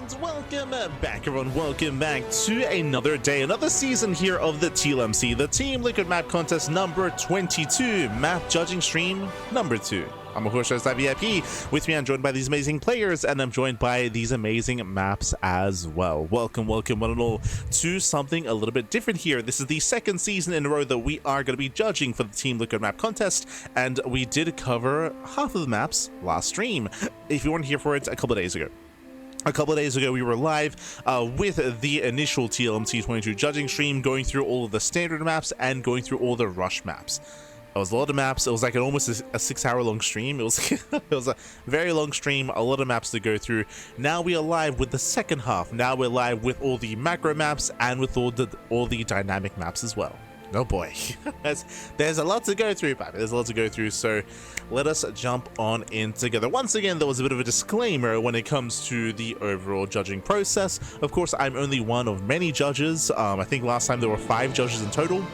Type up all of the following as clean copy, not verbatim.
And welcome back, everyone. Welcome back to another day, another season here of the TLMC, the Team Liquid Map Contest number 22, map judging stream number 2. I'm VIP. With me, I'm joined by these amazing players, and I'm joined by these amazing maps as well. Welcome, welcome, one and all, to something a little bit different here. This is the second season in a row that we are going to be judging for the Team Liquid Map Contest, and we did cover half of the maps last stream. If you weren't here for it, a couple of days ago. A couple of days ago, we were live with the initial TLMC 22 judging stream, going through all of the standard maps and going through all the rush maps. It was a lot of maps. It was like almost a 6-hour-long stream. It was it was a very long stream, a lot of maps to go through. Now we are live with the second half. Now we're live with all the macro maps and with all the dynamic maps as well. Oh boy, there's a lot to go through, Pappy. There's a lot to go through, so let us jump on in together. Once again, there was a bit of a disclaimer when it comes to the overall judging process. Of course, I'm only one of many judges. I think last time there were 5 judges in total.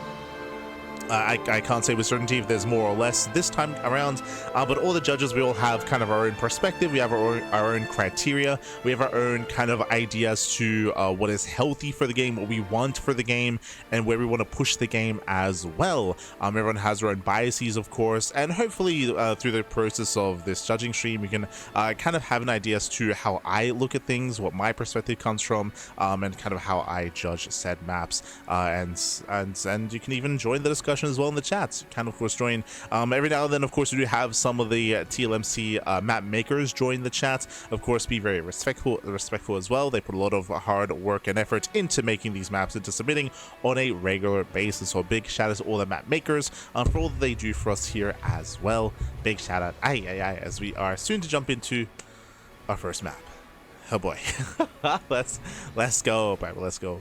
I can't say with certainty if there's more or less this time around, but all the judges, we all have kind of our own perspective. We have our own criteria. We have our own kind of ideas to what is healthy for the game, what we want for the game, and where we want to push the game as well. Everyone has their own biases, of course, and hopefully through the process of this judging stream, we can kind of have an idea as to how I look at things, what my perspective comes from, and kind of how I judge said maps. And you can even join the discussion as well in the chats. You can of course join every now and then. Of course, we do have some of the TLMC map makers join the chat. Of course, be very respectful as well. They put a lot of hard work and effort into making these maps, into submitting on a regular basis. So a big shout out to all the map makers for all that they do for us here as well. Big shout out as we are soon to jump into our first map. Oh boy. let's go, Bible, let's go.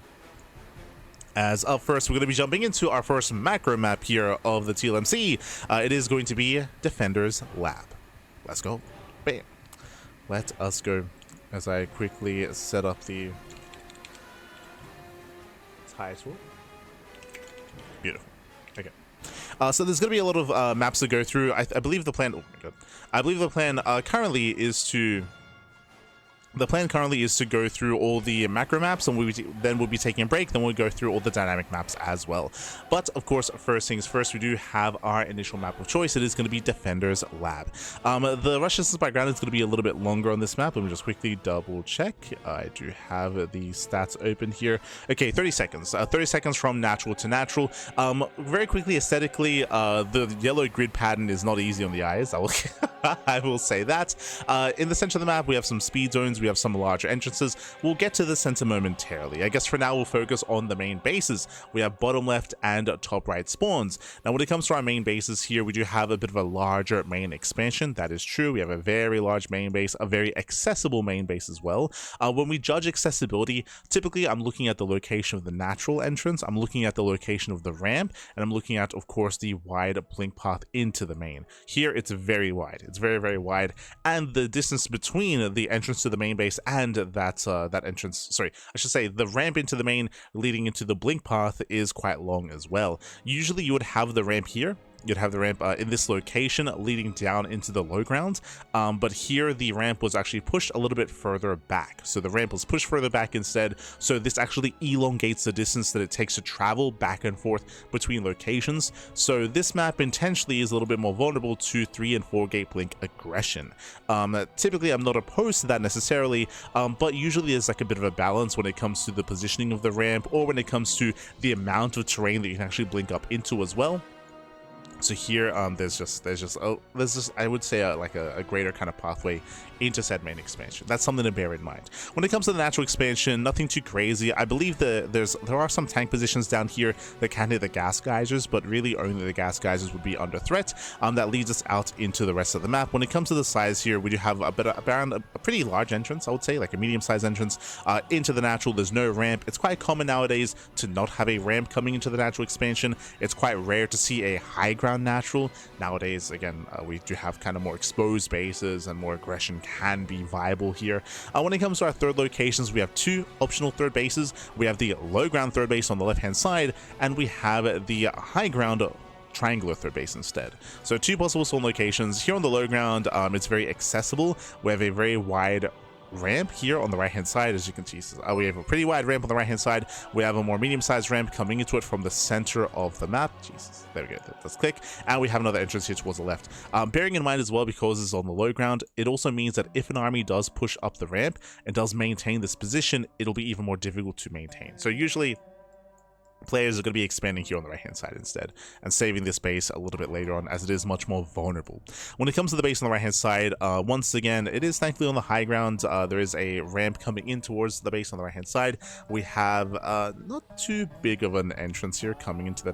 As up first, we're going to be jumping into our first macro map here of the TLMC. It is going to be Defender's Lab. Let's go. Bam. Let us go. As I quickly set up the title. Beautiful. Okay. So there's going to be a lot of maps to go through. I believe the plan. Oh my god. I believe the plan currently is to. The plan currently is to go through all the macro maps, and then we'll be taking a break. Then we'll go through all the dynamic maps as well. But of course, first things first, we do have our initial map of choice. It is going to be Defender's Lab. The rush distance by ground is going to be a little bit longer on this map. Let me just quickly double check. I do have the stats open here. Okay, 30 seconds. 30 seconds from natural to natural. Very quickly, aesthetically, the yellow grid pattern is not easy on the eyes. I will say that. In the center of the map, we have some speed zones. We have some larger entrances. We'll get to the center momentarily. I guess for now, we'll focus on the main bases. We have bottom left and top right spawns. Now, when it comes to our main bases here, we do have a bit of a larger main expansion. That is true. We have a very large main base, a very accessible main base as well. When we judge accessibility, typically I'm looking at the location of the natural entrance. I'm looking at the location of the ramp, and I'm looking at, of course, the wide blink path into the main. Here, it's very wide. It's very, very wide, and the distance between the entrance to the main base and that entrance, sorry, I should say the ramp into the main leading into the blink path is quite long as well. Usually you would have the ramp here. You'd have the ramp in this location leading down into the low ground, but here the ramp was actually pushed a little bit further back. So the ramp was pushed further back instead, so this actually elongates the distance that it takes to travel back and forth between locations. So this map intentionally is a little bit more vulnerable to 3 and 4 gate blink aggression. Typically I'm not opposed to that necessarily, but usually there's like a bit of a balance when it comes to the positioning of the ramp, or when it comes to the amount of terrain that you can actually blink up into as well. So here, there's just I would say like a greater kind of pathway into said main expansion. That's something to bear in mind. When it comes to the natural expansion, nothing too crazy. I believe that there are some tank positions down here that can hit the gas geysers, but really only the gas geysers would be under threat. That leads us out into the rest of the map. When it comes to the size here, we do have a pretty large entrance, I would say, like a medium-sized entrance into the natural. There's no ramp. It's quite common nowadays to not have a ramp coming into the natural expansion. It's quite rare to see a high ground natural. Nowadays, again, we do have kind of more exposed bases, and more aggression can be viable here. When it comes to our third locations, we have 2 optional third bases. We have the low ground third base on the left hand side, and we have the high ground triangular third base instead. So 2 possible spawn locations. Here on the low ground, it's very accessible. We have a very wide ramp here on the right hand side. As you can see, we have a pretty wide ramp on the right hand side. We have a more medium-sized ramp coming into it from the center of the map. Jesus, there we go. Let's click, and we have another entrance here towards the left. Bearing in mind as well, because it's on the low ground, it also means that if an army does push up the ramp and does maintain this position, it'll be even more difficult to maintain. So usually players are going to be expanding here on the right hand side instead and saving this base a little bit later on, as it is much more vulnerable. When it comes to the base on the right hand side, once again, it is thankfully on the high ground. There is a ramp coming in towards the base on the right hand side. We have not too big of an entrance here coming into the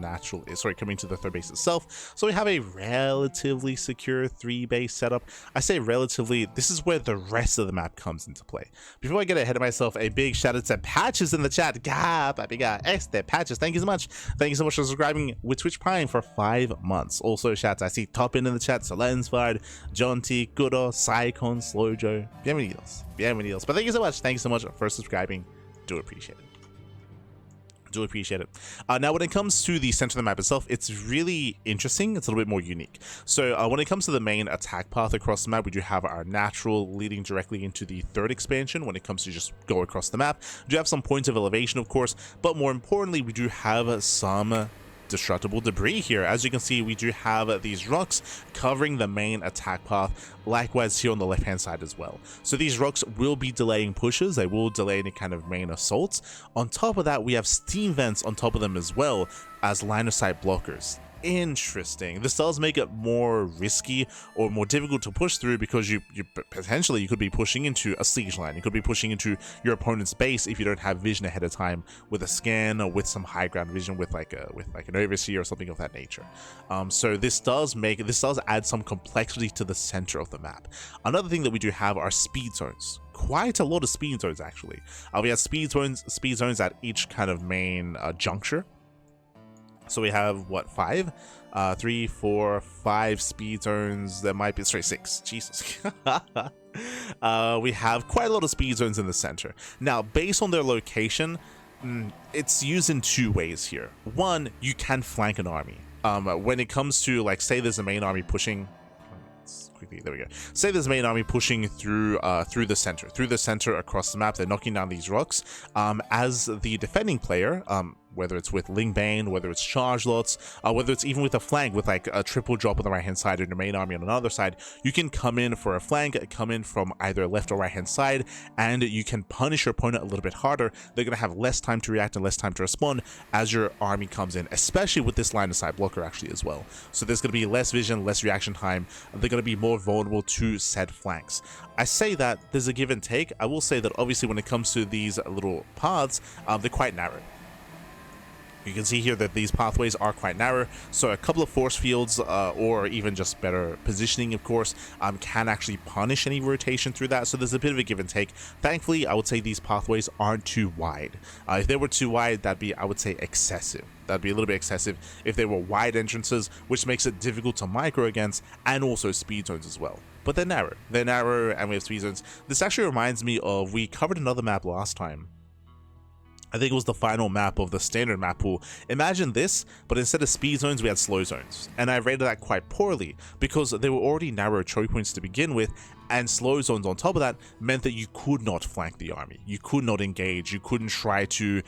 coming to the third base itself. So we have a relatively secure 3-base setup. I say relatively, this is where the rest of the map comes into play. Before I get ahead of myself, a big shout out to Patches in the chat. Patches, thank you so much. Thank you so much for subscribing with Twitch Prime for 5 months. Also, shouts, I see Toppin in the chat, Solenspard, John T, Kudo, Saikon, Slowjo. Bienvenidos. But thank you so much. Thank you so much for subscribing. Do appreciate it. Now, when it comes to the center of the map itself, it's really interesting. It's a little bit more unique. So when it comes to the main attack path across the map, we do have our natural leading directly into the third expansion. When it comes to just go across the map, we do have some points of elevation, of course, but more importantly, we do have some destructible debris here. As you can see, we do have these rocks covering the main attack path, likewise here on the left hand side as well. So these rocks will be delaying pushes, they will delay any kind of main assaults. On top of that, we have steam vents on top of them as well as line of sight blockers. Interesting. This does make it more risky or more difficult to push through, because you potentially you could be pushing into a siege line. You could be pushing into your opponent's base if you don't have vision ahead of time with a scan or with some high ground vision with like an overseer or something of that nature. So this does add some complexity to the center of the map. Another thing that we do have are speed zones. Quite a lot of speed zones actually. We have speed zones at each kind of main juncture. So we have what, 5? 3, 4, 5 speed zones. There might be 6. Jesus. We have quite a lot of speed zones in the center. Now, based on their location, it's used in 2 ways here. One, you can flank an army. When it comes to, like, say there's a main army pushing. Quickly, there we go. Say there's a main army pushing through the center across the map. They're knocking down these rocks. As the defending player, whether it's with Ling Bane, whether it's charge lots, whether it's even with a flank with like a triple drop on the right hand side and your main army on another side, you can come in for a flank, come in from either left or right hand side, and you can punish your opponent a little bit harder. They're going to have less time to react and less time to respond as your army comes in, especially with this line of sight blocker actually as well. So there's going to be less vision, less reaction time. They're going to be more vulnerable to said flanks. I say that there's a give and take. I will say that obviously when it comes to these little paths, they're quite narrow. You can see here that these pathways are quite narrow, so a couple of force fields or even just better positioning, of course, can actually punish any rotation through that. So there's a bit of a give and take. Thankfully, I would say these pathways aren't too wide. If they were too wide, that'd be, I would say, excessive. That'd be a little bit excessive if they were wide entrances, which makes it difficult to micro against, and also speed zones as well. But they're narrow, and we have speed zones. This actually reminds me of, we covered another map last time. I think it was the final map of the standard map pool. Imagine this, but instead of speed zones, we had slow zones. And I rated that quite poorly because they were already narrow choke points to begin with, and slow zones on top of that meant that you could not flank the army. You could not engage. You couldn't try to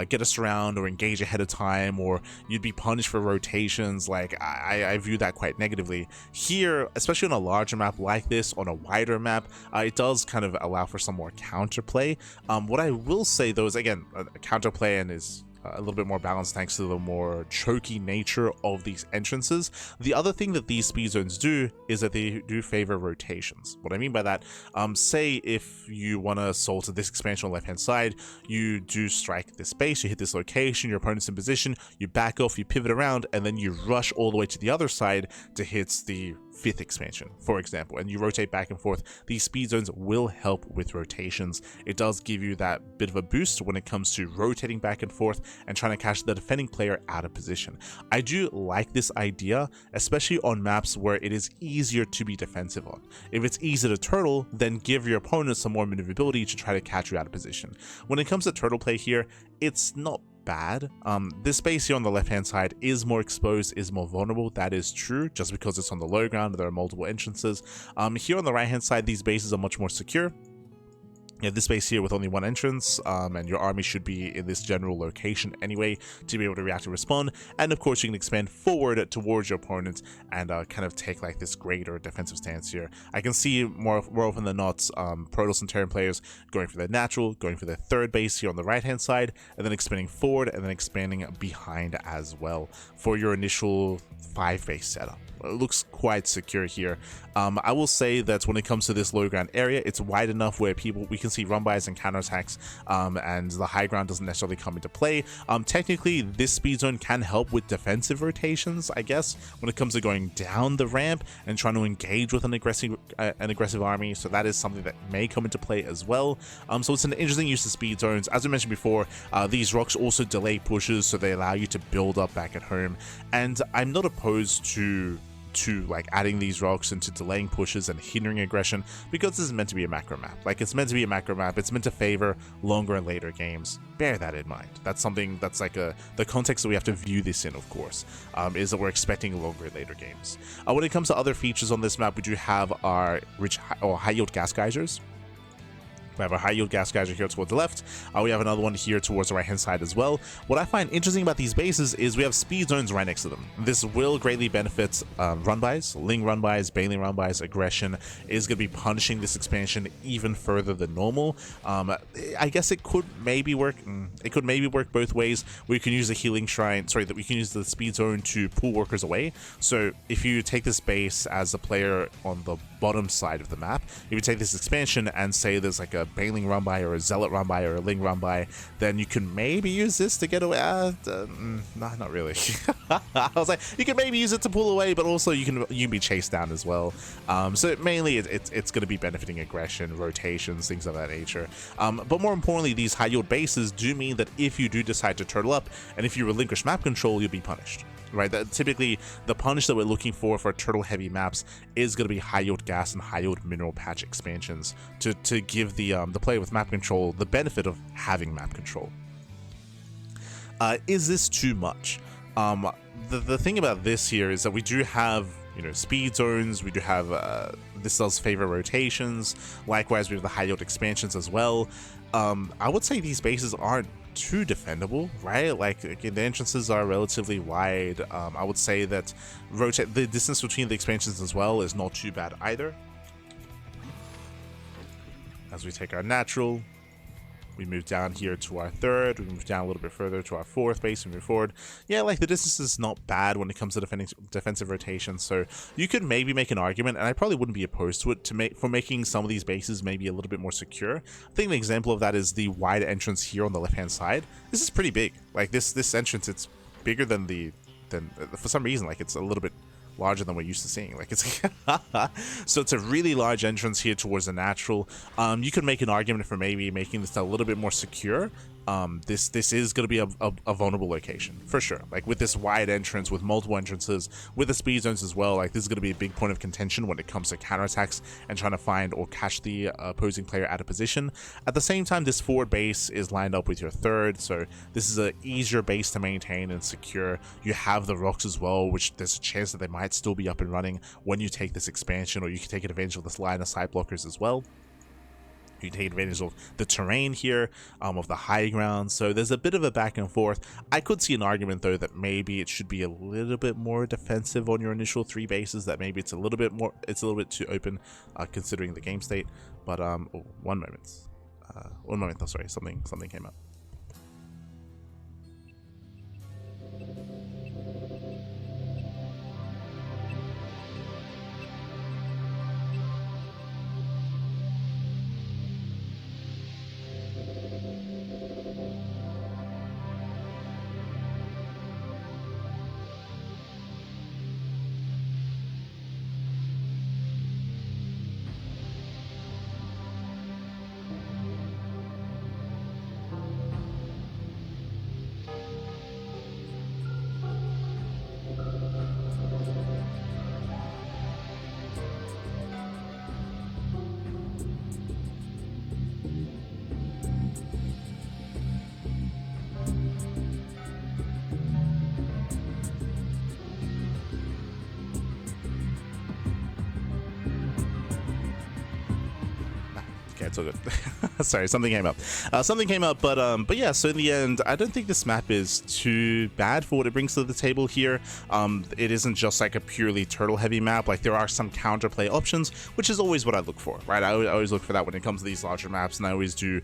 get us around or engage ahead of time, or you'd be punished for rotations. Like, I view that quite negatively. Here, especially on a larger map like this, on a wider map, it does kind of allow for some more counterplay. What I will say though is, again, counterplay and is a little bit more balanced thanks to the more choky nature of these entrances. The other thing that these speed zones do is that they do favor rotations. What I mean by that, say if you want to assault this expansion on the left hand side, you do strike this base, you hit this location, your opponent's in position, you back off, you pivot around, and then you rush all the way to the other side to hit the 5th expansion, for example, and you rotate back and forth. These speed zones will help with rotations. It does give you that bit of a boost when it comes to rotating back and forth and trying to catch the defending player out of position. I do like this idea, especially on maps where it is easier to be defensive on. If it's easy to turtle, then give your opponent some more maneuverability to try to catch you out of position. When it comes to turtle play here, it's not bad. This base here on the left hand side is more exposed, is more vulnerable. That is true, just because it's on the low ground, there are multiple entrances. Here on the right hand side, these bases are much more secure. You have this space here with only one entrance, and your army should be in this general location anyway to be able to react and respond. And of course, you can expand forward towards your opponent and kind of take like this greater defensive stance here. I can see more often than not, Protoss and Terran players going for their natural, going for their third base here on the right-hand side, and then expanding forward and then expanding behind as well for your initial 5-base setup. It looks quite secure here. I will say that when it comes to this low ground area, it's wide enough where we can see run-bys and counterattacks, and the high ground doesn't necessarily come into play. Technically, this speed zone can help with defensive rotations, I guess, when it comes to going down the ramp and trying to engage with an aggressive army. So that is something that may come into play as well. So it's an interesting use of speed zones. As I mentioned before, these rocks also delay pushes, so they allow you to build up back at home. And I'm not opposed to like adding these rocks into delaying pushes and hindering aggression, because this is meant to be a macro map. Like, it's meant to be a macro map. It's meant to favor longer and later games. Bear that in mind. That's something that's like the context that we have to view this in, of course, is that we're expecting longer and later games. When it comes to other features on this map, we do have our high yield gas geysers. We have a high yield gas geyser here towards the left. We have another one here towards the right hand side as well. What I find interesting about these bases is we have speed zones right next to them. This will greatly benefit run-bys, Ling run-bys, Baneling run-bys. Aggression is going to be punishing this expansion even further than normal. I guess it could maybe work. It could maybe work both ways. We can use the healing shrine. Sorry, that we can use the speed zone to pull workers away. So if you take this base as a player on the bottom side of the map, if you take this expansion and say there's like a Baneling run-by or a Zealot run-by or a Ling run-by, then you can maybe use this to get away. Nah, not really. I was like, you can maybe use it to pull away, but also you can be chased down as well. So mainly it's going to be benefiting aggression, rotations, things of that nature. But more importantly, these high yield bases do mean that if you do decide to turtle up and if you relinquish map control, you'll be punished. Right, typically the punish that we're looking for turtle heavy maps is going to be high yield gas and high yield mineral patch expansions to give the player with map control the benefit of having map control. Is this too much? The thing about this here is that we do have, you know, speed zones. We do have this does favor rotations. Likewise, we have the high yield expansions as well. I would say these bases aren't too defendable, right? Like, again, the entrances are relatively wide. I would say that the distance between the expansions as well is not too bad either. As we take our natural, we move down here to our third, we move down a little bit further to our fourth base and move forward. Yeah, like, the distance is not bad when it comes to defensive rotation, so you could maybe make an argument, and I probably wouldn't be opposed to it, for making some of these bases maybe a little bit more secure. I think an example of that is the wide entrance here on the left-hand side. This is pretty big. Like, this entrance, it's bigger than for some reason, like, it's a little bit larger than we're used to seeing. Like, it's so it's a really large entrance here towards the natural. You could make an argument for maybe making this a little bit more secure. This is going to be a vulnerable location for sure. Like, with this wide entrance, with multiple entrances, with the speed zones as well, like, this is going to be a big point of contention when it comes to counterattacks and trying to find or catch the opposing player out of position. At the same time, this forward base is lined up with your third, so this is an easier base to maintain and secure. You have the rocks as well, which there's a chance that they might still be up and running when you take this expansion, or you can take advantage of this line of side blockers as well. You take advantage of the terrain here, of the high ground, so there's a bit of a back and forth. I could see an argument, though, that maybe it should be a little bit more defensive on your initial 3 bases, that maybe it's a little bit too open, considering the game state. But, one moment, oh, sorry, something came up. It's all good. Sorry, something came up. But yeah. So in the end, I don't think this map is too bad for what it brings to the table here. It isn't just like a purely turtle-heavy map. Like there are some counterplay options, which is always what I look for, right? I always look for that when it comes to these larger maps, and I always do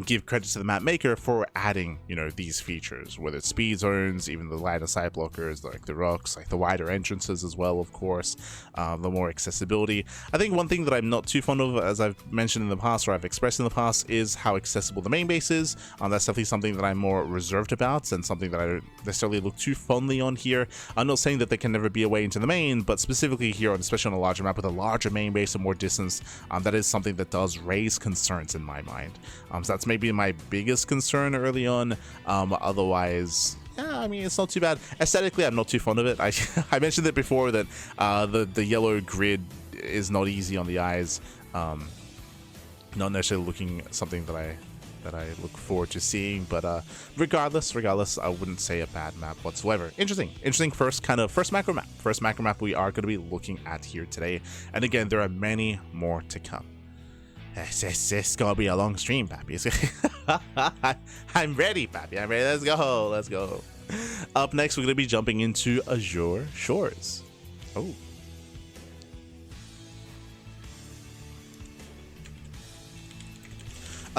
give credit to the map maker for adding, you know, these features, whether it's speed zones, even the line of sight blockers, like the rocks, like the wider entrances as well, of course, the more accessibility. I think one thing that I'm not too fond of, as I've mentioned in the past, or I've expressed in the past, is how accessible the main base is. That's definitely something that I'm more reserved about, and something that I don't necessarily look too fondly on here. I'm not saying that there can never be a way into the main, but specifically here, especially on a larger map with a larger main base and more distance, that is something that does raise concerns in my mind. So that's maybe my biggest concern early on. Otherwise, yeah, I mean, it's not too bad. Aesthetically, I'm not too fond of it. I mentioned it before that the yellow grid is not easy on the eyes. Not necessarily looking something that I look forward to seeing, but regardless, I wouldn't say a bad map whatsoever. Interesting first macro map we are going to be looking at here today. And again, there are many more to come. It's gonna be a long stream, Pappy. I'm ready, Pappy. I'm ready. Let's go. Up next, we're gonna be jumping into Azure Shores. Oh.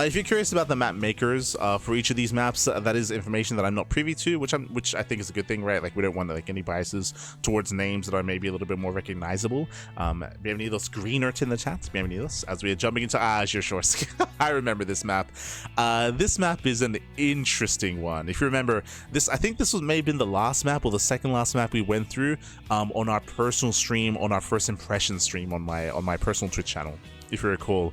If you're curious about the map makers for each of these maps, that is information that I'm not privy to, which I think is a good thing, right? Like we don't want like any biases towards names that are maybe a little bit more recognizable. Bienvenidos Greenert in the chat. Bienvenidos. As we are jumping into Azure Shores. I remember this map. This map is an interesting one. If you remember this, I think this may have been the last map or the second last map we went through on our personal stream, on our first impression stream on my personal Twitch channel. If you recall,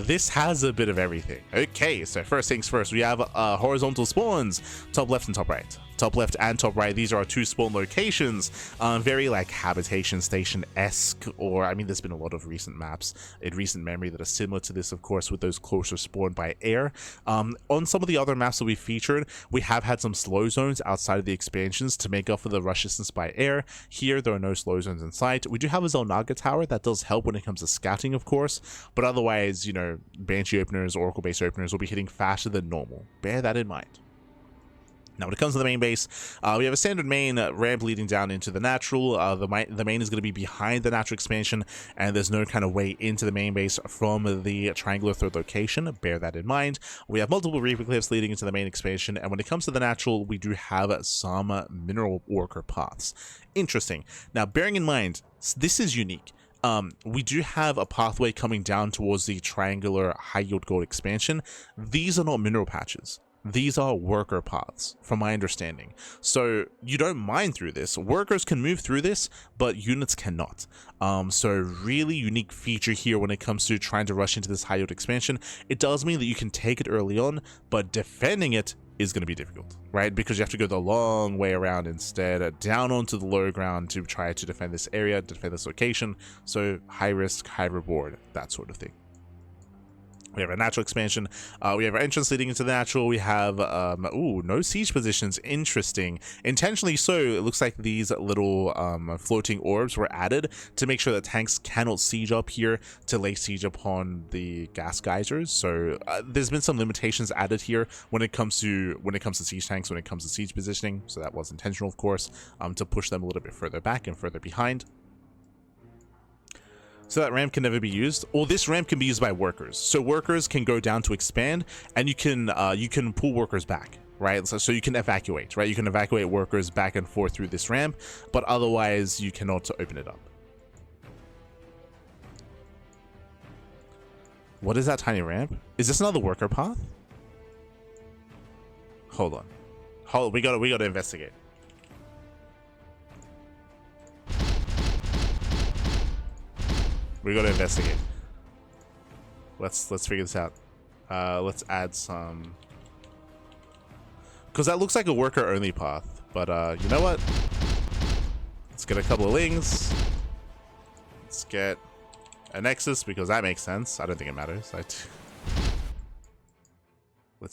this has a bit of everything. Okay, so first things first, we have horizontal spawns, top left and top right. Top left and top right, these are our two spawn locations, very like habitation station-esque, or I mean there's been a lot of recent maps in recent memory that are similar to this, of course, with those closer spawned by air. On some of the other maps that we featured, we have had some slow zones outside of the expansions to make up for the rush distance by air. Here there are no slow zones in sight. We do have a Zelnaga tower that does help when it comes to scouting, of course, but otherwise, you know, Banshee openers, Oracle base openers will be hitting faster than normal. Bear that in mind. Now, when it comes to the main base, we have a standard main ramp leading down into the natural. The main is going to be behind the natural expansion, and there's no kind of way into the main base from the triangular third location. Bear that in mind. We have multiple Reaper cliffs leading into the main expansion, and when it comes to the natural, we do have some mineral worker paths. Interesting. Now, bearing in mind, this is unique. We do have a pathway coming down towards the triangular high yield gold expansion. These are not mineral patches. These are worker paths, from my understanding. So you don't mine through this. Workers can move through this, but units cannot. So really unique feature here when it comes to trying to rush into this high yield expansion. It does mean that you can take it early on, but defending it is going to be difficult, right? Because you have to go the long way around instead, down onto the low ground to try to defend this area, defend this location. So high risk, high reward, that sort of thing. We have a natural expansion. We have our entrance leading into the natural. We have, no siege positions. Interesting. Intentionally so, it looks like these little floating orbs were added to make sure that tanks cannot siege up here to lay siege upon the gas geysers. So there's been some limitations added here when it comes to siege tanks, when it comes to siege positioning. So that was intentional, of course, to push them a little bit further back and further behind. So that ramp can never be used, or this ramp can be used by workers. So workers can go down to expand, and you can pull workers back, right? So you can evacuate, right? You can evacuate workers back and forth through this ramp, but otherwise you cannot open it up. What is that tiny ramp? Is this another worker path? Hold on. We gotta investigate. We gotta investigate. Let's figure this out. Let's add some, because that looks like a worker only path. But you know what? Let's get a couple of lings. Let's get a nexus because that makes sense. I don't think it matters. Let's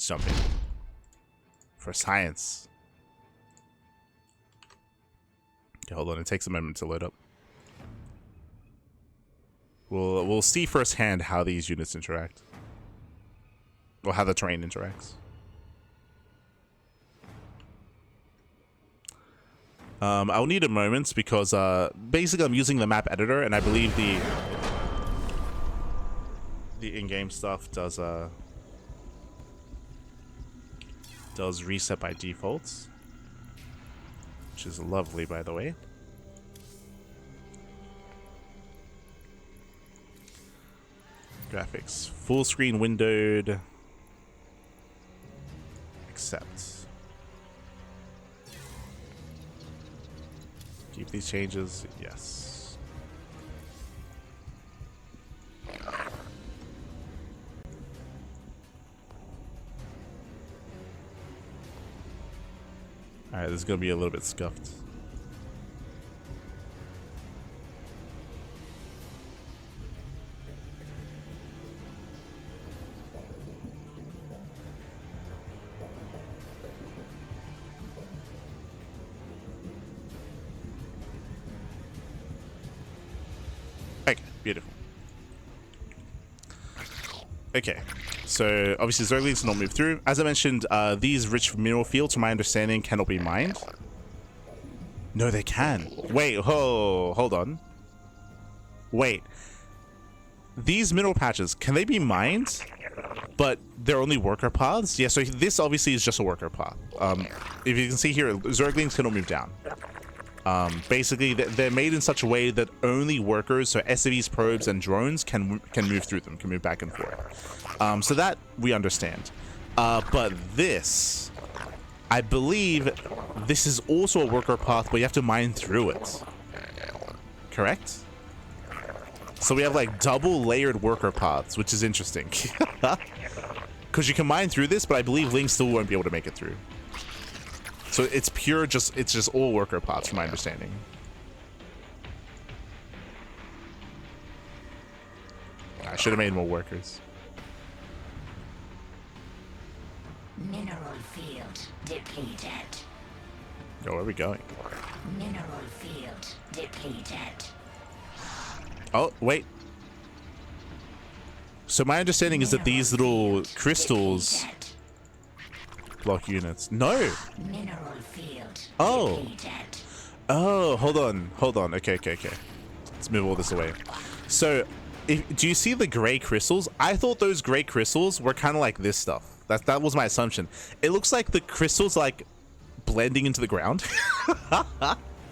jump in for science. Okay, hold on. It takes a moment to load up. We'll see firsthand how these units interact. or how the terrain interacts. I'll need a moment because basically I'm using the map editor, and I believe the in-game stuff does reset by default, which is lovely, by the way. Graphics full screen windowed. Accept. Keep these changes. Yes. Alright, this is going to be a little bit scuffed. Okay, beautiful. Okay, so obviously Zerglings cannot move through. As I mentioned, these rich mineral fields, from my understanding, cannot be mined. No, they can. Wait, hold on. Wait. These mineral patches, can they be mined? But they're only worker paths? Yeah, so this obviously is just a worker path. If you can see here, Zerglings cannot move down. Basically, they're made in such a way that only workers, so SCVs, probes, and drones can move through them, can move back and forth. So that we understand. But this, I believe, this is also a worker path, but you have to mine through it. Correct? So we have like double layered worker paths, which is interesting. Because you can mine through this, but I believe Link still won't be able to make it through. So it's pure, it's just all worker paths, from my understanding. I should have made more workers. Mineral field depleted. Oh, where are we going? Mineral field depleted. Oh, wait. So my understanding is that these little crystals block units. No. Mineral field depleted. Oh, hold on. Okay. Let's move all this away. So, do you see the gray crystals? I thought those gray crystals were kind of like this stuff. That was my assumption. It looks like the crystals like blending into the ground.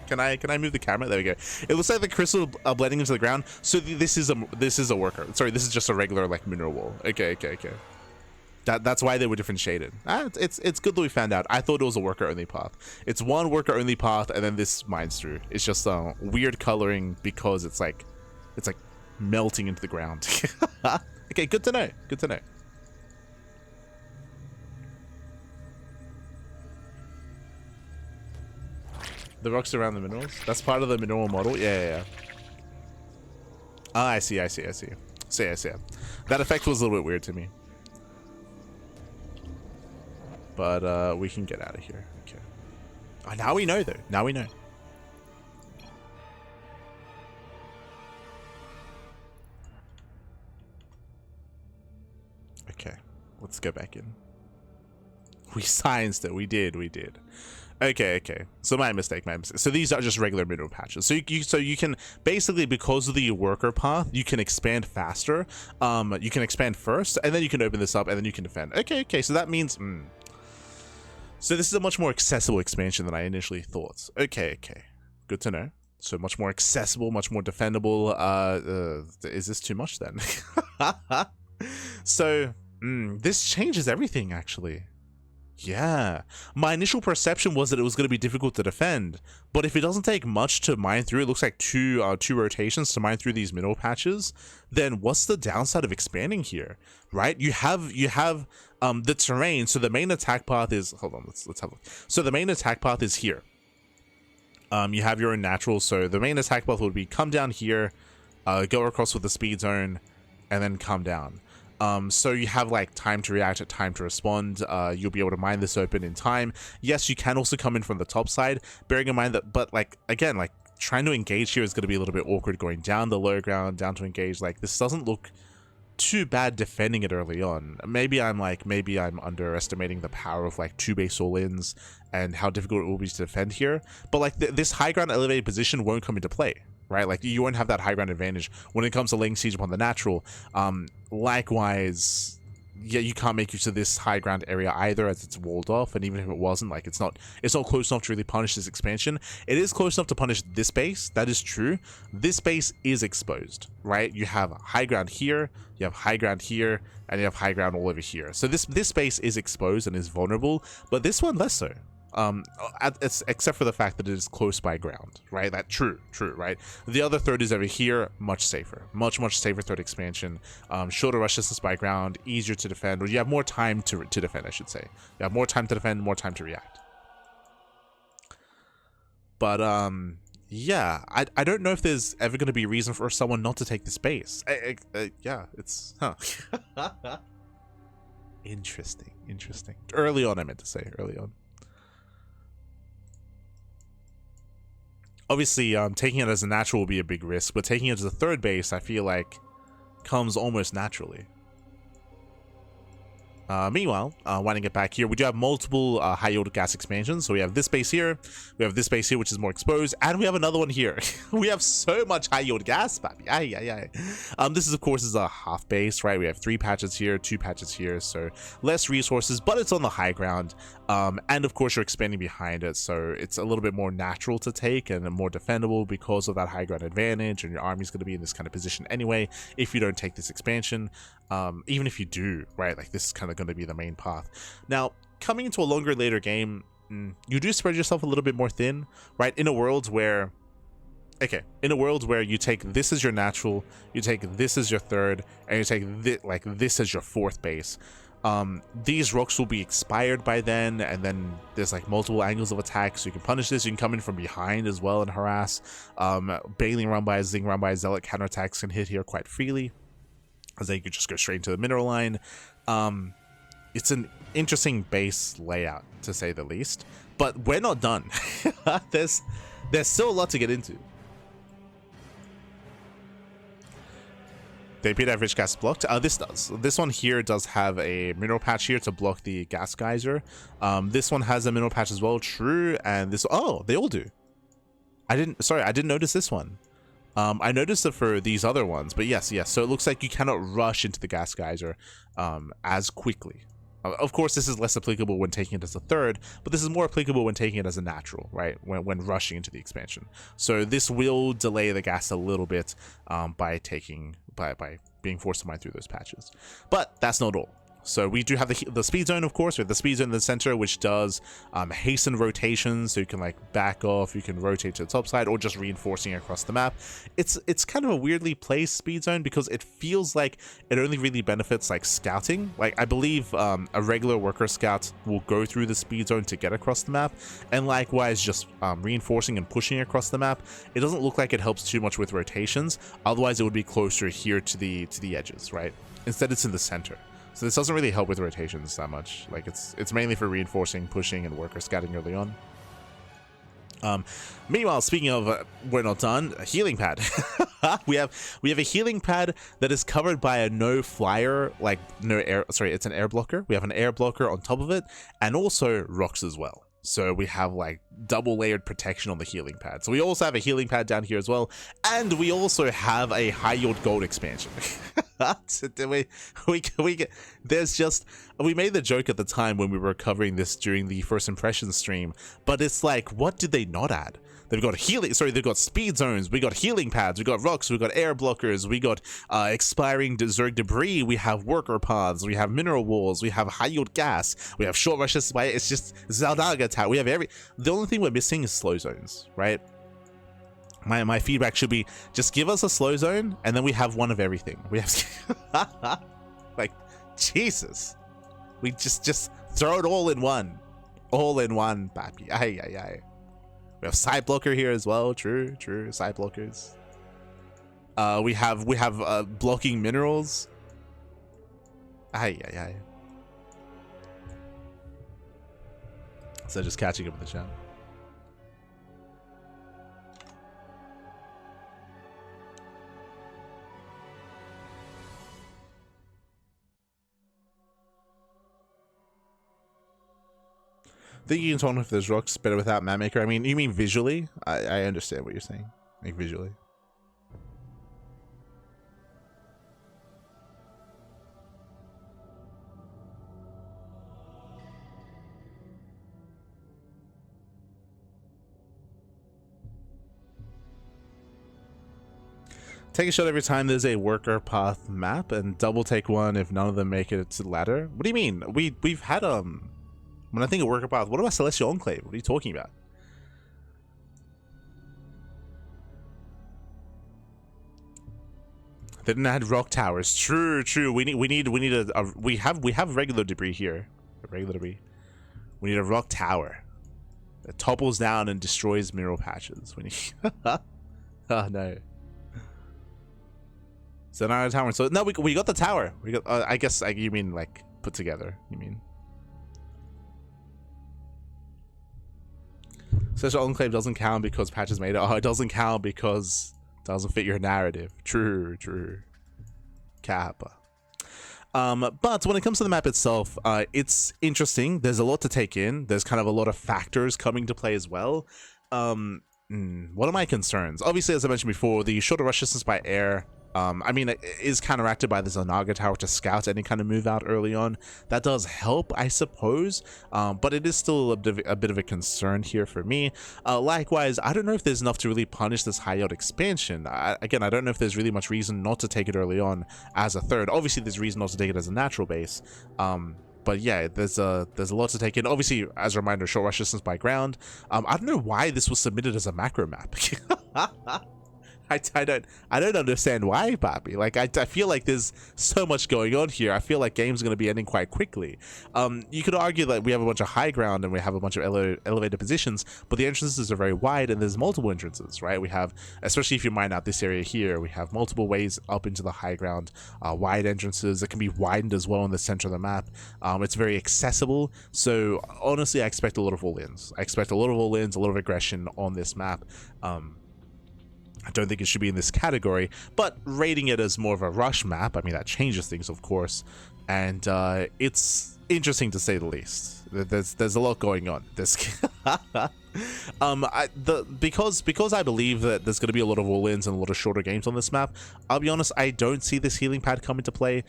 Can I move the camera? There we go. It looks like the crystal blending into the ground. So this is a worker. Sorry, this is just a regular like mineral wall. Okay. That's why they were different shaded. It's good that we found out. I thought it was a worker only path. It's one worker only path, and then this mines through. It's just weird coloring because it's like melting into the ground. Okay, good to know. Good to know. The rocks around the minerals. That's part of the mineral model. Yeah. Ah, I see. That effect was a little bit weird to me. But we can get out of here. Okay. Oh, now we know, though. Now we know. Okay. Let's go back in. We scienced it. We did. Okay. So my mistake. So these are just regular mineral patches. So you can basically, because of the worker path, you can expand faster. You can expand first, and then you can open this up, and then you can defend. Okay. So that means... So this is a much more accessible expansion than I initially thought. Okay. Good to know. So much more accessible, much more defendable. Is this too much then? So this changes everything, actually. Yeah. My initial perception was that it was going to be difficult to defend, but if it doesn't take much to mine through, it looks like two rotations to mine through these mineral patches, then what's the downside of expanding here, right? You have the terrain, so the main attack path is, hold on, let's have a look. So the main attack path is here. You have your own natural, so the main attack path would be come down here, go across with the speed zone, and then come down. So you have like time to react, time to respond. You'll be able to mine this open in time. Yes, you can also come in from the top side, bearing in mind that, but like, again, like trying to engage here is going to be a little bit awkward, going down the low ground, down to engage. Like this doesn't look too bad defending it early on. Maybe I'm underestimating the power of like 2 base all-ins and how difficult it will be to defend here. But like this high ground elevated position won't come into play, right? Like you won't have that high ground advantage when it comes to laying siege upon the natural. Likewise, yeah, you can't make use of this high ground area either, as it's walled off, and even if it wasn't, like it's not close enough to really punish this expansion. It is close enough to punish this base, that is true. This base is exposed, right? You have high ground here, you have high ground here, and you have high ground all over here. So this base is exposed and is vulnerable, but this one less so. Except for the fact that it is close by ground, right? That true, right? The other third is over here, much safer, much safer third expansion. Shorter rush distance by ground, easier to defend, or you have more time to defend, I should say. You have more time to defend, more time to react. But yeah, I don't know if there's ever going to be a reason for someone not to take this base. Yeah, it's interesting. Early on, I meant to say early on. Obviously, taking it as a natural will be a big risk, but taking it as a third base, I feel like, comes almost naturally. Meanwhile, winding it back here, we do have multiple high-yield gas expansions. So we have this base here, we have this base here, which is more exposed, and we have another one here. We have so much high-yield gas, baby. This is, of course, is a half base, right? We have 3 patches here, 2 patches here, so less resources, but it's on the high ground. And of course, you're expanding behind it, so it's a little bit more natural to take and more defendable because of that high ground advantage, and your army's going to be in this kind of position anyway if you don't take this expansion. Even if you do, right, like this is kind of going to be the main path. Now, coming into a longer later game, you do spread yourself a little bit more thin, right? In a world where you take this as your natural, you take this as your third, and you take this as your fourth base. These rocks will be expired by then, and then there's like multiple angles of attack, so you can punish this. You can come in from behind as well and harass. Bailing run by, Zing run by, Zealot counterattacks can hit here quite freely, as they could just go straight into the mineral line. It's an interesting base layout, to say the least, but we're not done. There's still a lot to get into. They appear to have rich gas blocked. This one here does have a mineral patch here to block the gas geyser. This one has a mineral patch as well, true, and this, oh, they all do. I didn't notice this one. I noticed it for these other ones, but yes, so it looks like you cannot rush into the gas geyser as quickly. Of course, this is less applicable when taking it as a third, but this is more applicable when taking it as a natural, right? When rushing into the expansion. So this will delay the gas a little bit by being forced to mine through those patches. But that's not all. So we do have the speed zone, of course. We have the speed zone in the center, which does hasten rotations, so you can like back off, you can rotate to the top side, or just reinforcing across the map. It's kind of a weirdly placed speed zone because it feels like it only really benefits like scouting. Like I believe a regular worker scout will go through the speed zone to get across the map, and likewise just reinforcing and pushing across the map. It doesn't look like it helps too much with rotations. Otherwise, it would be closer here to the edges, right? Instead, it's in the center. So this doesn't really help with rotations that much. Like it's mainly for reinforcing, pushing, and worker scouting early on. Meanwhile, speaking of we're not done, a healing pad. we have a healing pad that is covered by a no flyer, like no air. Sorry, it's an air blocker. We have an air blocker on top of it, and also rocks as well. So we have like double layered protection on the healing pad. So we also have a healing pad down here as well, and we also have a high yield gold expansion. we made the joke at the time when we were covering this during the first impression stream, but it's like, what did they not add? They've got they've got speed zones, we got healing pads, we got rocks, we got air blockers, we got expiring Zerg debris, we have worker paths, we have mineral walls, we have high yield gas, we have short rushes. It's just Zaldaga attack. We have the only thing we're missing is slow zones, right? My feedback should be just give us a slow zone, and then we have one of everything. We have like Jesus, we just throw it all in one, papi. Ay. We have side blocker here as well. True. Side blockers. We have blocking minerals. Ay. So just catching up with the chat. Think you can tone if there's rocks better without map maker? I mean, you mean visually? I understand what you're saying. Like visually. Take a shot every time there's a worker path map, and double take one if none of them make it to the ladder. What do you mean? We've had when I think of worker path, what about Celestial Enclave? What are you talking about? They didn't add rock towers. True. We have regular debris here. Regular debris. We need a rock tower that topples down and destroys mineral patches. We need. Oh no. So now a tower. So no, we got the tower. We got. I guess you mean like put together. You mean. Social Enclave doesn't count because patches made it. Oh, it doesn't count because it doesn't fit your narrative. True. Kappa. But when it comes to the map itself, it's interesting. There's a lot to take in. There's kind of a lot of factors coming to play as well. What are my concerns? Obviously, as I mentioned before, the shorter rush distance by air, I mean, it is counteracted by the Zonaga Tower to scout any kind of move out early on. That does help, I suppose, but it is still a bit of a concern here for me. Likewise, I don't know if there's enough to really punish this high yield expansion. Again, I don't know if there's really much reason not to take it early on as a third. Obviously, there's reason not to take it as a natural base. But yeah, there's a lot to take in. Obviously, as a reminder, short rush distance by ground. I don't know why this was submitted as a macro map. I don't understand why, Papi. Like I feel like there's so much going on here. I feel like games are going to be ending quite quickly. You could argue that we have a bunch of high ground and we have a bunch of elevated positions, but the entrances are very wide and there's multiple entrances, right? We have, especially if you mine out this area here, we have multiple ways up into the high ground, wide entrances that can be widened as well in the center of the map. It's very accessible. So honestly, I expect a lot of all-ins. I expect a lot of all-ins, a lot of aggression on this map. I don't think it should be in this category, but rating it as more of a rush map, I mean, that changes things, of course, and it's interesting to say the least. There's a lot going on. Because I believe that there's going to be a lot of all-ins and a lot of shorter games on this map, I'll be honest, I don't see this healing pad come into play.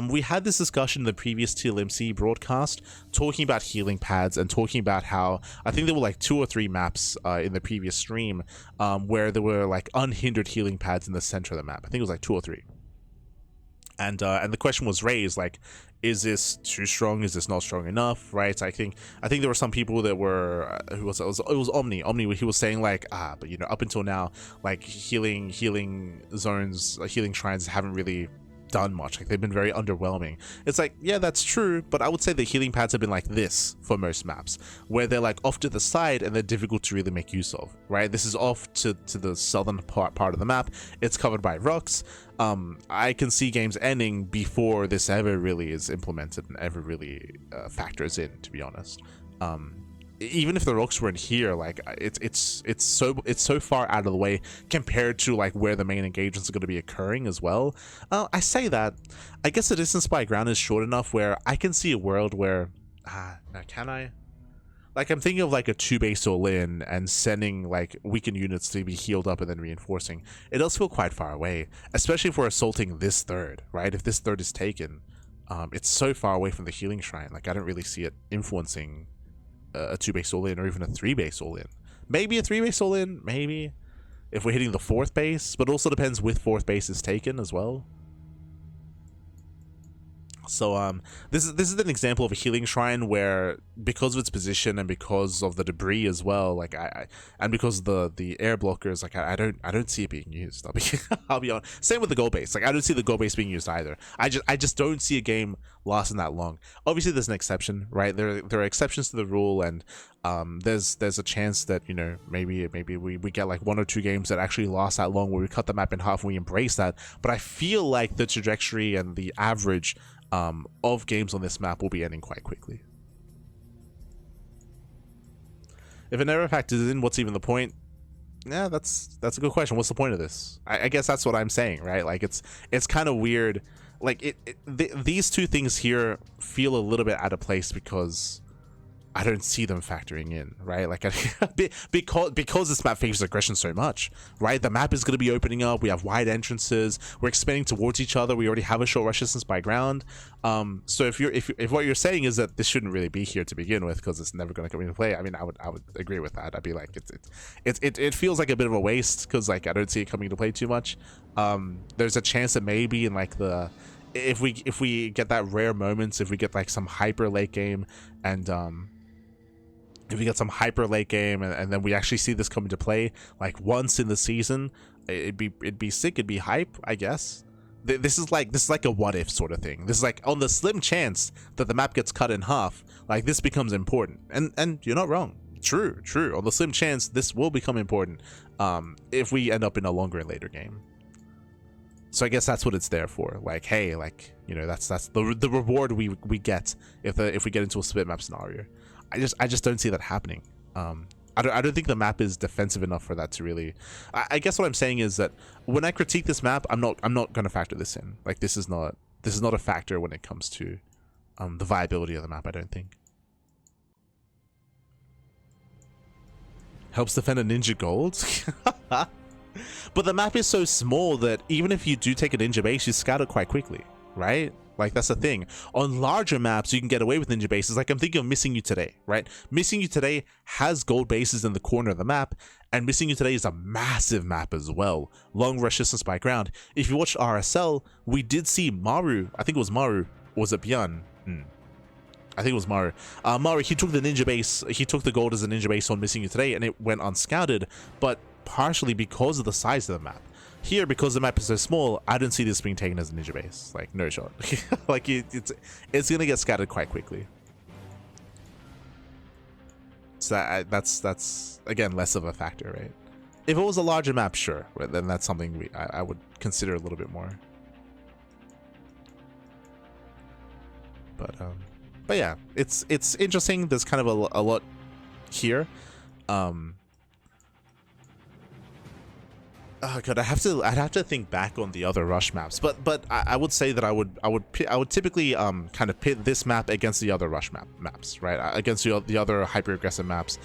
We had this discussion in the previous TLMC broadcast, talking about healing pads and talking about how, I think there were like 2 or 3 maps in the previous stream where there were like unhindered healing pads in the center of the map. I think it was like 2 or 3. And the question was raised, like, is this too strong? Is this not strong enough? Right? I think there were some people that were it was Omni. He was saying like, but you know, up until now, like healing zones, healing shrines haven't really done much. Like they've been very underwhelming. It's like, yeah, that's true, but I would say the healing pads have been like this for most maps, where they're like off to the side and they're difficult to really make use of, right? This is off to the southern part of the map. It's covered by rocks. I can see games ending before this ever really is implemented and ever really factors in, to be honest. Even if the rocks weren't here, like it's so far out of the way compared to like where the main engagements are going to be occurring as well. I say that, I guess the distance by ground is short enough where I can see a world where now can I? Like I'm thinking of like a 2-base all-in and sending like weakened units to be healed up and then reinforcing. It does feel quite far away, especially if we're assaulting this third, right? If this third is taken, it's so far away from the healing shrine. Like I don't really see it influencing a 2-base all-in or even a 3-base all-in. Maybe a 3-base all-in, maybe, if we're hitting the 4th base, but also depends with 4th base is taken as well. So this is an example of a healing shrine where, because of its position and because of the debris as well, like and because of the air blockers, like I don't see it being used. I'll be honest. Same with the gold base. Like I don't see the gold base being used either. I just don't see a game lasting that long. Obviously, there's an exception, right? There are exceptions to the rule, and there's a chance that, you know, maybe we get like 1 or 2 games that actually last that long where we cut the map in half and we embrace that. But I feel like the trajectory and the average of games on this map will be ending quite quickly. If it never factors in, what's even the point? Yeah, that's a good question. What's the point of this? I guess that's what I'm saying, right? Like it's kind of weird. Like these two things here feel a little bit out of place because I don't see them factoring in, right? Like, because this map favors aggression so much, right? The map is going to be opening up. We have wide entrances. We're expanding towards each other. We already have a short rush distance by ground. So if what you're saying is that this shouldn't really be here to begin with because it's never going to come into play, I mean, I would agree with that. I'd be like, it feels like a bit of a waste because like I don't see it coming into play too much. There's a chance that maybe in like if we get that rare moments, if we get like some hyper late game and if we get some hyper late game and then we actually see this come into play like once in the season, it'd be sick, it'd be hype, I guess. This is like a what if sort of thing. This is like on the slim chance that the map gets cut in half, like this becomes important. And you're not wrong. True. On the slim chance this will become important if we end up in a longer and later game. So I guess that's what it's there for. Like, hey, like, you know, that's the reward we get if we get into a split map scenario. I just don't see that happening. I don't think the map is defensive enough for that to really. I guess what I'm saying is that when I critique this map, I'm not going to factor this in. Like this is not a factor when it comes to the viability of the map. I don't think. Helps defend a ninja gold. But the map is so small that even if you do take a ninja base, you scout it quite quickly, right? Like that's the thing. On larger maps, you can get away with ninja bases. Like I'm thinking of Missing You Today, right? Missing You Today has gold bases in the corner of the map, and Missing You Today is a massive map as well. Long rush distance by ground. If you watched RSL, we did see Maru. I think it was Maru. Or was it Byan? I think it was Maru. Maru, he took the ninja base. He took the gold as a ninja base on Missing You Today, and it went unscouted. But partially because of the size of the map. Here, because the map is so small, I don't see this being taken as a ninja base. Like, no shot. Like, it's gonna get scattered quite quickly. So that's again less of a factor, right? If it was a larger map, sure, then that's something I would consider a little bit more. But yeah, it's interesting. There's kind of a lot here. Oh god, I'd have to think back on the other rush maps, but I would say that I would typically kind of pit this map against the other rush maps, right? Against the other hyper aggressive maps.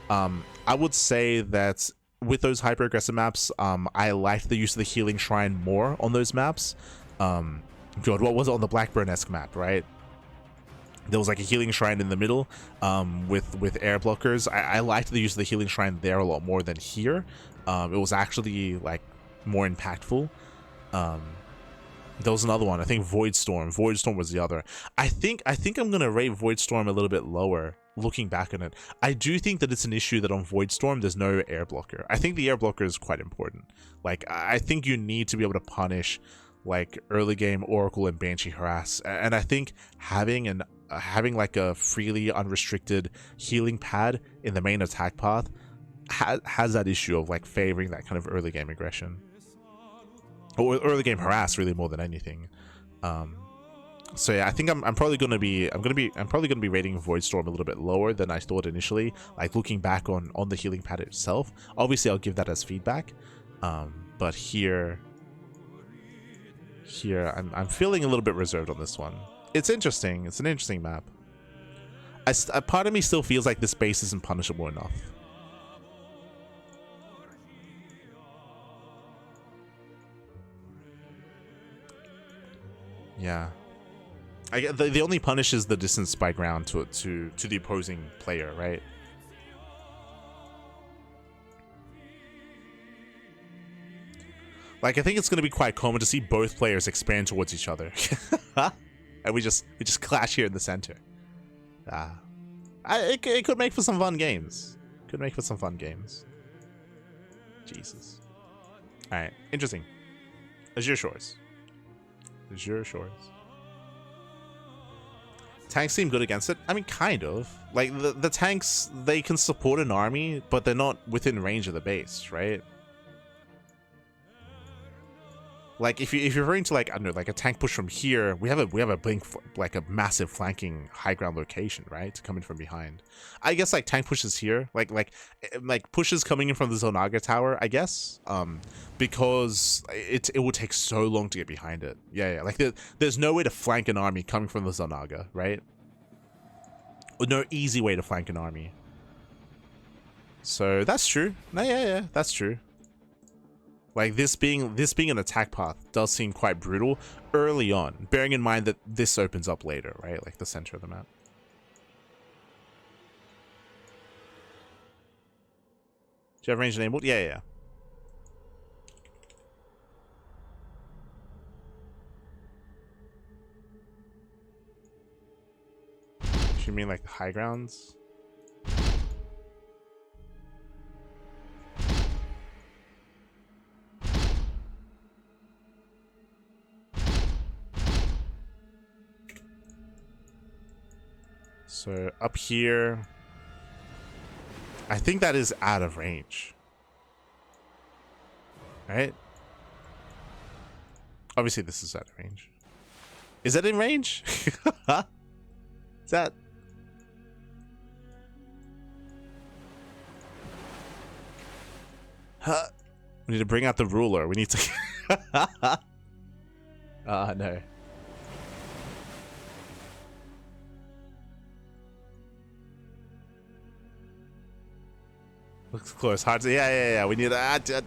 I would say that with those hyper aggressive maps, I liked the use of the healing shrine more on those maps. God, what was it on the Blackburn-esque map, right? There was like a healing shrine in the middle with air blockers. I liked the use of the healing shrine there a lot more than here. It was actually like more impactful. There was another one, I think Voidstorm. Voidstorm was the other. I think I'm gonna rate Voidstorm a little bit lower looking back on it. I do think that it's an issue that on Voidstorm there's no air blocker. I think the air blocker is quite important. Like I think you need to be able to punish like early game Oracle and Banshee harass, and I think having like a freely unrestricted healing pad in the main attack path has that issue of like favoring that kind of early game aggression or early game harass really more than anything. So yeah, I think I'm probably gonna be rating Voidstorm a little bit lower than I thought initially. Like looking back on the healing pad itself, obviously I'll give that as feedback. But here I'm feeling a little bit reserved on this one. It's interesting. It's an interesting map. A part of me still feels like this base isn't punishable enough. Yeah, the only punish is the distance by ground to the opposing player, right? Like I think it's going to be quite common to see both players expand towards each other, and we just clash here in the center. It could make for some fun games. Could make for some fun games. Jesus. All right, interesting. Azure Shores. Azure Shores. Tanks seem good against it. I mean, kind of. Like, the tanks, they can support an army, but they're not within range of the base, right? Like, if you're referring to, like, I don't know, like a tank push from here, we have a blink, like a massive flanking high ground location, right? To come in from behind. I guess, like, tank pushes here, like pushes coming in from the Zonaga tower, I guess, because it would take so long to get behind it. Yeah, like, there's no way to flank an army coming from the Zonaga, right? no easy way to flank an army. So that's true. No, yeah, that's true. Like this being an attack path does seem quite brutal early on, bearing in mind that this opens up later, right? Like the center of the map. Do you have range enabled? Yeah. You mean like the high grounds? So up here, I think that is out of range, right? Obviously this is out of range. Is that in range? Is that? Huh? We need to bring out the ruler. We need to. No. Looks close. Hard to. Yeah. We need to.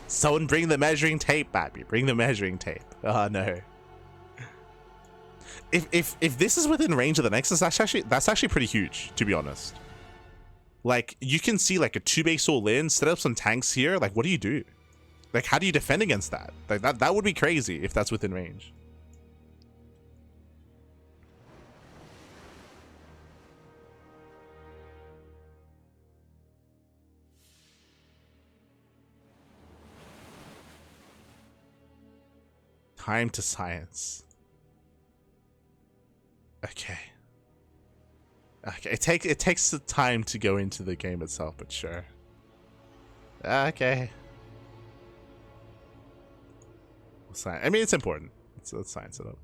Someone bring the measuring tape, Babby. Bring the measuring tape. Oh no. If this is within range of the Nexus, that's actually pretty huge, to be honest. Like, you can see like a 2-base all in, set up some tanks here. Like, what do you do? Like, how do you defend against that? Like, that would be crazy if that's within range. Time to science. Okay. Okay, it takes the time to go into the game itself, but sure. Okay. I mean, it's important. Let's science it up.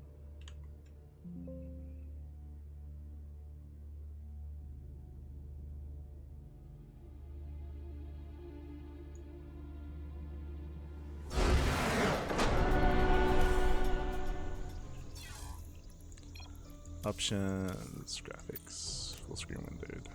Options, graphics, full screen windowed.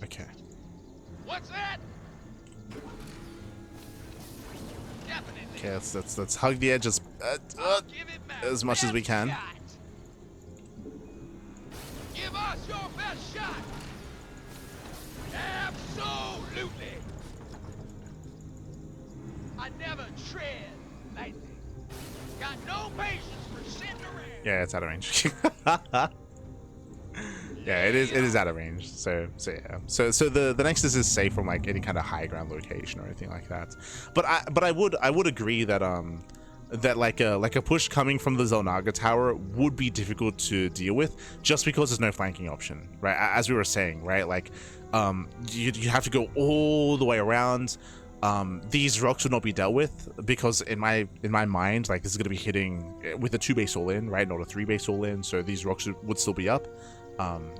Okay. What's that? Okay, let's hug the edge as much as we can. Give us your best shot. Absolutely. I never tread lightly. Got no patience for Cinderella. Yeah, it's out of range. Yeah, it is out of range. So yeah. So the Nexus is safe from like any kind of high ground location or anything like that. But I would agree that that like a push coming from the Zelnaga tower would be difficult to deal with just because there's no flanking option, right? As we were saying, right? Like you have to go all the way around. These rocks would not be dealt with because in my mind, like this is going to be hitting with a 2-base all in, right? Not a 3-base all in. So these rocks would still be up.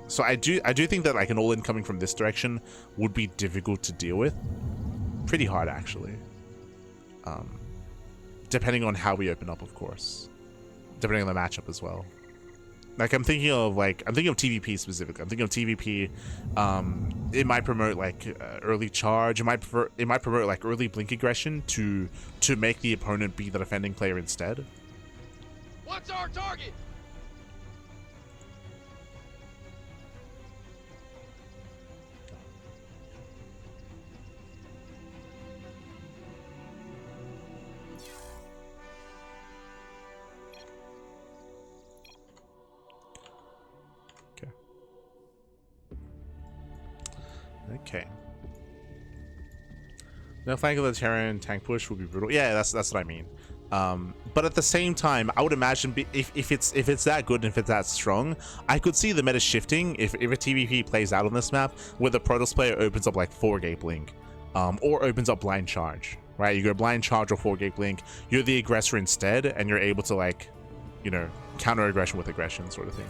So I do think that like an all-in coming from this direction would be difficult to deal with. Pretty hard actually. Depending on how we open up, of course. Depending on the matchup as well. Like I'm thinking of TVP specifically. I'm thinking of TVP. It might promote like early charge. It might promote like early blink aggression to make the opponent be the defending player instead. What's our target? Okay. No flank of the Terran tank push would be brutal. Yeah, that's what I mean. But at the same time, I would imagine if it's that good and if it's that strong, I could see the meta shifting if a TVP plays out on this map where the Protoss player opens up like 4-gate blink, or opens up blind charge, right? You go blind charge or 4-gate blink, you're the aggressor instead, and you're able to, like, you know, counter aggression with aggression sort of thing.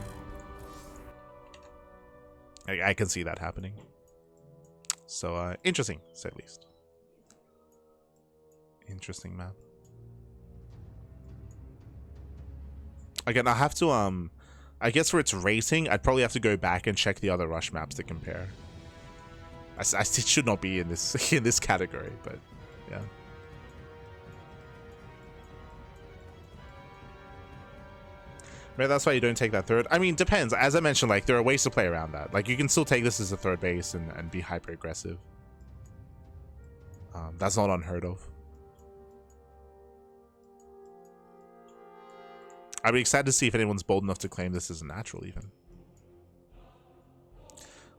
I can see that happening. So interesting, to say the least. Interesting map. Again, I have to I guess for its racing, I'd probably have to go back and check the other Rush maps to compare. It should not be in this in this category, but yeah. Maybe that's why you don't take that third. I mean, depends. As I mentioned, like, there are ways to play around that. Like, you can still take this as a third base and be hyper aggressive. That's not unheard of. I'd be excited to see if anyone's bold enough to claim this as a natural, even.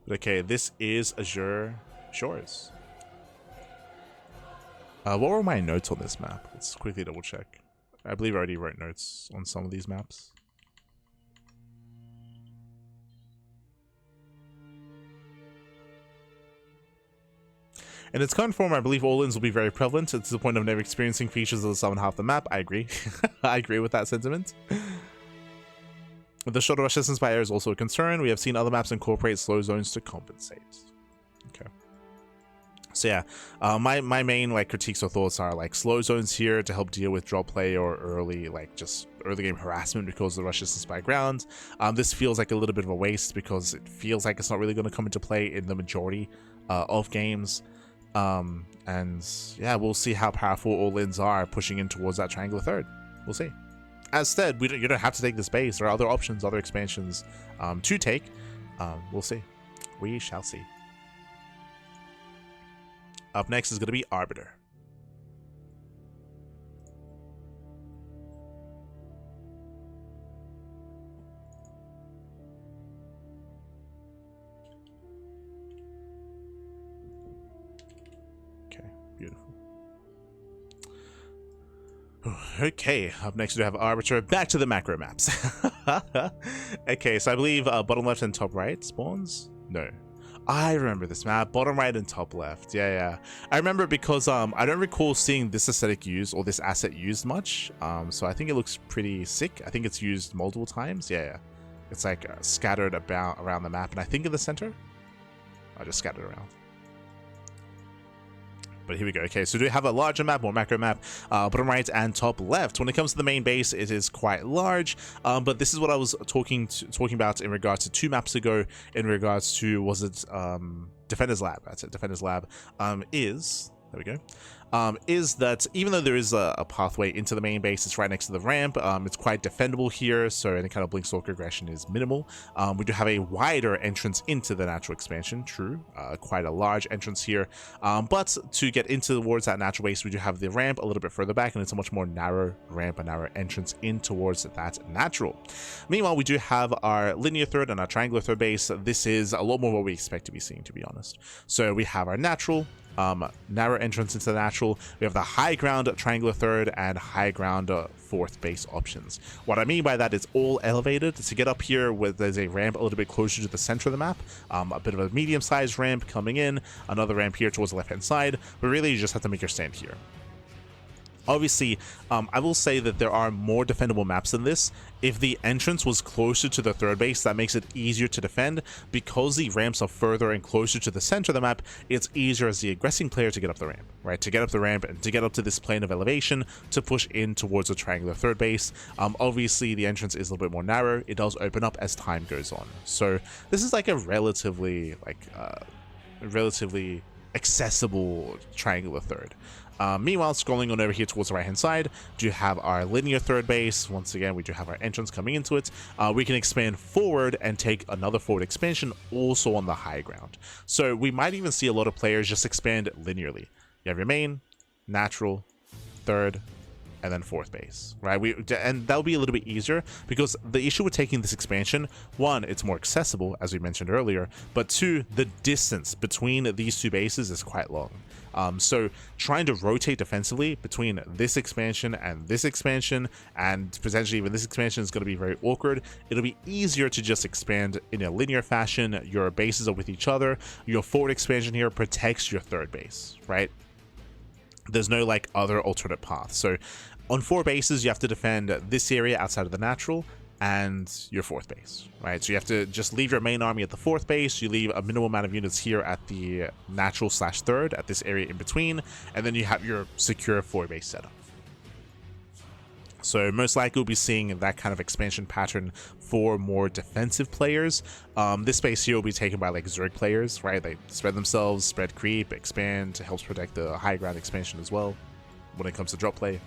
But okay, this is Azure Shores. What were my notes on this map? Let's quickly double check. I believe I already wrote notes on some of these maps. In its current form, I believe all-ins will be very prevalent to the point of never experiencing features of the southern half of the map. I agree. I agree with that sentiment. The shorter rush distance by air is also a concern. We have seen other maps incorporate slow zones to compensate. Okay. So yeah, my main, like, critiques or thoughts are, like, slow zones here to help deal with drop play or early, like, just early game harassment because of the rush distance by ground. This feels like a little bit of a waste because it feels like it's not really going to come into play in the majority of games. And yeah, we'll see how powerful all-ins are pushing in towards that triangular third. We'll see. As said, you don't have to take this base. There are other options, other expansions to take. We'll see. We shall see. Up next is going to be Arbiter. Beautiful. Okay, up next we have Arbiter. Back to the macro maps. Okay, so I believe bottom left and top right spawns? No. I remember this map. Bottom right and top left. Yeah. I remember because I don't recall seeing this aesthetic used or this asset used much. So I think it looks pretty sick. I think it's used multiple times. Yeah. It's like scattered around the map, and I think in the center. I just scattered around. But here we go. Okay, so do we have a larger map, more macro map, bottom right and top left? When it comes to the main base, it is quite large, but this is what I was talking about in regards to 2 maps ago, in regards to, was it Defender's Lab? That's it, Defender's Lab. There we go. Is that even though there is a pathway into the main base, it's right next to the ramp. It's quite defendable here, so any kind of blink stalk aggression is minimal. We do have a wider entrance into the natural expansion, true, quite a large entrance here. But to get into towards that natural base, we do have the ramp a little bit further back, and it's a much more narrow ramp, a narrow entrance in towards that natural. Meanwhile, we do have our linear third and our triangular third base. This is a lot more what we expect to be seeing, to be honest. So we have our natural, narrow entrance into the natural. We have the high ground triangular third and high ground fourth base options. What I mean by that is all elevated. To get up here, there's a ramp a little bit closer to the center of the map, a bit of a medium-sized ramp coming in, another ramp here towards the left-hand side, but really you just have to make your stand here. Obviously, I will say that there are more defendable maps than this. If the entrance was closer to the third base, that makes it easier to defend. Because the ramps are further and closer to the center of the map, it's easier as the aggressing player to get up the ramp, right? To get up the ramp and to get up to this plane of elevation to push in towards a triangular third base. Obviously, the entrance is a little bit more narrow. It does open up as time goes on. So this is like a relatively accessible triangular third. Meanwhile, scrolling on over here towards the right hand side, do have our linear third base. Once again, we do have our entrance coming into it. We can expand forward and take another forward expansion also on the high ground. So we might even see a lot of players just expand linearly. You have your main, natural, third, and then fourth base, right? And that'll be a little bit easier because the issue with taking this expansion, one, it's more accessible, as we mentioned earlier, but two, the distance between these 2 bases is quite long. So trying to rotate defensively between this expansion and potentially even this expansion is going to be very awkward. It'll be easier to just expand in a linear fashion. Your bases are with each other. Your forward expansion here protects your third base, right? There's no like other alternate path. So on 4 bases, you have to defend this area outside of the natural and your 4th base, right? So you have to just leave your main army at the 4th base, you leave a minimal amount of units here at the natural / 3rd at this area in between, and then you have your secure 4 base setup. So most likely we'll be seeing that kind of expansion pattern for more defensive players. This space here will be taken by like Zerg players, right? They spread themselves, spread creep, expand, helps protect the high ground expansion as well when it comes to drop play.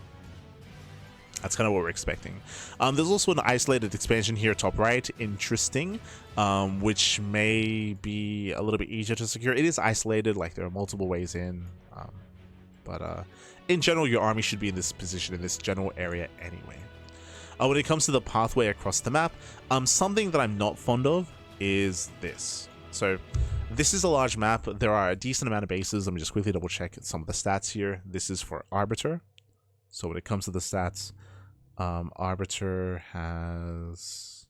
That's kind of what we're expecting. There's also an isolated expansion here top right, interesting, which may be a little bit easier to secure. It is isolated, like there are multiple ways in, but in general, your army should be in this position, in this general area anyway. When it comes to the pathway across the map, something that I'm not fond of is this. So this is a large map. There are a decent amount of bases. Let me just quickly double check some of the stats here. This is for Arbiter. So when it comes to the stats, Arbiter has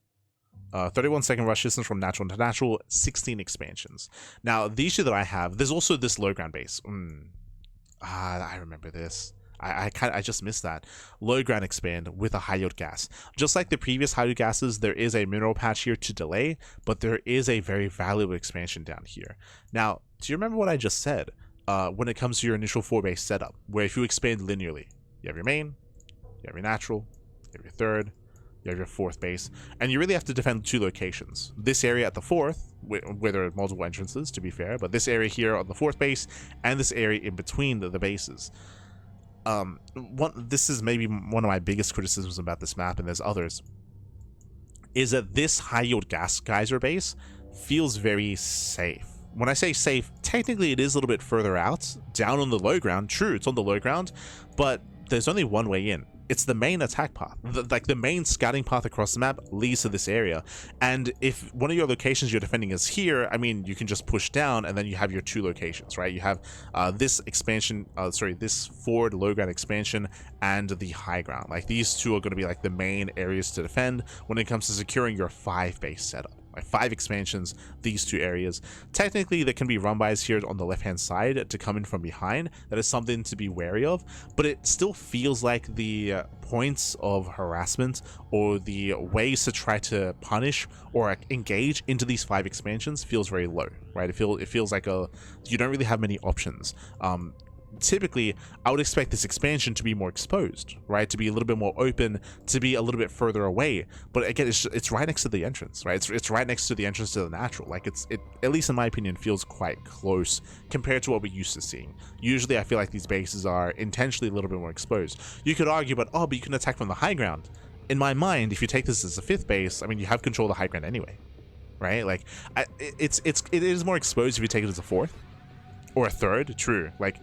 31-second rush distance from natural to natural, 16 expansions. Now, the issue that I have, there's also this low ground base. I remember this. I just missed that. Low ground expand with a high yield gas. Just like the previous high yield gases, there is a mineral patch here to delay, but there is a very valuable expansion down here. Now, do you remember what I just said when it comes to your initial 4 base setup, where if you expand linearly, you have your main, you have your natural, you have your 3rd, you have your 4th base, and you really have to defend 2 locations. This area at the 4th, where there are multiple entrances, to be fair, but this area here on the 4th base, and this area in between the bases. This is maybe one of my biggest criticisms about this map, and there's others, is that this high yield gas geyser base feels very safe. When I say safe, technically it is a little bit further out, down on the low ground. True, it's on the low ground, but there's only one way in. It's the main attack path. The main scouting path across the map leads to this area. And if one of your locations you're defending is here, I mean, you can just push down and then you have your 2 locations, right? You have this expansion, this forward low ground expansion and the high ground. Like these 2 are going to be like the main areas to defend when it comes to securing your 5 base setup. 5 expansions, these 2 areas. Technically, there can be run bys here on the left-hand side to come in from behind. That is something to be wary of, but it still feels like the points of harassment or the ways to try to punish or engage into these 5 expansions feels very low, right? It feels like you don't really have many options. Typically, I would expect this expansion to be more exposed, right? To be a little bit more open, to be a little bit further away. But again, it's right next to the entrance, right? It's right next to the entrance to the natural. Like it, at least in my opinion, feels quite close compared to what we're used to seeing. Usually, I feel like these bases are intentionally a little bit more exposed. You could argue, but you can attack from the high ground. In my mind, if you take this as a 5th base, I mean, you have control of the high ground anyway, right? Like, it is more exposed if you take it as a 4th or a 3rd. True, like.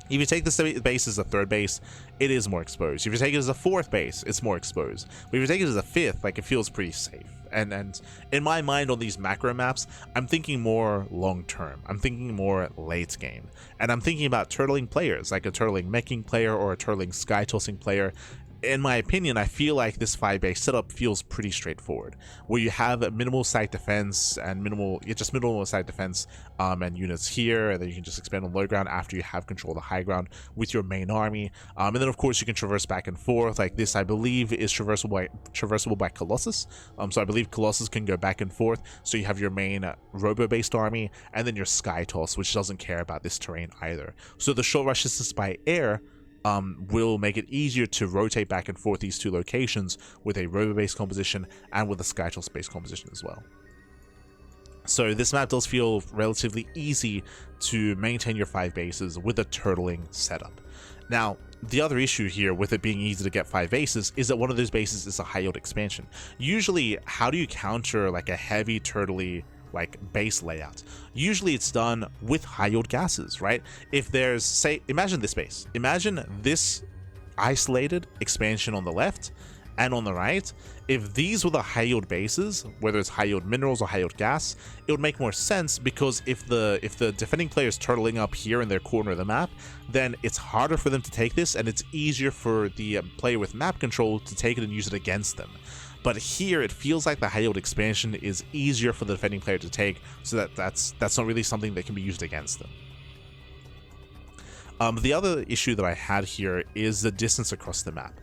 If you take this base as a 3rd base, it is more exposed. If you take it as a 4th base, it's more exposed. But if you take it as a 5th, like it feels pretty safe. And in my mind on these macro maps, I'm thinking more long term. I'm thinking more late game. And I'm thinking about turtling players, like a turtling meching player or a turtling sky tossing player. In my opinion, I feel like this 5 base setup feels pretty straightforward, where you have minimal site defense and minimal site defense and units here, and then you can just expand on low ground after you have control of the high ground with your main army, and then of course you can traverse back and forth. Like this, I believe, is traversable by Colossus. So I believe Colossus can go back and forth. So you have your main robo-based army, and then your Sky Toss, which doesn't care about this terrain either. So the short rush distance by air will make it easier to rotate back and forth these 2 locations with a robo-based composition and with a Sky Toss-based composition as well. So this map does feel relatively easy to maintain your 5 bases with a turtling setup. Now, the other issue here with it being easy to get 5 bases is that one of those bases is a high yield expansion. Usually, how do you counter like a heavy turtly like base layout? Usually it's done with high yield gases, right? If there's, say, imagine this base. Imagine this isolated expansion on the left and on the right. If these were the high yield bases, whether it's high yield minerals or high yield gas, it would make more sense, because if the defending player is turtling up here in their corner of the map, then it's harder for them to take this, and it's easier for the player with map control to take it and use it against them. But here it feels like the high yield expansion is easier for the defending player to take, so that's not really something that can be used against them. The other issue that I had here is the distance across the map.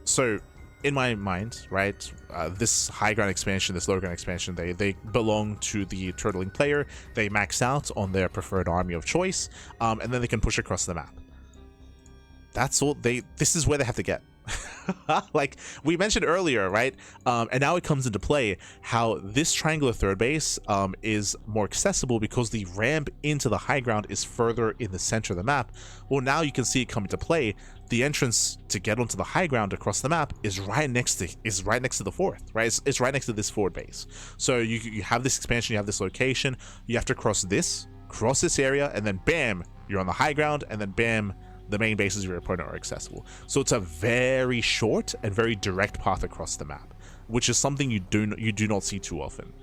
So in my mind, right, this high ground expansion, this low ground expansion, they belong to the turtling player. They max out on their preferred army of choice, and then they can push across the map. That's all this is where they have to get. Like we mentioned earlier, right? And now it comes into play how this triangular third base is more accessible because the ramp into the high ground is further in the center of the map. Well, now you can see it come into play. The entrance to get onto the high ground across the map is right next to the fourth, right? It's right next to this forward base. So you have this expansion, you have this location, you have to cross this area, and then bam, you're on the high ground, and then bam, the main bases of your opponent are accessible. So it's a very short and very direct path across the map, which is something you do not see too often.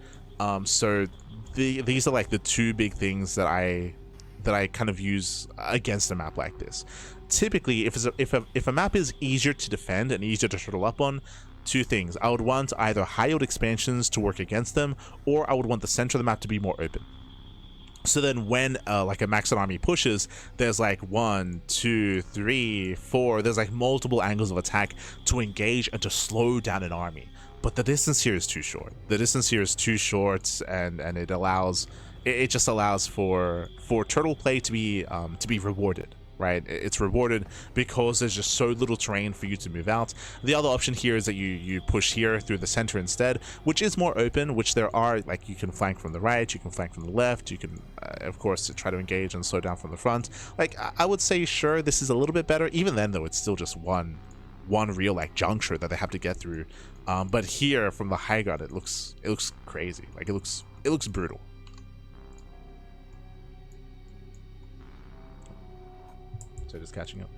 So these are like the two big things that I kind of use against a map like this. Typically, if a map is easier to defend and easier to turtle up on, two things: I would want either high yield expansions to work against them, or I would want the center of the map to be more open. So then when like a maxed army pushes, there's like 1, 2, 3, 4, there's like multiple angles of attack to engage and to slow down an army. But the distance here is too short. The distance here is too short, and it just allows for turtle play to be rewarded. Right, it's rewarded because there's just so little terrain for you to move out. The other option here is that you push here through the center instead, which is more open, which there are, like, you can flank from the right, you can flank from the left, you can of course try to engage and slow down from the front. Like, I would say sure, this is a little bit better. Even then though, it's still just one real like juncture that they have to get through. But here from the high ground, it looks crazy. Like it looks brutal. So just catching up.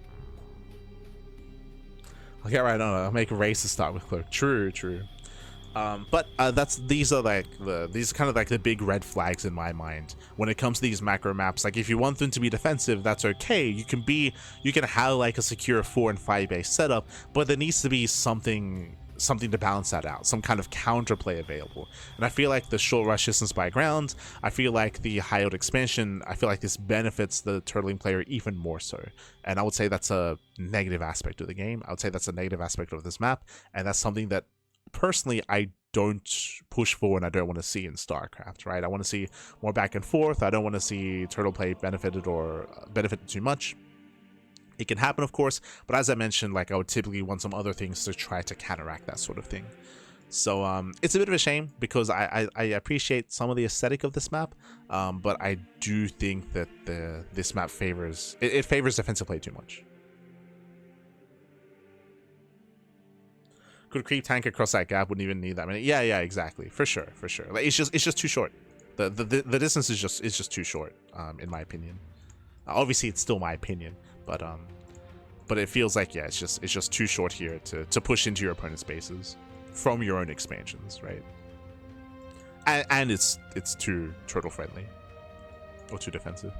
I'll get right on it. I'll make a race to start with cloak. True. But these are kind of like the big red flags in my mind when it comes to these macro maps. Like if you want them to be defensive, that's okay. You can have like a secure 4 and 5 base setup, but there needs to be something to balance that out, some kind of counterplay available. And I feel like the short rush distance by ground, I feel like the high yield expansion, I feel like this benefits the turtling player even more so. And I would say that's a negative aspect of the game. I would say that's a negative aspect of this map, and that's something that personally I don't push for and I don't want to see in StarCraft, right? I want to see more back and forth. I don't want to see turtle play benefited too much. It can happen, of course, but as I mentioned, like I would typically want some other things to try to counteract that sort of thing. So it's a bit of a shame because I appreciate some of the aesthetic of this map, but I do think that this map favors defensive play too much. Could creep tank across that gap, wouldn't even need that many. Yeah, exactly, for sure. Like it's just too short. The distance is just too short, in my opinion. Obviously, it's still my opinion. But it feels like, yeah, it's just too short here to push into your opponent's bases from your own expansions, right? And it's too turtle friendly or too defensive.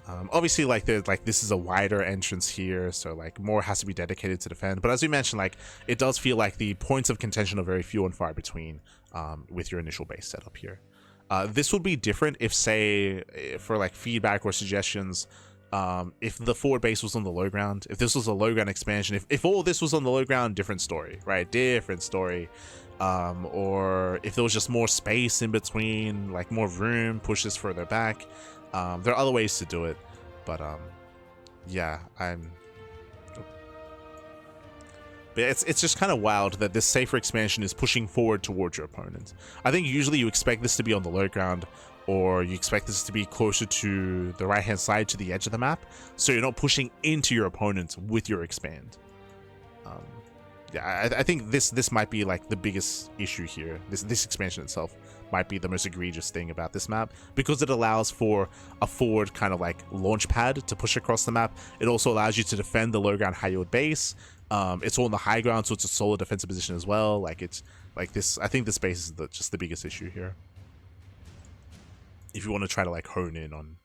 Obviously, like this is a wider entrance here, so like more has to be dedicated to defend. But as we mentioned, like it does feel like the points of contention are very few and far between with your initial base setup here. This would be different if, say, for like feedback or suggestions, if the forward base was on the low ground, if this was a low ground expansion, if all this was on the low ground, different story, right? Different story. Or if there was just more space in between, like more room, push this further back. There are other ways to do it, but yeah, But it's just kind of wild that this safer expansion is pushing forward towards your opponent. I think usually you expect this to be on the low ground, or you expect this to be closer to the right-hand side, to the edge of the map, so you're not pushing into your opponent with your expand. Yeah, I think this might be like the biggest issue here. This expansion itself might be the most egregious thing about this map, because it allows for a forward kind of like launch pad to push across the map. It also allows you to defend the low ground high yield base. It's all on the high ground, so it's a solid defensive position as well. Like it's like this. I think this base is just the biggest issue here. If you want to try to like hone in on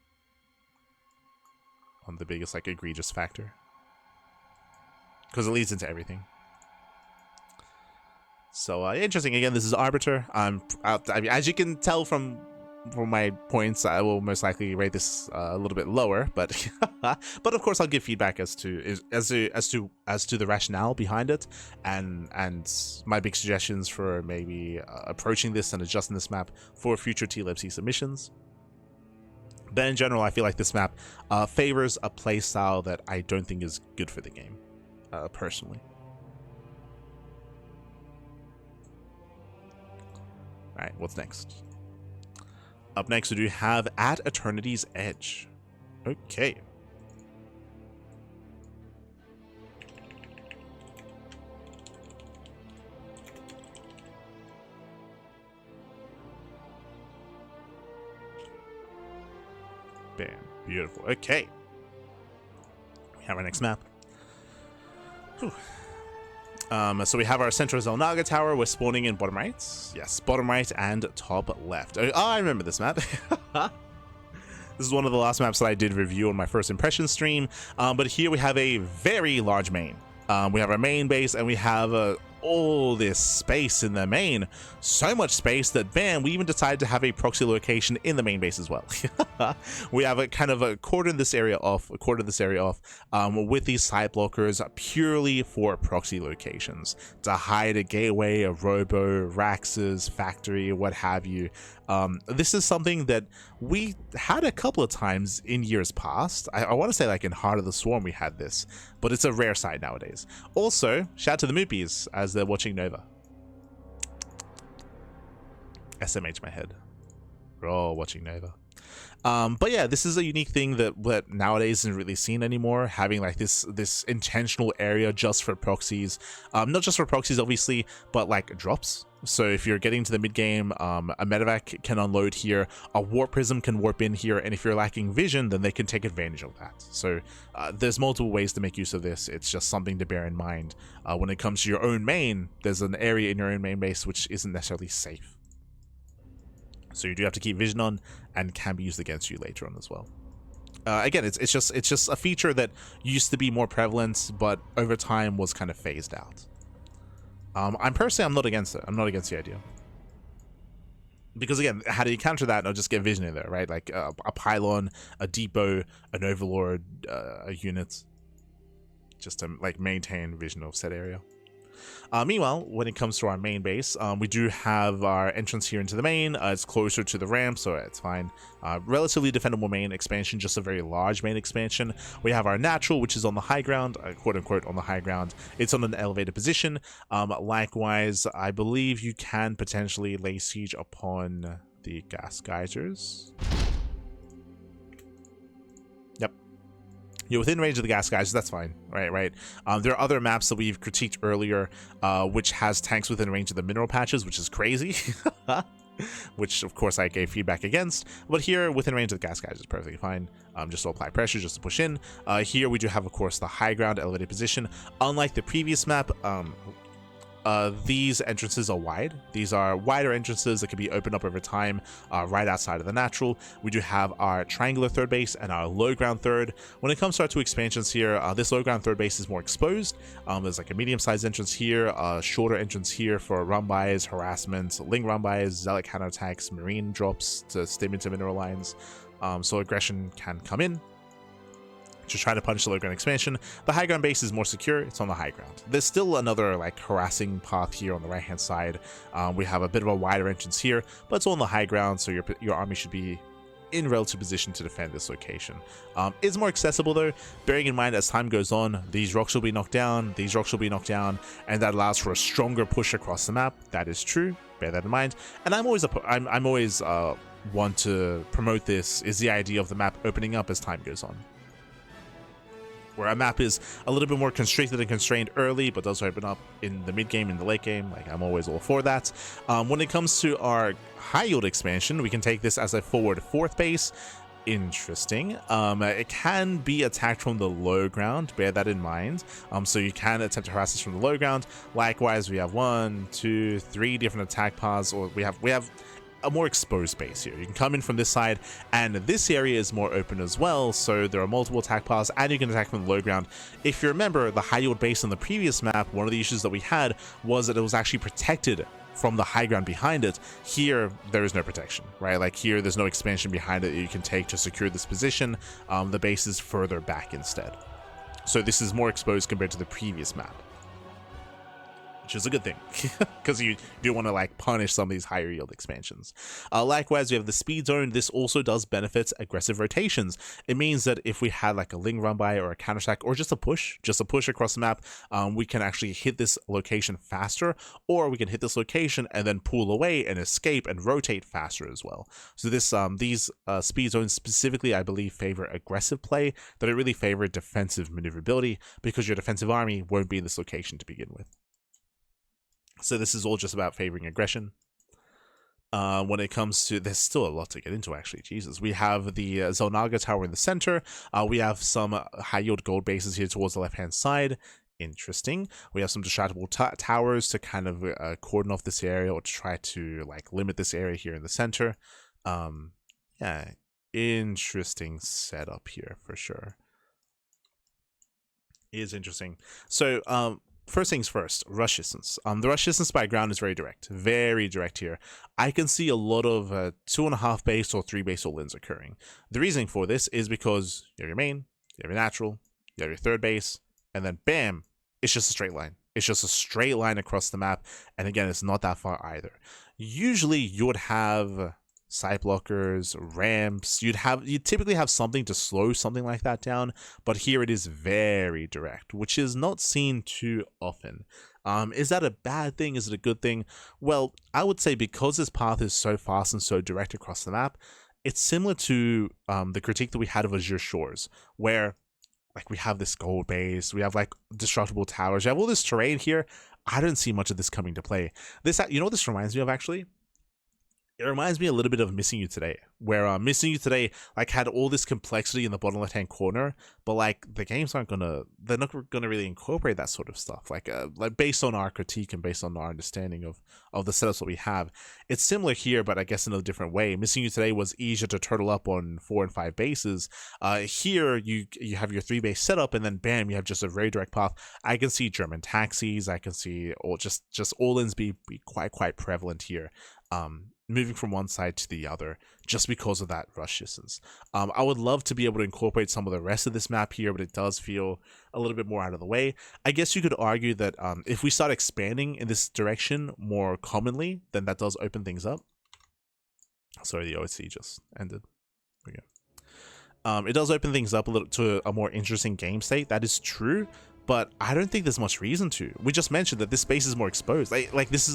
the biggest like egregious factor, because it leads into everything. So interesting. Again, this is Arbiter. I mean, as you can tell from for my points, I will most likely rate this a little bit lower, but but of course I'll give feedback as to the rationale behind it, and my big suggestions for maybe approaching this and adjusting this map for future TLFC submissions. But in general, I feel like this map favors a playstyle that I don't think is good for the game, personally. All right, what's next? Up next, we do have At Eternity's Edge. Okay. Bam. Beautiful. Okay. We have our next map. Whew. So we have our Central Zelnaga Tower. We're spawning in bottom right. Yes, bottom right and top left. Oh, I remember this map. This is one of the last maps that I did review on my first impression stream. But here we have a very large main. We have our main base, and we have all this space in the main. So much space that, bam, we even decided to have a proxy location in the main base as well. We have a kind of a cordon this area off, with these side blockers purely for proxy locations, to hide a gateway, a robo, Rax's, factory, what have you. This is something that we had a couple of times in years past. I want to say like in Heart of the Swarm we had this, but it's a rare sight nowadays. Also, shout out to the Moopies as they're watching Nova. SMH my head. We're all watching Nova. But yeah, this is a unique thing that nowadays isn't really seen anymore, having like this intentional area just for proxies. Not just for proxies obviously, but like drops. So if you're getting to the mid game, a medevac can unload here, a warp prism can warp in here, and if you're lacking vision, then they can take advantage of that. So there's multiple ways to make use of this. It's just something to bear in mind. When it comes to your own main, there's an area in your own main base which isn't necessarily safe. So you do have to keep vision on, and can be used against you later on as well. Again, it's just a feature that used to be more prevalent, but over time was kind of phased out. I'm not against it. I'm not against the idea. Because again, how do you counter that? Or just get vision in there, right? Like a pylon, a depot, an overlord, a unit, just to like maintain vision of said area. Meanwhile, when it comes to our main base, we do have our entrance here into the main. It's closer to the ramp, so it's fine. Relatively defendable main expansion, just a very large main expansion. We have our natural, which is on the high ground, quote unquote on the high ground. It's on an elevated position. Likewise, I believe you can potentially lay siege upon the gas geysers. You're within range of the gas geysers, that's fine, right? There are other maps that we've critiqued earlier, which has tanks within range of the mineral patches, which is crazy, which of course I gave feedback against. But here, within range of the gas geysers is perfectly fine. Just to apply pressure, just to push in. Here we do have, of course, the high ground elevated position. Unlike the previous map, these entrances are wide. These are wider entrances that can be opened up over time, right outside of the natural. We do have our triangular third base and our low ground third. When it comes to our two expansions here, this low ground third base is more exposed. There's like a medium-sized entrance here, a shorter entrance here for run-bys, harassment, ling run-bys, zealot counterattacks, marine drops to stim into mineral lines. So aggression can come in to try to punish the low ground expansion. The high ground base is more secure. It's on the high ground. There's still another like harassing path here on the right hand side. We have a bit of a wider entrance here, but it's on the high ground, so your army should be in relative position to defend this location. It's more accessible though, bearing in mind as time goes on, these rocks will be knocked down, these rocks will be knocked down, and that allows for a stronger push across the map. That is true. Bear that in mind. And I'm always want to promote this is the idea of the map opening up as time goes on, where a map is a little bit more constricted and constrained early, but does open up in the mid game, in the late game. Like, I'm always all for that. When it comes to our high yield expansion, we can take this as a forward fourth base. Interesting. It can be attacked from the low ground, bear that in mind. So you can attempt to harass us from the low ground. Likewise, we have 1, 2, 3 different attack paths, or we have a more exposed base here. You can come in from this side, and this area is more open as well, so there are multiple attack paths, and you can attack from the low ground. If you remember, the high yield base on the previous map, one of the issues that we had was that it was actually protected from the high ground behind it. Here, there is no protection, right? Like here, there's no expansion behind it that you can take to secure this position. The base is further back instead. So this is more exposed compared to the previous map, which is a good thing because you do want to like punish some of these higher yield expansions. Likewise, we have the speed zone. This also does benefit aggressive rotations. It means that if we had like a Ling run by or a counter attack or just a push across the map, we can actually hit this location faster, or we can hit this location and then pull away and escape and rotate faster as well. So this these speed zones specifically, I believe, favor aggressive play. That it really favor defensive maneuverability because your defensive army won't be in this location to begin with. So this is all just about favoring aggression. When it comes to, there's still a lot to get into actually, Jesus. We have the Zelnaga tower in the center. We have some high yield gold bases here towards the left hand side. Interesting. We have some distractable towers to kind of cordon off this area or to try to like limit this area here in the center. Yeah, interesting setup here for sure. It is interesting. So, first things first, rush distance. The rush distance by ground is very direct here. I can see a lot of 2.5 base or 3 base all-ins occurring. The reason for this is because you have your main, you have your natural, you have your third base, and then bam, it's just a straight line. It's just a straight line across the map, and again, it's not that far either. Usually, you would have side blockers, ramps, you'd typically have something to slow something like that down, but here it is very direct, which is not seen too often. Is that a bad thing? Is it a good thing? Well, I would say because this path is so fast and so direct across the map, it's similar to the critique that we had of Azure Shores, where like we have this gold base, we have like destructible towers, you have all this terrain here. I don't see much of this coming to play. This, you know what this reminds me of actually? It reminds me a little bit of Missing You Today, where Missing You Today like had all this complexity in the bottom left hand corner, but like the games they're not gonna really incorporate that sort of stuff. Like based on our critique and based on our understanding of the setups that we have, it's similar here, but I guess in a different way. Missing You Today was easier to turtle up on 4 and 5 bases. Here you have your 3 base setup, and then bam, you have just a very direct path. I can see German taxis. I can see all just all-ins be quite prevalent here. Moving from one side to the other just because of that rush distance. I would love to be able to incorporate some of the rest of this map here, but it does feel a little bit more out of the way. I guess you could argue that if we start expanding in this direction more commonly, then that does open things up. Sorry, the OSC just ended. There we go. It does open things up a little to a more interesting game state. That is true, but I don't think there's much reason to. We just mentioned that this space is more exposed. Like this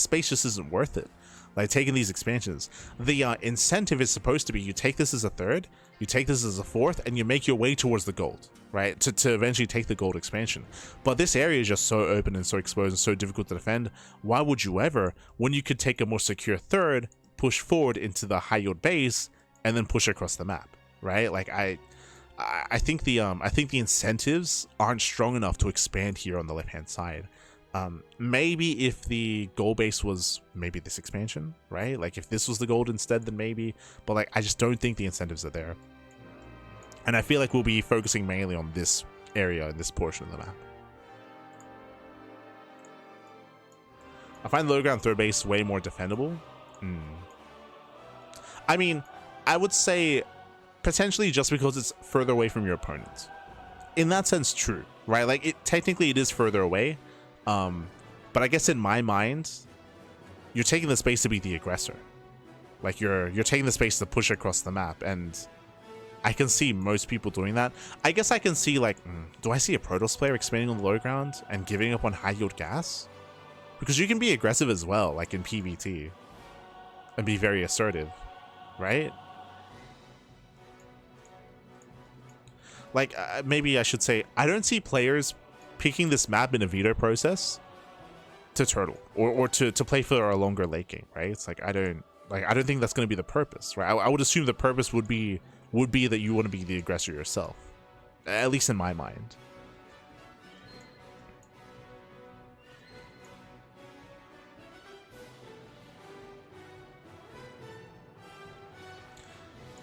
space just isn't worth it. Like taking these expansions, the incentive is supposed to be you take this as a third, you take this as a fourth, and you make your way towards the gold, right? To eventually take the gold expansion. But this area is just so open and so exposed and so difficult to defend. Why would you ever, when you could take a more secure third, push forward into the high yield base and then push across the map, right? Like I think the incentives aren't strong enough to expand here on the left hand side. Maybe if the goal base was maybe this expansion, right? Like if this was the gold instead, then maybe, but like I just don't think the incentives are there. And I feel like we'll be focusing mainly on this area and this portion of the map. I find the low ground third base way more defendable. I mean, I would say potentially just because it's further away from your opponent. In that sense, true, right? Like technically it is further away. But I guess in my mind, you're taking the space to be the aggressor. Like you're taking the space to push across the map, and I can see most people doing that. I guess I can see like, do I see a Protoss player expanding on the low ground and giving up on high yield gas? Because you can be aggressive as well, like in PvT, and be very assertive, right? Like maybe I should say, I don't see players picking this map in a veto process to turtle or to play for a longer late game, right? It's like I don't think that's going to be the purpose, right? I would assume the purpose would be that you want to be the aggressor yourself, at least in my mind.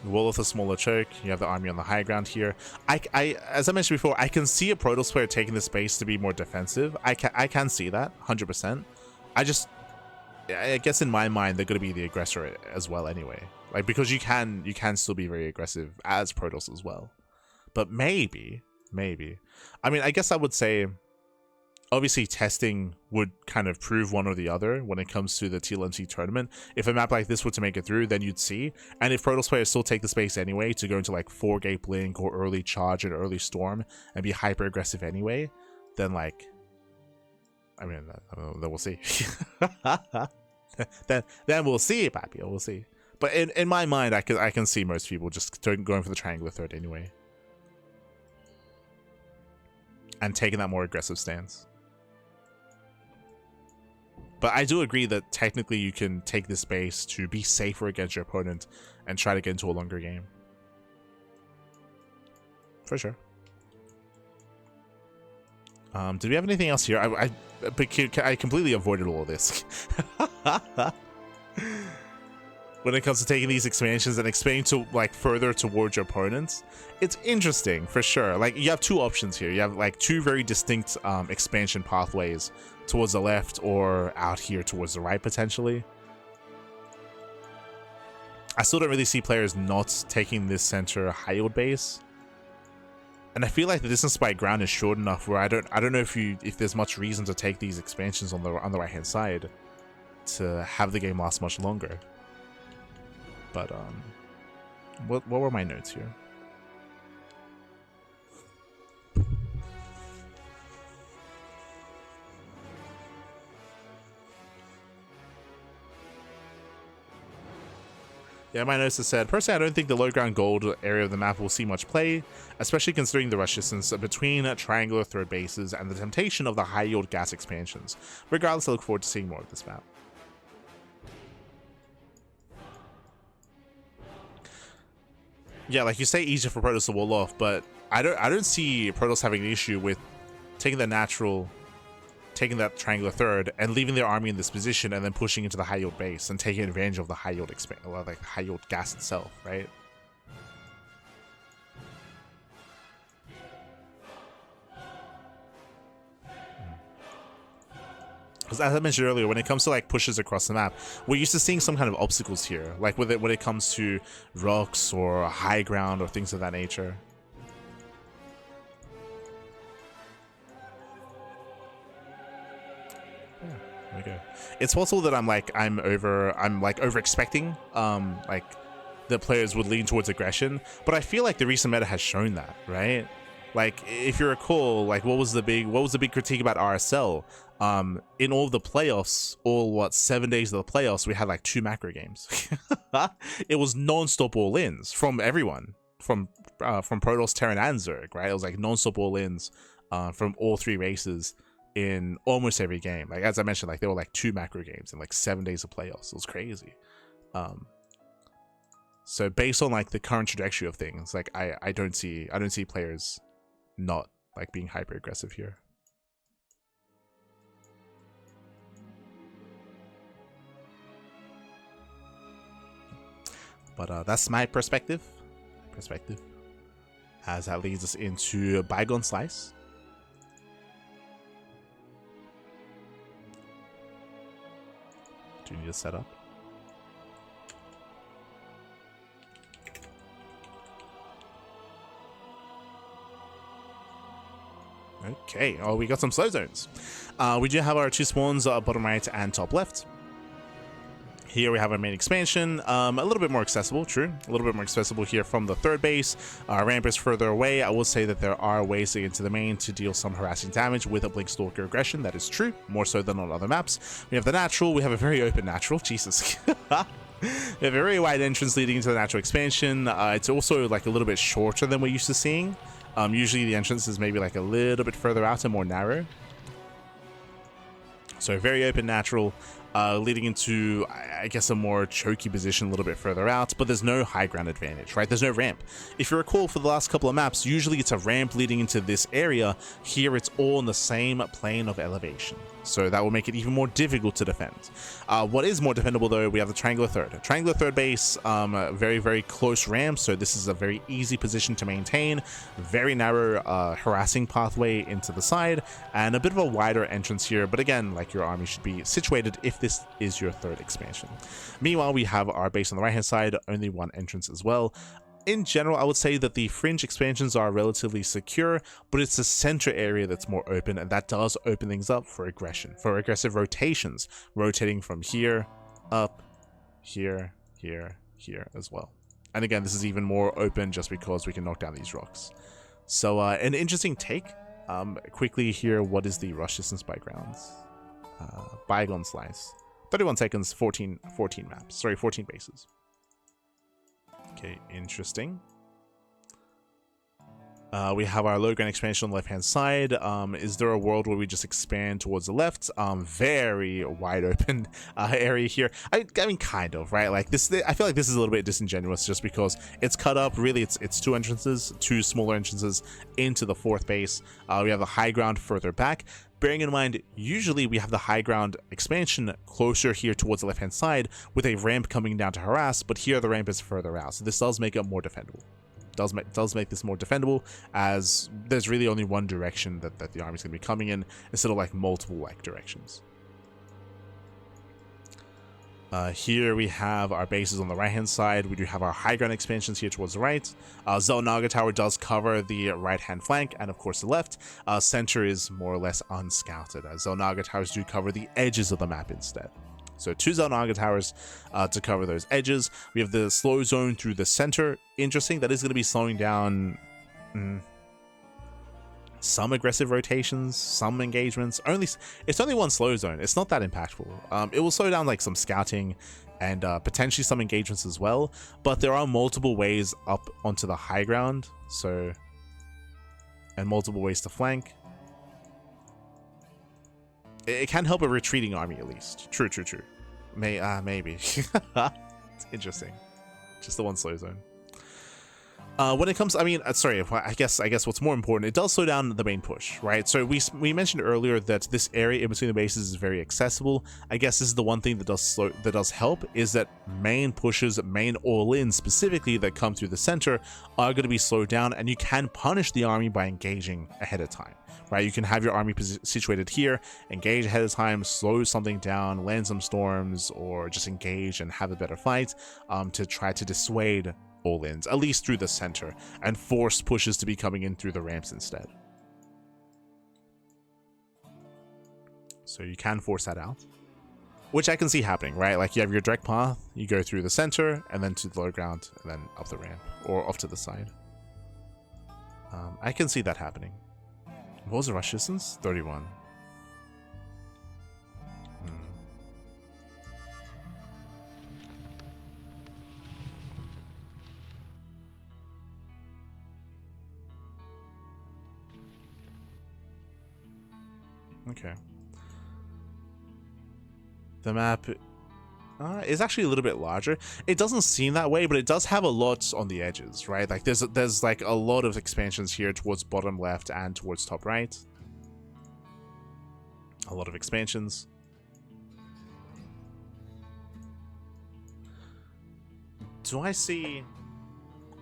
Wall with a smaller choke, you have the army on the high ground here. As I mentioned before, I can see a Protoss player taking the space to be more defensive. I can see that 100%. I guess in my mind they're going to be the aggressor as well anyway. Like, because you can still be very aggressive as Protoss as well. But maybe. I mean, I guess I would say, obviously testing would kind of prove one or the other when it comes to the TLMC tournament. If a map like this were to make it through, then you'd see. And if Protoss players still take the space anyway to go into like 4-gate blink or early charge and early storm and be hyper aggressive anyway, then like, I mean, then we'll see. then we'll see, Papi. We'll see. But in my mind, I can see most people just going for the triangular third anyway, and taking that more aggressive stance. But I do agree that technically you can take this base to be safer against your opponent and try to get into a longer game. For sure. Did we have anything else here? I completely avoided all of this. When it comes to taking these expansions and expanding to like further towards your opponents, it's interesting for sure. Like, you have two options here. You have like two very distinct expansion pathways towards the left or out here towards the right potentially. I still don't really see players not taking this center high yield base. And I feel like the distance by ground is short enough where I don't know if there's much reason to take these expansions on the right hand side to have the game last much longer. But what were my notes here? Yeah, my notes have said, personally, I don't think the low ground gold area of the map will see much play, especially considering the rush distance between triangular third bases and the temptation of the high yield gas expansions. Regardless, I look forward to seeing more of this map. Yeah, like you say, easier for Protoss to wall off, but I don't see Protoss having an issue with taking that triangular third and leaving their army in this position and then pushing into the high yield base and taking advantage of the high yield like high yield gas itself, right? Because as I mentioned earlier, when it comes to like pushes across the map, we're used to seeing some kind of obstacles here, like when it comes to rocks or high ground or things of that nature. Yeah, there we go. It's possible that I'm over expecting like the players would lean towards aggression, but I feel like the recent meta has shown that, right? Like, if you recall, like what was the big critique about RSL? In all of the playoffs, 7 days of the playoffs, we had like 2 macro games. It was non-stop all-ins from everyone, from Protoss, Terran, and Zerg, right? It was like non-stop all-ins from all 3 races in almost every game. Like, as I mentioned, like there were like 2 macro games in like 7 days of playoffs. It was crazy. So based on like the current trajectory of things, like I don't see players not like being hyper aggressive here. But that's my perspective. As that leads us into Bygone Slice. Do you need to set up? Okay, oh, we got some slow zones. We do have our 2 spawns, bottom right and top left. Here we have our main expansion, a little bit more accessible, true. A little bit more accessible here from the third base. Ramp is further away. I will say that there are ways to get into the main to deal some harassing damage with a Blink Stalker aggression. That is true, more so than on other maps. We have the natural. We have a very open natural. Jesus. We have a very wide entrance leading into the natural expansion. It's also like a little bit shorter than we're used to seeing. Usually the entrance is maybe like a little bit further out and more narrow. So very open natural, leading into, I guess, a more choky position a little bit further out, but there's no high ground advantage, right? There's no ramp. If you recall, for the last couple of maps, usually it's a ramp leading into this area. Here it's all in the same plane of elevation, so that will make it even more difficult to defend. What is more defendable, though, we have the triangular third. Triangular third base, very, very close ramp, so this is a very easy position to maintain. Very narrow harassing pathway into the side, and a bit of a wider entrance here, but again, like, your army should be situated, if this is your third expansion. Meanwhile, we have our base on the right hand side, only one entrance as well. In general, I would say that the fringe expansions are relatively secure, but it's the center area that's more open, and that does open things up for aggression, for aggressive rotations, rotating from here, up, here, here, here as well. And again, this is even more open just because we can knock down these rocks. So an interesting take. Quickly here, what is the rush distance by grounds? Bygone Slice. 31 seconds, 14 maps. Sorry, 14 bases. Okay, interesting. We have our low ground expansion on the left hand side. Is there a world where we just expand towards the left? Very wide open area here. I mean, kind of, right? Like this, I feel like this is a little bit disingenuous just because it's cut up. Really, it's two entrances, two smaller entrances into the fourth base. We have the high ground further back. Bearing in mind, usually we have the high ground expansion closer here towards the left hand side with a ramp coming down to harass, but here the ramp is further out, so this does make it more defendable. Does make this more defendable, as there's really only one direction that the army's going to be coming in instead of like multiple like directions. Here we have our bases on the right hand side. We do have our high ground expansions here towards the right. Xel'Naga Tower does cover the right hand flank and of course the left. Center is more or less unscouted, as Xel'Naga Towers do cover the edges of the map instead. So 2 Xel'Naga Towers to cover those edges. We have the slow zone through the center. Interesting, that is going to be slowing down some aggressive rotations, some engagements. It's only one slow zone. It's not that impactful. It will slow down like some scouting and potentially some engagements as well. But there are multiple ways up onto the high ground. So, and multiple ways to flank. It can help a retreating army at least. True. Maybe. It's interesting. Just the one slow zone. When it comes, I mean, sorry, I guess what's more important, it does slow down the main push, right? So we mentioned earlier that this area in between the bases is very accessible. I guess this is the one thing that does help, is that main pushes, main all-ins specifically that come through the center are going to be slowed down, and you can punish the army by engaging ahead of time, right? You can have your army situated here, engage ahead of time, slow something down, land some storms, or just engage and have a better fight to try to dissuade all-ins, at least through the center, and force pushes to be coming in through the ramps instead. So you can force that out, which I can see happening, right? Like you have your direct path, you go through the center, and then to the low ground, and then up the ramp, or off to the side. I can see that happening. What was the rush distance? 31. Okay. The map is actually a little bit larger. It doesn't seem that way, but it does have a lot on the edges, right? Like there's like a lot of expansions here towards bottom left and towards top right. A lot of expansions. Do I see?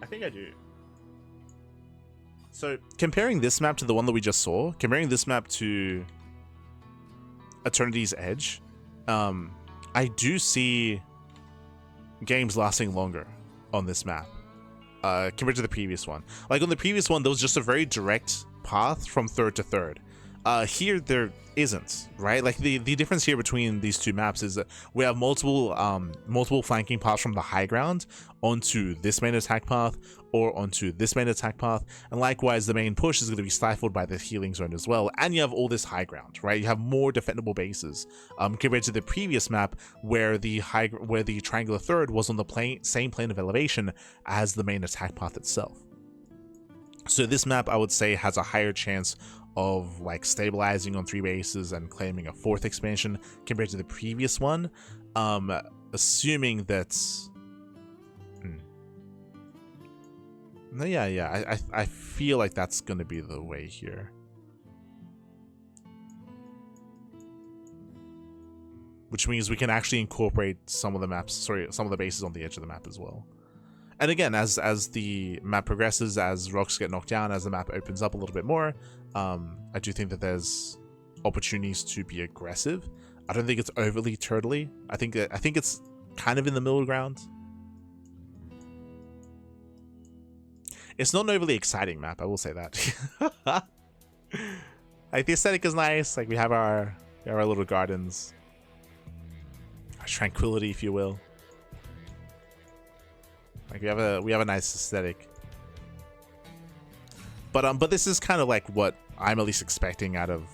I think I do. So comparing this map to the one that we just saw, comparing this map to Eternity's Edge, I do see games lasting longer on this map compared to the previous one. Like on the previous one, there was just a very direct path from third to third. Here there isn't, right? Like the difference here between these two maps is that we have multiple flanking paths from the high ground onto this main attack path or onto this main attack path, and likewise the main push is going to be stifled by the healing zone as well, and you have all this high ground, right? You have more defendable bases compared to the previous map where the triangular third was on the same plane of elevation as the main attack path itself. So this map, I would say, has a higher chance of like stabilizing on 3 bases and claiming a 4th expansion compared to the previous one, assuming that I feel like that's gonna be the way here, which means we can actually incorporate some of the bases on the edge of the map as well. And again, as the map progresses, as rocks get knocked down, as the map opens up a little bit more, I do think that there's opportunities to be aggressive. I don't think it's overly turtly. I think it's kind of in the middle ground. It's not an overly exciting map, I will say that. Like the aesthetic is nice. Like we have our little gardens, our tranquility, if you will. Like we have a nice aesthetic. But this is kind of like what I'm at least expecting out of.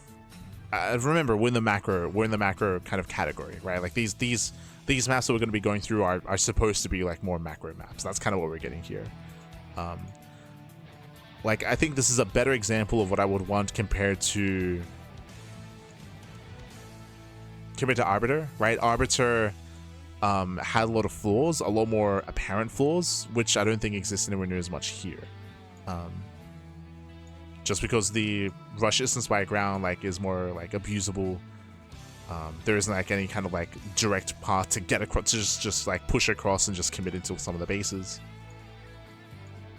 Remember, we're in the macro kind of category, right? Like these maps that we're going to be going through are supposed to be like more macro maps. That's kind of what we're getting here. Like I think this is a better example of what I would want compared to Arbiter, right? Arbiter had a lot of flaws, a lot more apparent flaws, which I don't think exist anywhere near as much here. Just because the rush distance by ground like is more like abusable. There isn't like any kind of like direct path to get across, to just like push across and just commit into some of the bases.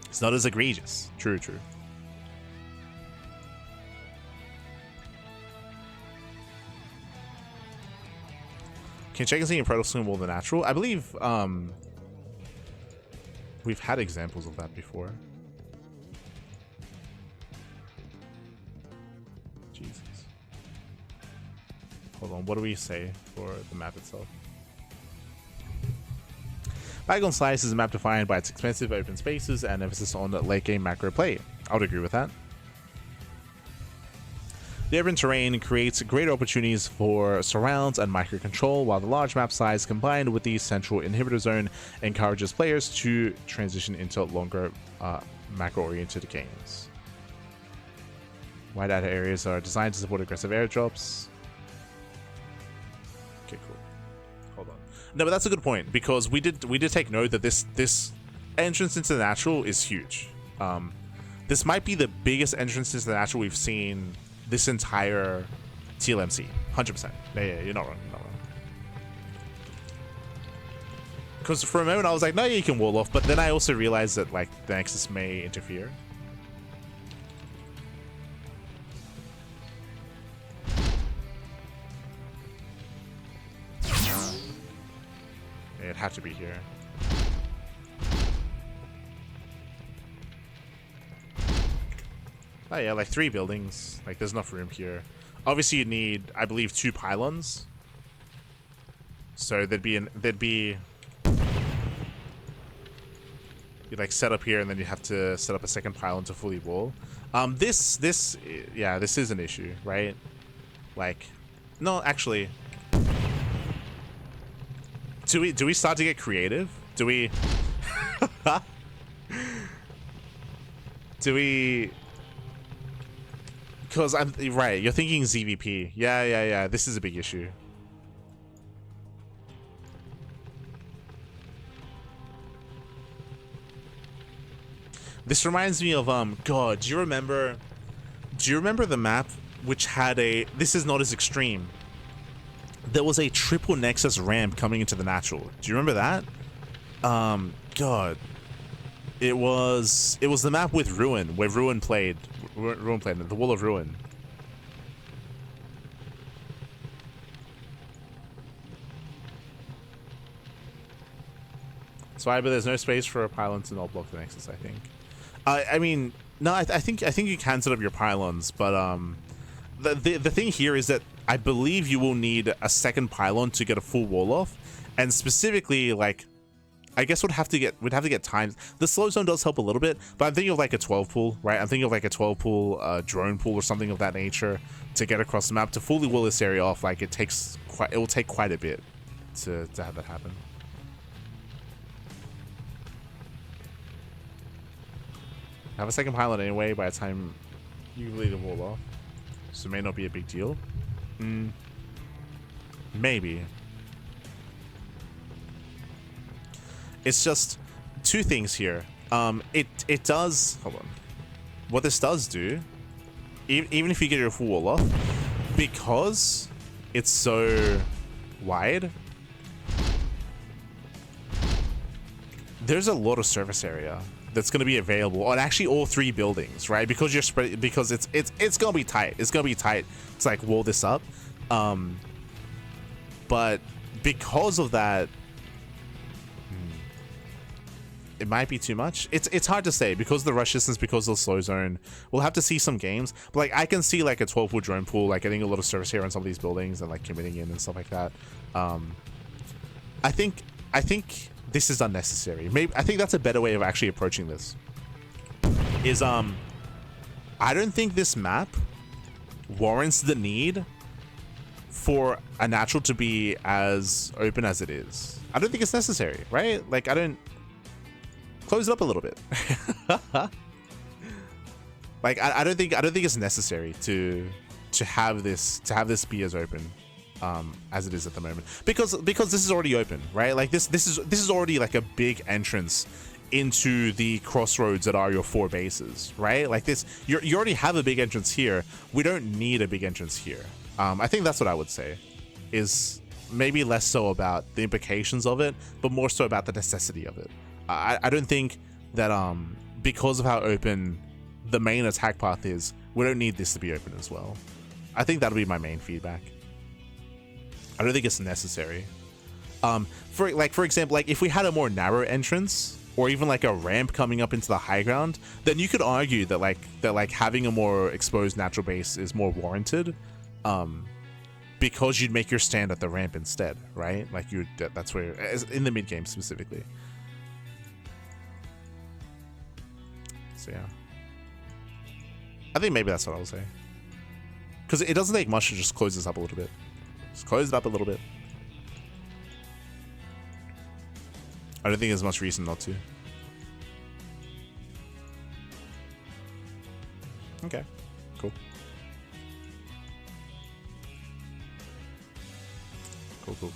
It's not as egregious. True. Can you check and see in Proto Swim World the Natural? I believe we've had examples of that before. Jesus. Hold on, what do we say for the map itself? Bygone Slice is a map defined by its expansive open spaces and emphasis on late game macro play. I would agree with that. The urban terrain creates greater opportunities for surrounds and micro control, while the large map size combined with the central inhibitor zone encourages players to transition into longer macro-oriented games. Wide data areas are designed to support aggressive airdrops. Okay, cool. Hold on. No, but that's a good point, because we did take note that this entrance into the natural is huge. This might be the biggest entrance into the natural we've seen this entire TLMC. 100%. Yeah, you're not wrong. Because for a moment I was like, no, you can wall off, but then I also realized that like the Nexus may interfere. It had to be here. Oh yeah, like 3 buildings. Like there's enough room here. Obviously you need, I believe, 2 pylons. So there'd be you like set up here and then you have to set up a second pylon to fully wall. This is an issue, right? Like, no, actually, do we start to get creative? Do we because I'm right, you're thinking ZVP. Yeah, this is a big issue. This reminds me of God, do you remember the map which had a, this is not as extreme, there was a triple Nexus ramp coming into the natural. Do you remember that? God, it was the map with Ruin, where Ruin played the Wall of Ruin. So but there's no space for a pylon to not block the Nexus, I think. I mean, no, I think you can set up your pylons, but the thing here is that I believe you will need a second pylon to get a full wall off, and specifically, like, I guess we'd have to get times. The slow zone does help a little bit, but I'm thinking of like a 12 pool, right? I'm thinking of like a 12 pool drone pool or something of that nature to get across the map to fully wall this area off. Like it will take quite a bit to have that happen. Have a second pylon anyway by the time you lead the wall off, so it may not be a big deal. Maybe. It's just 2 things here. It does, hold on. What this does do, even if you get your full wall off, because it's so wide, there's a lot of surface area that's going to be available on actually all 3 buildings, right? Because you're spread, because it's going to be tight. It's going to be tight to like wall this up. but because of that, it might be too much. It's hard to say because of the rush distance, because of the slow zone. We'll have to see some games, but like I can see like a 12-foot drone pool, like getting a lot of service here on some of these buildings and like committing in and stuff like that. I think this is unnecessary. Maybe I think that's a better way of actually approaching this. Is I don't think this map warrants the need for a natural to be as open as it is. I don't think it's necessary, right? Like I don't. Close it up a little bit. Like I don't think it's necessary to have this be as open as it is at the moment, because this is already open, right? Like this is already like a big entrance into the crossroads that are your 4 bases, right? Like this, you already have a big entrance here. We don't need a big entrance here. I think that's what I would say, is maybe less so about the implications of it, but more so about the necessity of it. I don't think that because of how open the main attack path is, we don't need this to be open as well. I think that'll be my main feedback. I don't think it's necessary. For example, like if we had a more narrow entrance or even like a ramp coming up into the high ground, then you could argue that like having a more exposed natural base is more warranted, because you'd make your stand at the ramp instead, right? Like that's where, in the mid game specifically. So yeah, I think maybe that's what I'll say, because it doesn't take much to just close this up a little bit. Just close it up a little bit. I don't think there's much reason not to. Okay, cool. Cool.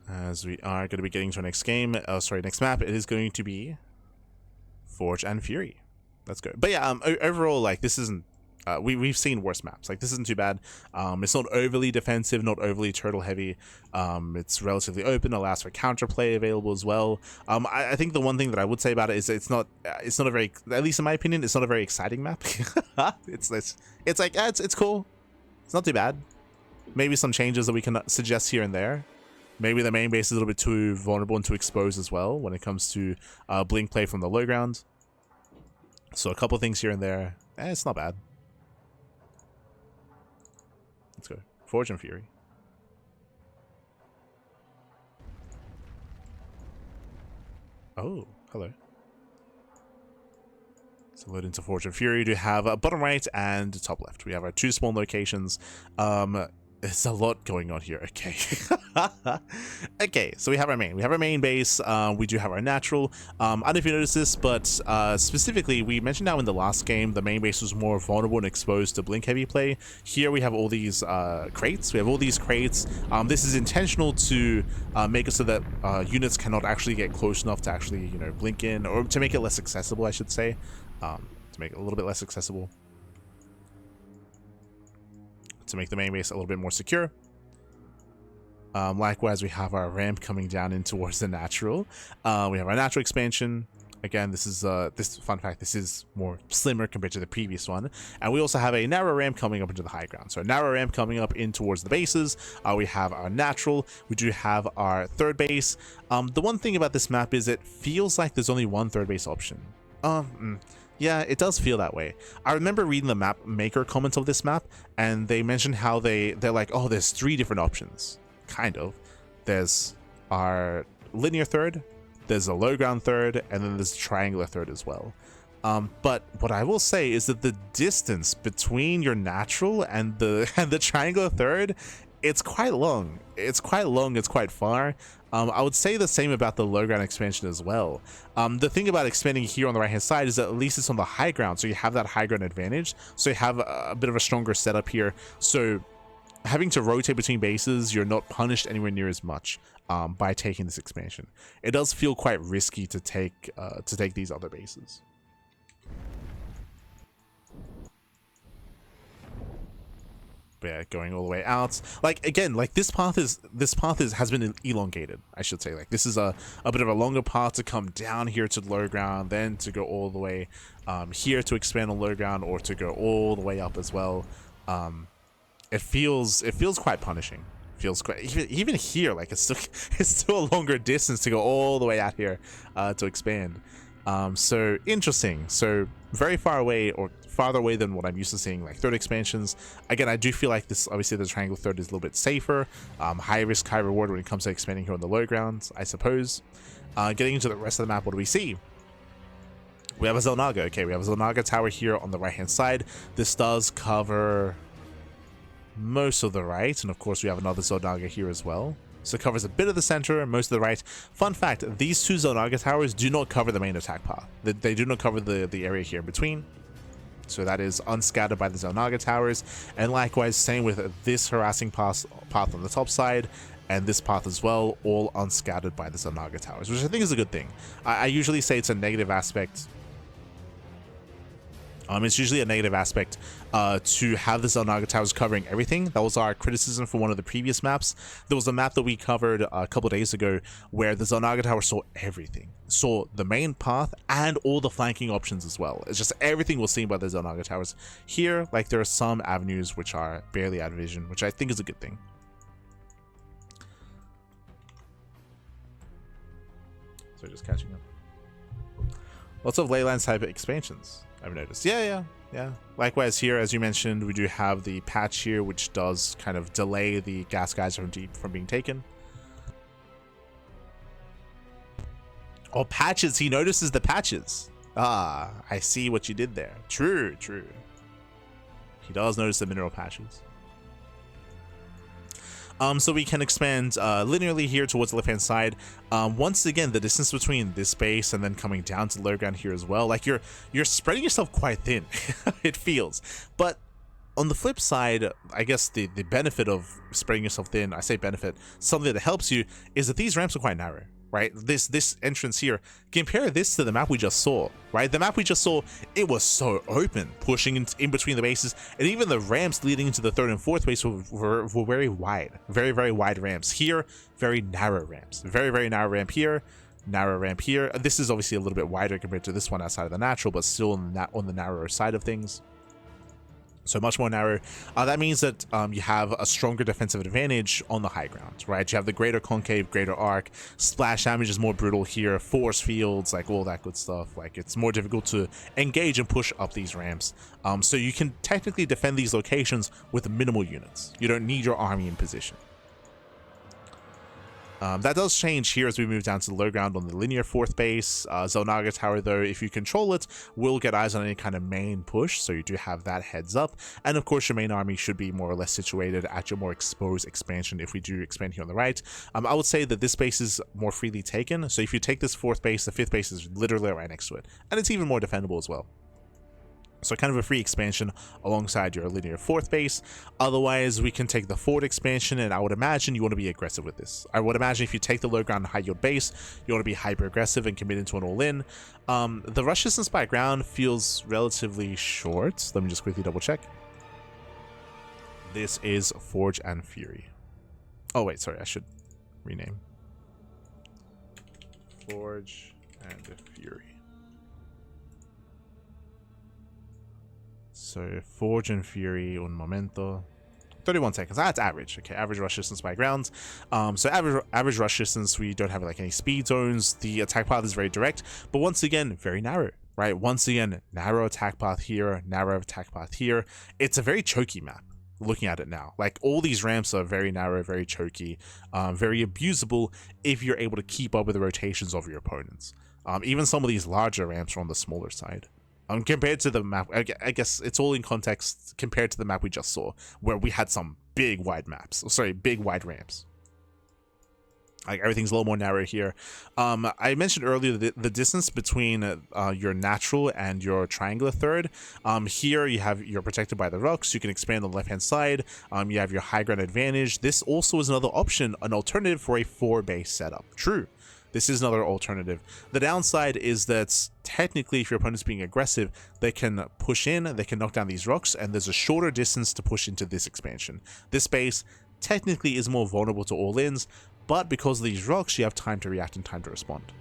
As we are going to be getting to our next game, next map, it is going to be Forge and Fury. Let's go. But yeah, overall, like this isn't. We've seen worse maps. Like this isn't too bad. It's not overly defensive, not overly turtle heavy. It's relatively open, allows for counterplay available as well. I think the one thing that I would say about it is it's not a very, at least in my opinion, it's not a very exciting map. It's like it's cool. It's not too bad. Maybe some changes that we can suggest here and there. Maybe the main base is a little bit too vulnerable and too exposed as well when it comes to blink play from the low ground. So a couple things here and there. It's not bad. Let's go. Forge and Fury. Oh, hello. So load into Forge and Fury to have bottom right and top left. We have our 2 small locations. There's a lot going on here. Okay. Okay, so we have our main base. We do have our natural. I don't know if you noticed this, but specifically we mentioned now in the last game the main base was more vulnerable and exposed to blink heavy play. Here we have all these crates. This is intentional to make it so that units cannot actually get close enough to actually, you know, blink in, or to make it less accessible, I should say. To make it a little bit less accessible, to make the main base a little bit more secure. Likewise, we have our ramp coming down in towards the natural. We have our natural expansion. Again, this is fun fact, this is more slimmer compared to the previous one. And we also have a narrow ramp coming up into the high ground. So a narrow ramp coming up in towards the bases. We have our natural. We do have our third base. The one thing about this map is it feels like there's only one third base option. Yeah, it does feel that way. I remember reading the map maker comments of this map, and they mentioned how they're like, oh, there's 3 different options. Kind of. There's our linear third, there's a low ground third, and then there's a triangular third as well. But what I will say is that the distance between your natural and the triangular third, it's quite long. It's quite far. I would say the same about the low ground expansion as well. The thing about expanding here on the right hand side is that at least it's on the high ground, so you have that high ground advantage. So you have a bit of a stronger setup here. So having to rotate between bases, you're not punished anywhere near as much by taking this expansion. It does feel quite risky to take these other bases. But yeah, going all the way out. Like again, like this path has been elongated, I should say. Like this is a bit of a longer path to come down here to the low ground, then to go all the way here to expand on low ground, or to go all the way up as well. It feels quite punishing. Feels quite even here, like it's still a longer distance to go all the way out here to expand. So interesting. So very far away, or farther away than what I'm used to seeing like third expansions. Again, I do feel like this, obviously the triangle third is a little bit safer, high risk, high reward when it comes to expanding here on the low grounds, I suppose. Getting into the rest of the map, what do we see? We have a Xel'Naga. Okay, we have a Xel'Naga tower here on the right hand side. This does cover most of the right, and of course we have another Xel'Naga here as well. So it covers a bit of the center, most of the right. Fun fact, these two Xel'Naga towers do not cover the main attack path. They do not cover the area here in between. So that is unscattered by the Xel'Naga towers. And likewise, same with this harassing path on the top side, and this path as well, all unscattered by the Xel'Naga towers, which I think is a good thing. I usually say it's a negative aspect. It's usually a negative aspect to have the Xel'Naga towers covering everything. That was our criticism for one of the previous maps. There was a map that we covered a couple days ago where the Xel'Naga tower saw everything. Saw the main path and all the flanking options as well. It's just everything was seen by the Xel'Naga towers. Here, like, there are some avenues which are barely out of vision, which I think is a good thing. So just catching up. Lots of Leyline type expansions, I've noticed. Yeah. Likewise here, as you mentioned, we do have the patch here, which does kind of delay the gas guys from being taken. Oh, patches. He notices the patches. Ah, I see what you did there. True. He does notice the mineral patches. So we can expand linearly here towards the left-hand side. Once again, the distance between this base and then coming down to the low ground here as well, like you're spreading yourself quite thin, it feels. But on the flip side, I guess the benefit of spreading yourself thin, I say benefit, something that helps you, is that these ramps are quite narrow. Right, this entrance here, compare this to the map we just saw, right? The map we just saw, it was so open, pushing in between the bases, and even the ramps leading into the third and fourth base were very wide, very wide ramps. Here, very narrow ramps, very narrow ramp here, narrow ramp here. This is obviously a little bit wider compared to this one outside of the natural, but still on the narrower side of things. So much more narrow. That means that you have a stronger defensive advantage on the high ground, right? You have the greater concave, greater arc. Splash damage is more brutal here. Force fields, like all that good stuff. Like it's more difficult to engage and push up these ramps. So you can technically defend these locations with minimal units. You don't need your army in position. That does change here as we move down to the low ground on the linear fourth base. Xel'Naga tower, though, if you control it, will get eyes on any kind of main push, so you do have that heads up. And of course, your main army should be more or less situated at your more exposed expansion if we do expand here on the right. I would say that this base is more freely taken, so if you take this fourth base, the fifth base is literally right next to it. And it's even more defendable as well. So kind of a free expansion alongside your linear fourth base. Otherwise, we can take the forward expansion, and I would imagine you want to be aggressive with this. I would imagine if you take the low ground and high yield base, you want to be hyper aggressive and commit into an all-in. The rush distance by ground feels relatively short. Let me just quickly double check. This is Forge and Fury. Oh wait, sorry, I should rename. Forge and Fury. So Forge and Fury, un momento. 31 seconds. That's average. Okay, average rush distance by ground. So average rush distance, we don't have like any speed zones. The attack path is very direct, but once again, very narrow. Right? Once again, narrow attack path here, narrow attack path here. It's a very choky map. Looking at it now, like all these ramps are very narrow, very choky, very abusable if you're able to keep up with the rotations of your opponents. Even some of these larger ramps are on the smaller side. Compared to the map, I guess it's all in context compared to the map we just saw, where we had some big wide ramps. Like everything's a little more narrow here. I mentioned earlier the distance between your natural and your triangular third. Here you're protected by the rocks. You can expand on the left hand side. You have your high ground advantage. This also is another option, an alternative for a 4-base setup. True. This is another alternative. The downside is that technically if your opponent's being aggressive, they can push in, they can knock down these rocks, and there's a shorter distance to push into this expansion. This base technically is more vulnerable to all-ins, but because of these rocks, you have time to react and time to respond.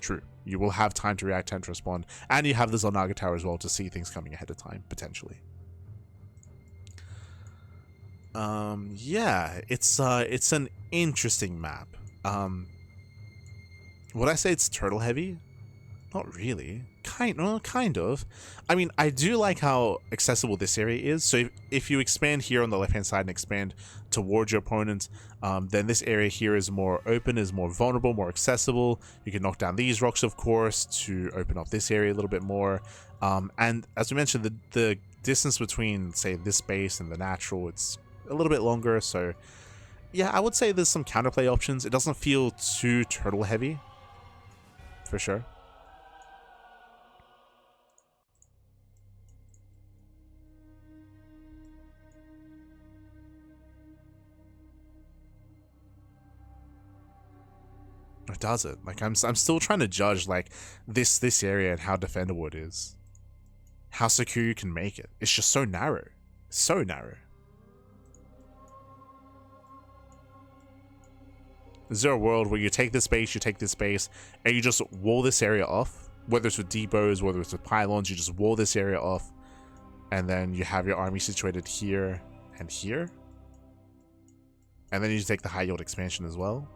True. You will have time to react, time to respond, and you have the Zolnaga Tower as well to see things coming ahead of time, potentially. Yeah, it's an interesting map. Would I say it's turtle heavy? Not really. Kind of. I mean, I do like how accessible this area is. So if you expand here on the left-hand side and expand towards your opponent, then this area here is more open, is more vulnerable, more accessible. You can knock down these rocks, of course, to open up this area a little bit more. And as we mentioned, the distance between, say, this base and the natural, it's a little bit longer. So yeah, I would say there's some counterplay options. It doesn't feel too turtle heavy, for sure. Or does it? Like, I'm still trying to judge like this area and how defendable it is, how secure you can make it. It's just so narrow, so narrow. Is there a world where you take this base, and you just wall this area off? Whether it's with depots, whether it's with pylons, you just wall this area off, and then you have your army situated here and here, and then you take the high yield expansion as well.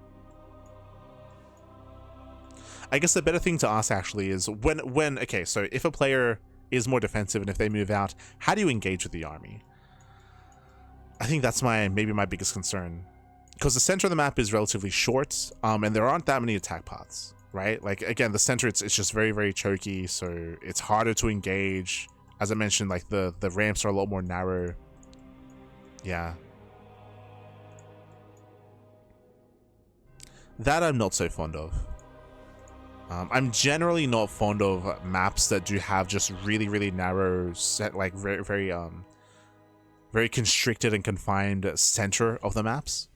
I guess the better thing to ask actually is okay, so if a player is more defensive and if they move out, how do you engage with the army? I think that's maybe my biggest concern. Because the center of the map is relatively short, and there aren't that many attack paths, right? Like, again, the center, it's just very, very choky, so it's harder to engage. As I mentioned, like, the ramps are a lot more narrow. Yeah. That I'm not so fond of. I'm generally not fond of maps that do have just really, really narrow, set, like, very, very, very constricted and confined center of the maps.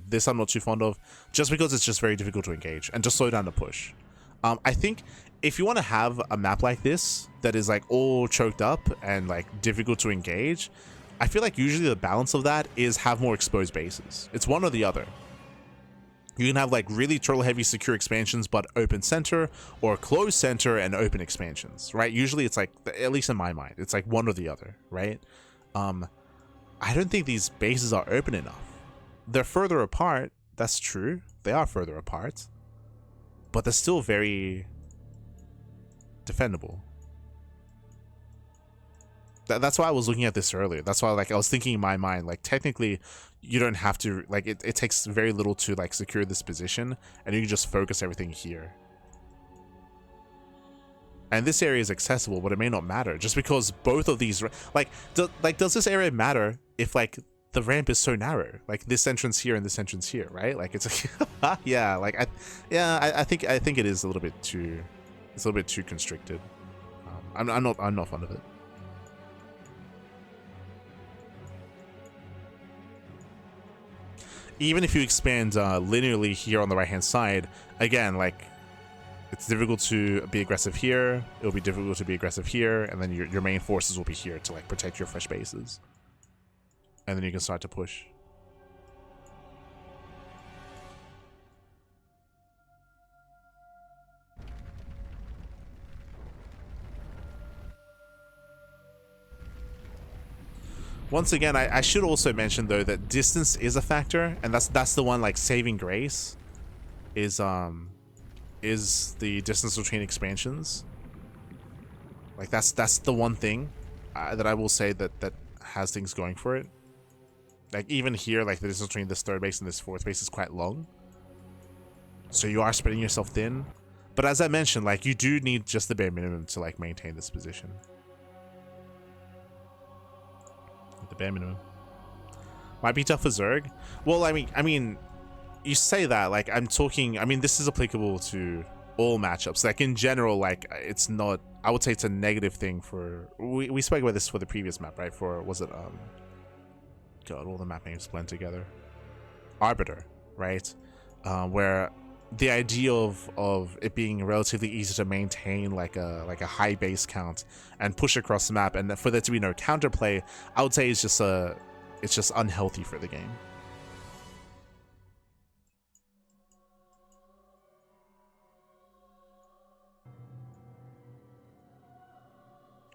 This I'm not too fond of, just because it's just very difficult to engage and just slow down the push. I think if you want to have a map like this that is like all choked up and like difficult to engage, I feel like usually the balance of that is have more exposed bases. It's one or the other. You can have like really turtle heavy secure expansions but open center, or closed center and open expansions, right? Usually it's like, at least in my mind, it's like one or the other, right? I don't think these bases are open enough. They're further apart, that's true. They are further apart, but they're still very defendable. That's why I was looking at this earlier. That's why, like, I was thinking in my mind, like, technically you don't have to, like, it takes very little to like secure this position, and you can just focus everything here. And this area is accessible, but it may not matter just because both of these, like, does this area matter if like the ramp is so narrow, like this entrance here and this entrance here, right? Like, it's like, yeah, like I think it is a little bit too, it's a little bit too constricted. I'm not fond of it. Even if you expand linearly here on the right hand side, again, like, it's difficult to be aggressive here, it'll be difficult to be aggressive here, and then your main forces will be here to like protect your fresh bases. And then you can start to push. Once again, I should also mention though that distance is a factor, and that's the one, like, saving grace is the distance between expansions. Like, that's the one thing that I will say that has things going for it. Like, even here, like, the distance between this third base and this fourth base is quite long, so you are spreading yourself thin. But as I mentioned, like, you do need just the bare minimum to like maintain this position. The bare minimum might be tough for Zerg. Well, I mean, you say that, like, I'm talking, I mean, this is applicable to all matchups. Like, in general, like, it's not, I would say it's a negative thing for, we spoke about this for the previous map, right? For, was it, God, all the map names blend together. Arbiter, right? Where the idea of it being relatively easy to maintain like a high base count and push across the map, and for there to be no counterplay, I would say it's just unhealthy for the game.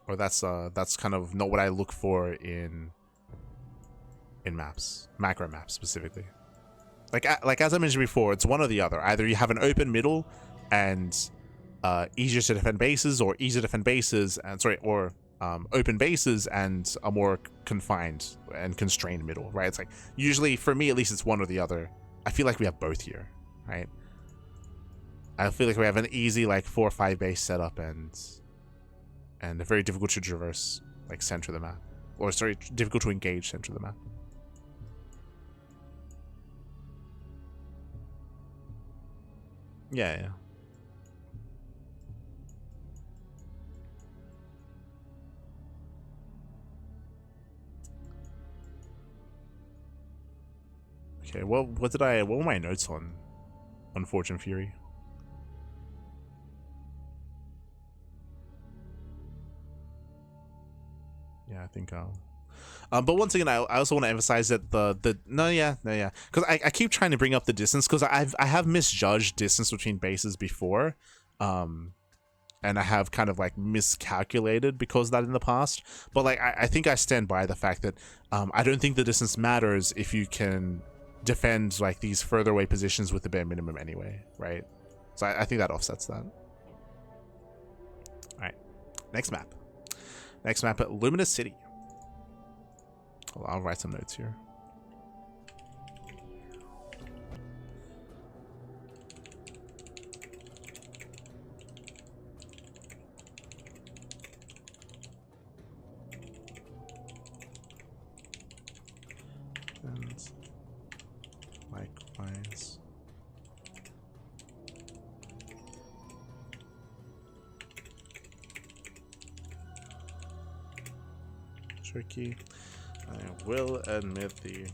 Or that's kind of not what I look for in maps, macro maps specifically. Like as I mentioned before, it's one or the other. Either you have an open middle and easier to defend bases, or easier to defend bases and open bases and a more confined and constrained middle, right? It's like, usually for me at least, it's one or the other. I feel like we have both here, right? I feel like we have an easy like 4 or 5 base setup and a very difficult to traverse like center of the map, or sorry, difficult to engage center of the map. Yeah. Okay, well, what were my notes on Fortune Fury? Yeah, I think but once again, I also want to emphasize that because I keep trying to bring up the distance, because I have misjudged distance between bases before, and I have kind of like miscalculated because of that in the past. But like I think I stand by the fact that I don't think the distance matters if you can defend like these further away positions with the bare minimum anyway, right? So I think that offsets that. All right, next map at Luminous City. I'll write some notes here. And likewise. Tricky. I will admit the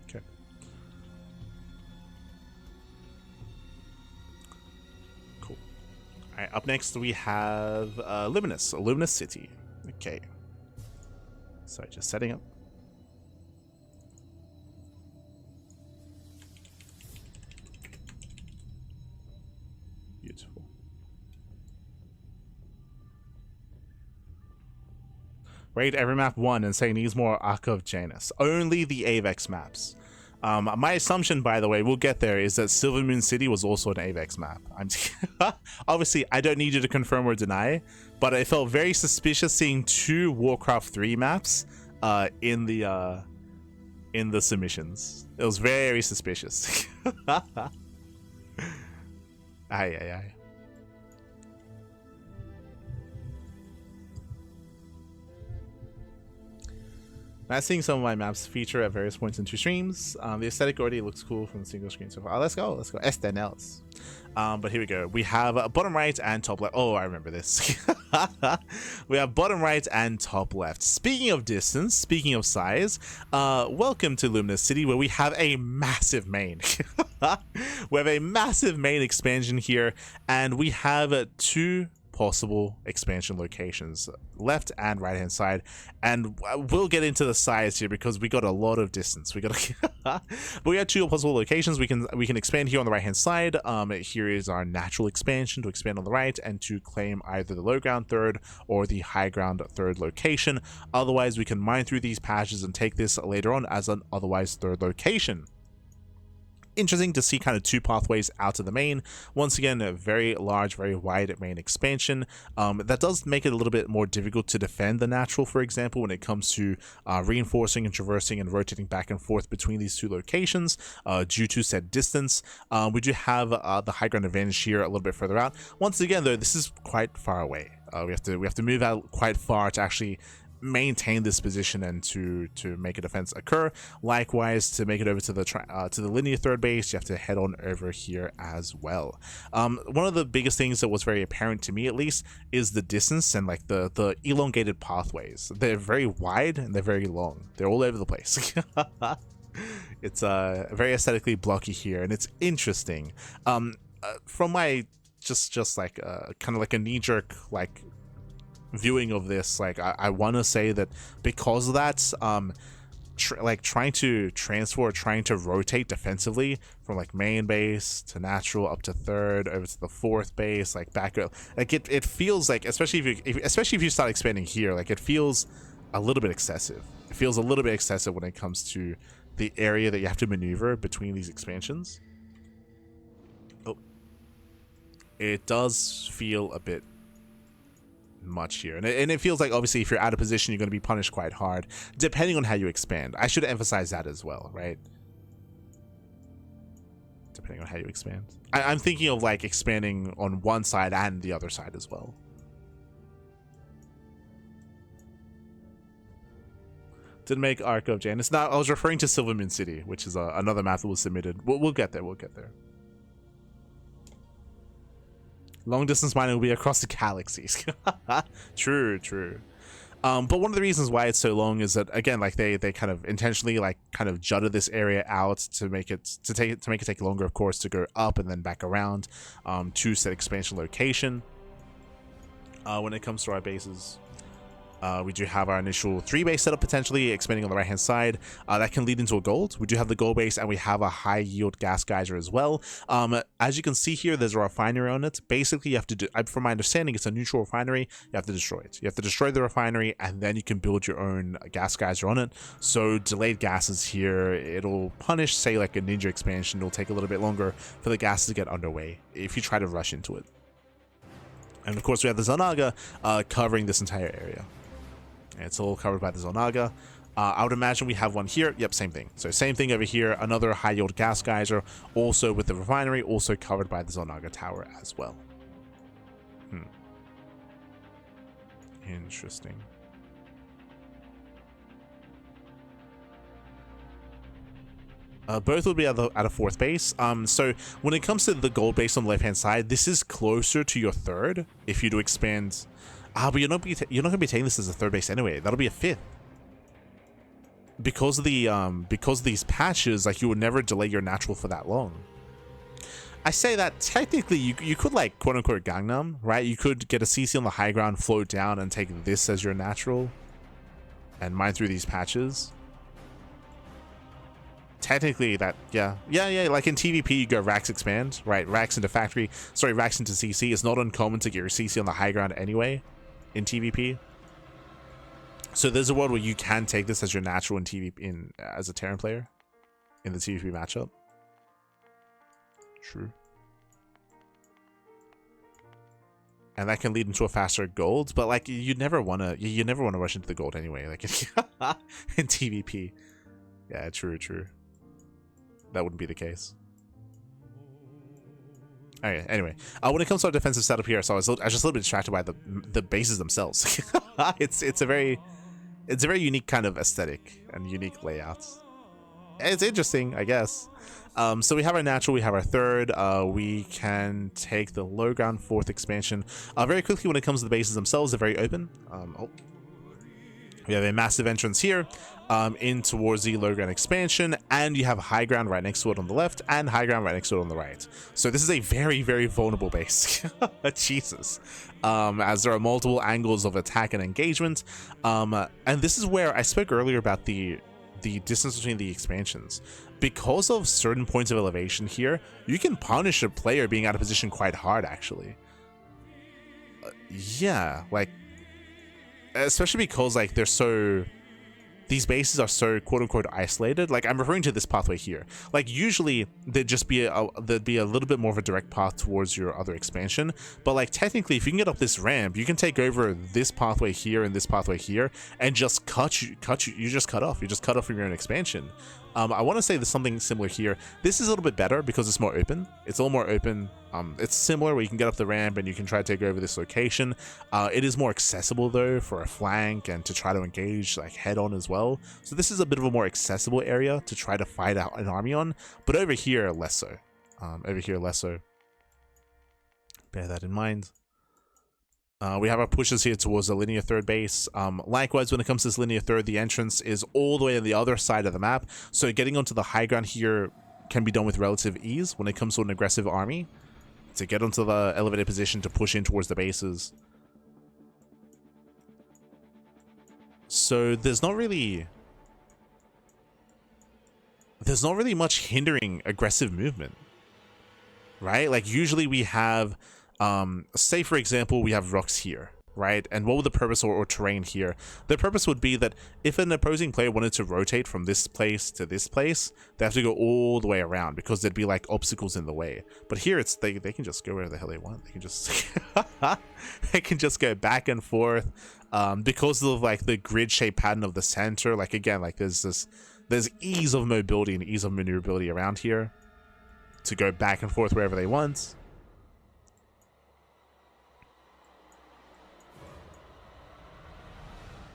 okay. Cool. All right, up next we have Luminous City. Okay. So just setting up. Beautiful. Rate every map 1 and say needs more Arc of Janus. Only the AVEX maps. My assumption, by the way, we'll get there, is that Silvermoon City was also an AVEX map. Obviously, I don't need you to confirm or deny, but it felt very suspicious seeing 2 Warcraft 3 maps in the submissions. It was very suspicious. Aye. Now seeing some of my maps feature at various points in 2 streams. The aesthetic already looks cool from the single screen so far. Let's go. Estenels. But here we go. We have bottom right and top left. Oh, I remember this. We have bottom right and top left. Speaking of distance, speaking of size, welcome to Luminous City, where we have a massive main. We have a massive main expansion here, and we have 2 possible expansion locations, left and right hand side, and we'll get into the size here because we got a lot of distance. But we have 2 possible locations. We can expand here on the right hand side. Here is our natural expansion to expand on the right and to claim either the low ground 3rd or the high ground 3rd location. Otherwise, we can mine through these patches and take this later on as an otherwise 3rd location. Interesting to see kind of 2 pathways out of the main. Once again, a very large, very wide main expansion. That does make it a little bit more difficult to defend the natural, for example, when it comes to reinforcing and traversing and rotating back and forth between these 2 locations due to said distance. We do have the high ground advantage here a little bit further out. Once again, though, this is quite far away. We have to move out quite far to actually maintain this position and to make a defense occur. Likewise, to make it over to the linear third base, you have to head on over here as well. One of the biggest things that was very apparent to me, at least, is the distance and like the elongated pathways. They're very wide and they're very long. They're all over the place. It's very aesthetically blocky here, and it's interesting. From my just like kind of like a knee-jerk like viewing of this, like I want to say that because of that, like trying to transfer or trying to rotate defensively from like main base to natural up to third over to the fourth base, like back up, like it feels like, especially if you start expanding here, like it feels a little bit excessive. It feels a little bit excessive when it comes to the area that you have to maneuver between these expansions. Oh, it does feel a bit much here, and it feels like obviously if you're out of position, you're going to be punished quite hard depending on how you expand. I should emphasize that as well, right? Depending on how you expand. I'm thinking of like expanding on one side and the other side as well. Didn't make Arc of Janus. Now I was referring to Silvermoon City, which is another map that was submitted. We'll get there. We'll get there. Long distance mining will be across the galaxies. True, true. But one of the reasons why it's so long is that, again, like they kind of intentionally like kind of jutted this area out to make it take longer, of course, to go up and then back around to set expansion location. When it comes to our bases, we do have our initial 3-base setup, potentially expanding on the right hand side. That can lead into a gold. We do have the gold base, and we have a high yield gas geyser as well. As you can see here, there's a refinery on it. Basically, you have to do, from my understanding, it's a neutral refinery. You have to destroy it. You have to destroy the refinery, and then you can build your own gas geyser on it. So delayed gases here, it'll punish, say, like a ninja expansion. It'll take a little bit longer for the gases to get underway if you try to rush into it. And of course, we have the Zonaga covering this entire area. It's all covered by the Zonaga. I would imagine we have one here. Yep, same thing. So same thing over here. Another high yield gas geyser, also with the refinery, also covered by the Zonaga tower as well. Interesting. Both will be at a fourth base. So when it comes to the gold base on the left hand side, this is closer to your third if you do expand. But you're not going to be taking this as a third base anyway. That'll be a fifth. Because of these patches, like you would never delay your natural for that long. I say that technically you could like quote unquote Gangnam, right? You could get a CC on the high ground, float down, and take this as your natural, and mine through these patches. Technically that, yeah, like in TVP you go Rax expand, right? Rax into factory, sorry, Rax into CC. It's not uncommon to get your CC on the high ground anyway in TVP. So there's a world where you can take this as your natural in TVP as a Terran player in the TVP matchup. True. And that can lead into a faster gold, but like you never want to rush into the gold anyway, like in TVP. Yeah, true. That wouldn't be the case. Okay, anyway, when it comes to our defensive setup here, so I was just a little bit distracted by the bases themselves. it's a very unique kind of aesthetic and unique layouts. It's interesting, I guess. So we have our natural, we have our third. We can take the low ground fourth expansion very quickly. When it comes to the bases themselves, they're very open. We have a massive entrance here in towards the low ground expansion, and you have high ground right next to it on the left and high ground right next to it on the right. So this is a very, very vulnerable base. Jesus. As there are multiple angles of attack and engagement. And this is where I spoke earlier about the distance between the expansions. Because of certain points of elevation here, you can punish a player being out of position quite hard, actually. Yeah, like, especially because like these bases are so quote unquote isolated. Like I'm referring to this pathway here. Like usually there'd be a little bit more of a direct path towards your other expansion, but like technically if you can get up this ramp, you can take over this pathway here and this pathway here and just cut off from your own expansion. I want to say there's something similar here. This is a little bit better because it's more open. It's a little more open. It's similar where you can get up the ramp and you can try to take over this location. It is more accessible though for a flank and to try to engage like head on as well. So this is a bit of a more accessible area to try to fight out an army on, but over here less so. Over here less so. Bear that in mind. We have our pushes here towards the linear third base. Likewise, when it comes to this linear third, the entrance is all the way on the other side of the map. So getting onto the high ground here can be done with relative ease when it comes to an aggressive army. To get onto the elevated position to push in towards the bases. So there's not really much hindering aggressive movement. Right? Like usually we have say for example we have rocks here, right? And what would the purpose or terrain here? The purpose would be that if an opposing player wanted to rotate from this place to this place, they have to go all the way around because there'd be like obstacles in the way. But here it's they can just go wherever the hell they want. They can just they can just go back and forth because of like the grid shape pattern of the center. Like again, like there's ease of mobility and ease of maneuverability around here to go back and forth wherever they want.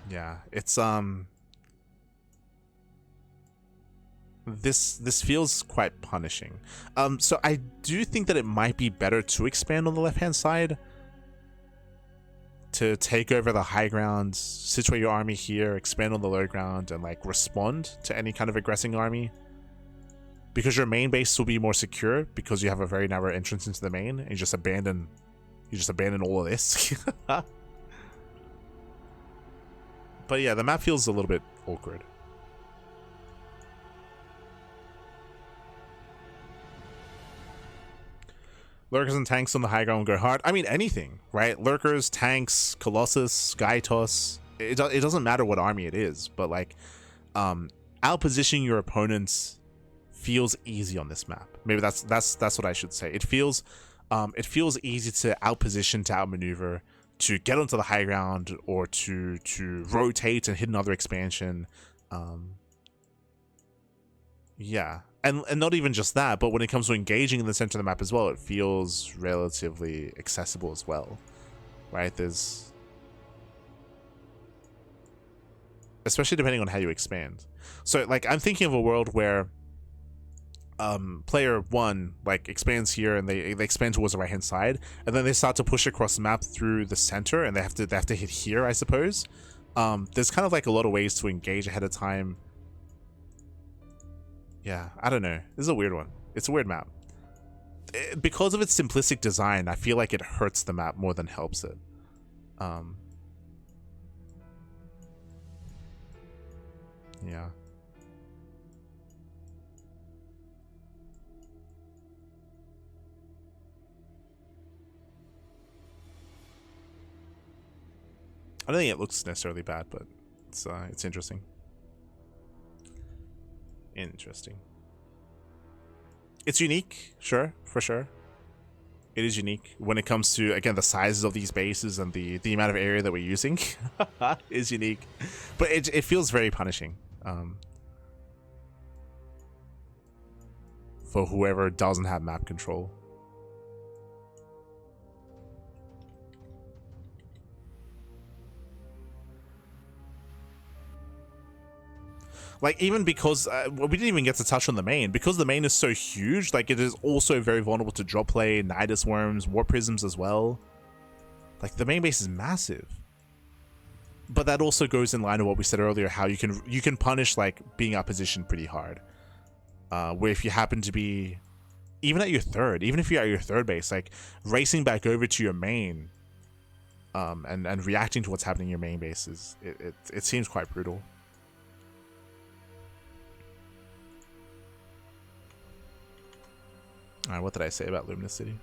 Yeah, it's this feels quite punishing. So I do think that it might be better to expand on the left-hand side to take over the high ground, situate your army here, expand on the low ground, and like respond to any kind of aggressing army. Because your main base will be more secure because you have a very narrow entrance into the main, and you just abandon all of this. But yeah, the map feels a little bit awkward. Lurkers and tanks on the high ground go hard. I mean, anything, right? Lurkers, tanks, Colossus, Skytos. It doesn't matter what army it is, but like, outpositioning your opponents feels easy on this map. Maybe that's what I should say. It feels easy to outposition, to outmaneuver, to get onto the high ground, or to rotate and hit another expansion. Yeah, and not even just that, but when it comes to engaging in the center of the map as well, it feels relatively accessible as well, right? There's, especially depending on how you expand. So like I'm thinking of a world where player one like expands here and they expand towards the right hand side, and then they start to push across the map through the center, and they have to hit here, I suppose. There's kind of like a lot of ways to engage ahead of time. Yeah, I don't know. This is a weird one. It's a weird map. Because of its simplistic design, I feel like it hurts the map more than helps it. Yeah. I don't think it looks necessarily bad, but it's interesting. Interesting. It's unique, sure, for sure. It is unique when it comes to, again, the sizes of these bases and the amount of area that we're using is unique, but it feels very punishing for whoever doesn't have map control. Like, even because we didn't even get to touch on the main, because the main is so huge, like it is also very vulnerable to drop play, Nidus worms, warp prisms as well. Like the main base is massive, but that also goes in line with what we said earlier, how you can punish like being out positioned pretty hard. Where if you happen to be even if you're at your third base, like racing back over to your main, and reacting to what's happening in your main base is it seems quite brutal. Alright, what did I say about Luminous City?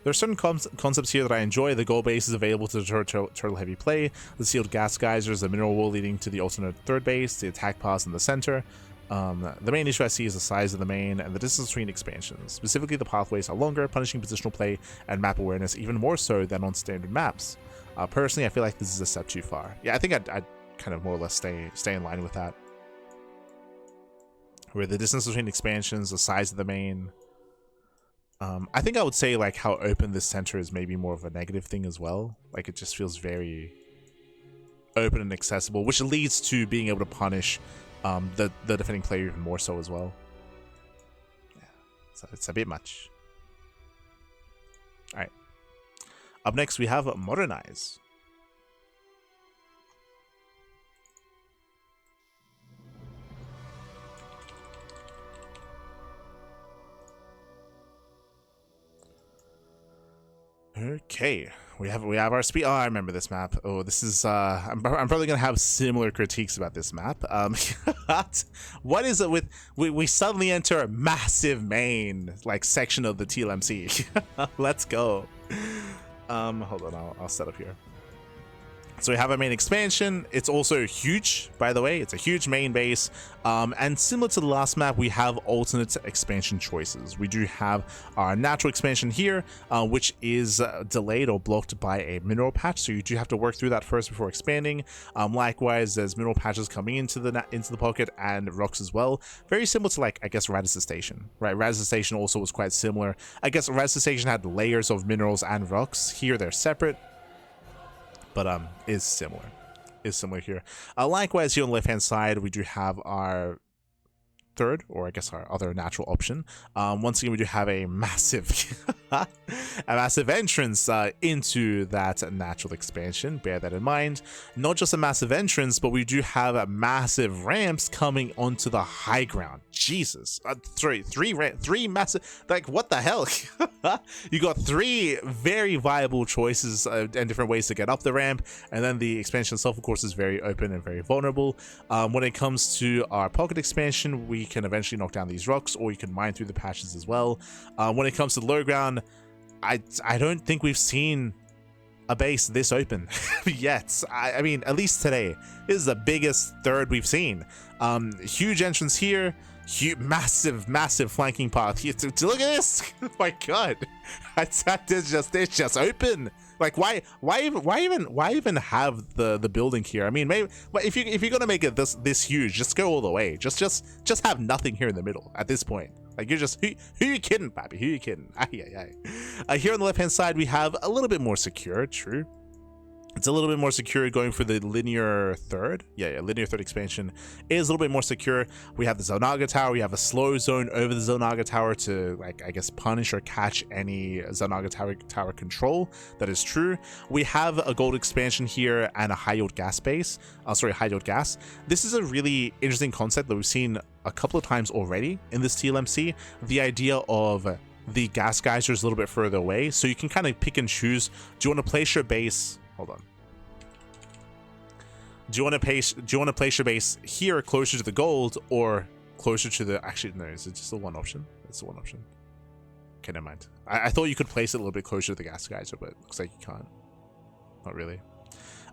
There are certain concepts here that I enjoy. The gold base is available to deter turtle heavy play. The sealed gas geysers, the mineral wall leading to the alternate third base, the attack paths in the center. The main issue I see is the size of the main and the distance between expansions. Specifically, the pathways are longer, punishing positional play and map awareness even more so than on standard maps. Personally, I feel like this is a step too far. Yeah, I think I'd kind of more or less stay in line with that. Where the distance between expansions, the size of the main. I think I would say like how open this center is maybe more of a negative thing as well. Like it just feels very open and accessible, which leads to being able to punish the defending player even more so as well. Yeah, so it's a bit much. All right. Up next, we have Modernize. Okay, we have our speed. Oh, I remember this map. Oh, this is I'm probably gonna have similar critiques about this map. What is it with we suddenly enter a massive main like section of the TLMC? Let's go. Hold on, I'll set up here. So we have our main expansion. It's also huge, by the way. It's a huge main base. And similar to the last map, we have alternate expansion choices. We do have our natural expansion here, which is delayed or blocked by a mineral patch. So you do have to work through that first before expanding. Likewise, there's mineral patches coming into the pocket and rocks as well. Very similar to like, I guess, Radisson Station, right? Radisson Station also was quite similar. I guess Radisson Station had layers of minerals and rocks. Here, they're separate. But is similar here. Likewise, here on the left hand side, we do have our third, or I guess our other natural option. Once again, we do have a massive entrance into that natural expansion. Bear that in mind. Not just a massive entrance, but we do have massive ramps coming onto the high ground. Jesus, three massive. Like what the hell? You got three very viable choices and different ways to get up the ramp, and then the expansion itself, of course, is very open and very vulnerable. When it comes to our pocket expansion, we can eventually knock down these rocks, or you can mine through the patches as well. When it comes to the low ground, I don't think we've seen a base this open yet. I mean, at least today, this is the biggest third we've seen. Huge entrance here, massive flanking path here. To look at this, oh my god, it's just open. Like why even have the building here? I mean, maybe if you're gonna make it this huge, just go all the way. Just have nothing here in the middle at this point. Like you're just who you kidding, Pappy? Who you kidding? Here on the left hand side, we have a little bit more secure. True. It's a little bit more secure going for the linear third. Yeah, linear third expansion is a little bit more secure. We have the Zonaga Tower. We have a slow zone over the Zonaga Tower to, like, I guess, punish or catch any Zonaga Tower control. That is true. We have a gold expansion here and a high yield gas base. High yield gas. This is a really interesting concept that we've seen a couple of times already in this TLMC. The idea of the gas geysers a little bit further away, so you can kind of pick and choose. Do you want to place your base? Hold on. Do you want to place your base here closer to the gold or closer to the? Actually, no. Is it just the one option? It's the one option. Okay, never mind. I thought you could place it a little bit closer to the gas geyser, but it looks like you can't. Not really.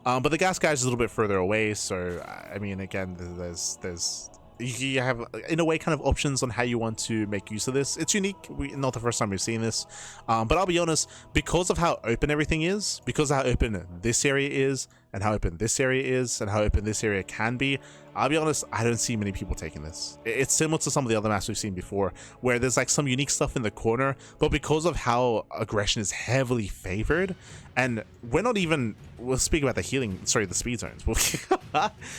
But the gas geyser is a little bit further away, so I mean, again, there's you have in a way kind of options on how you want to make use of this. It's unique. Not the first time we've seen this, but I'll be honest, because of how open everything is, because of how open this area is, and how open this area is, and how open this area can be, I'll be honest, I don't see many people taking this. It's similar to some of the other maps we've seen before, where there's like some unique stuff in the corner, but because of how aggression is heavily favored, and we'll speak about the speed zones,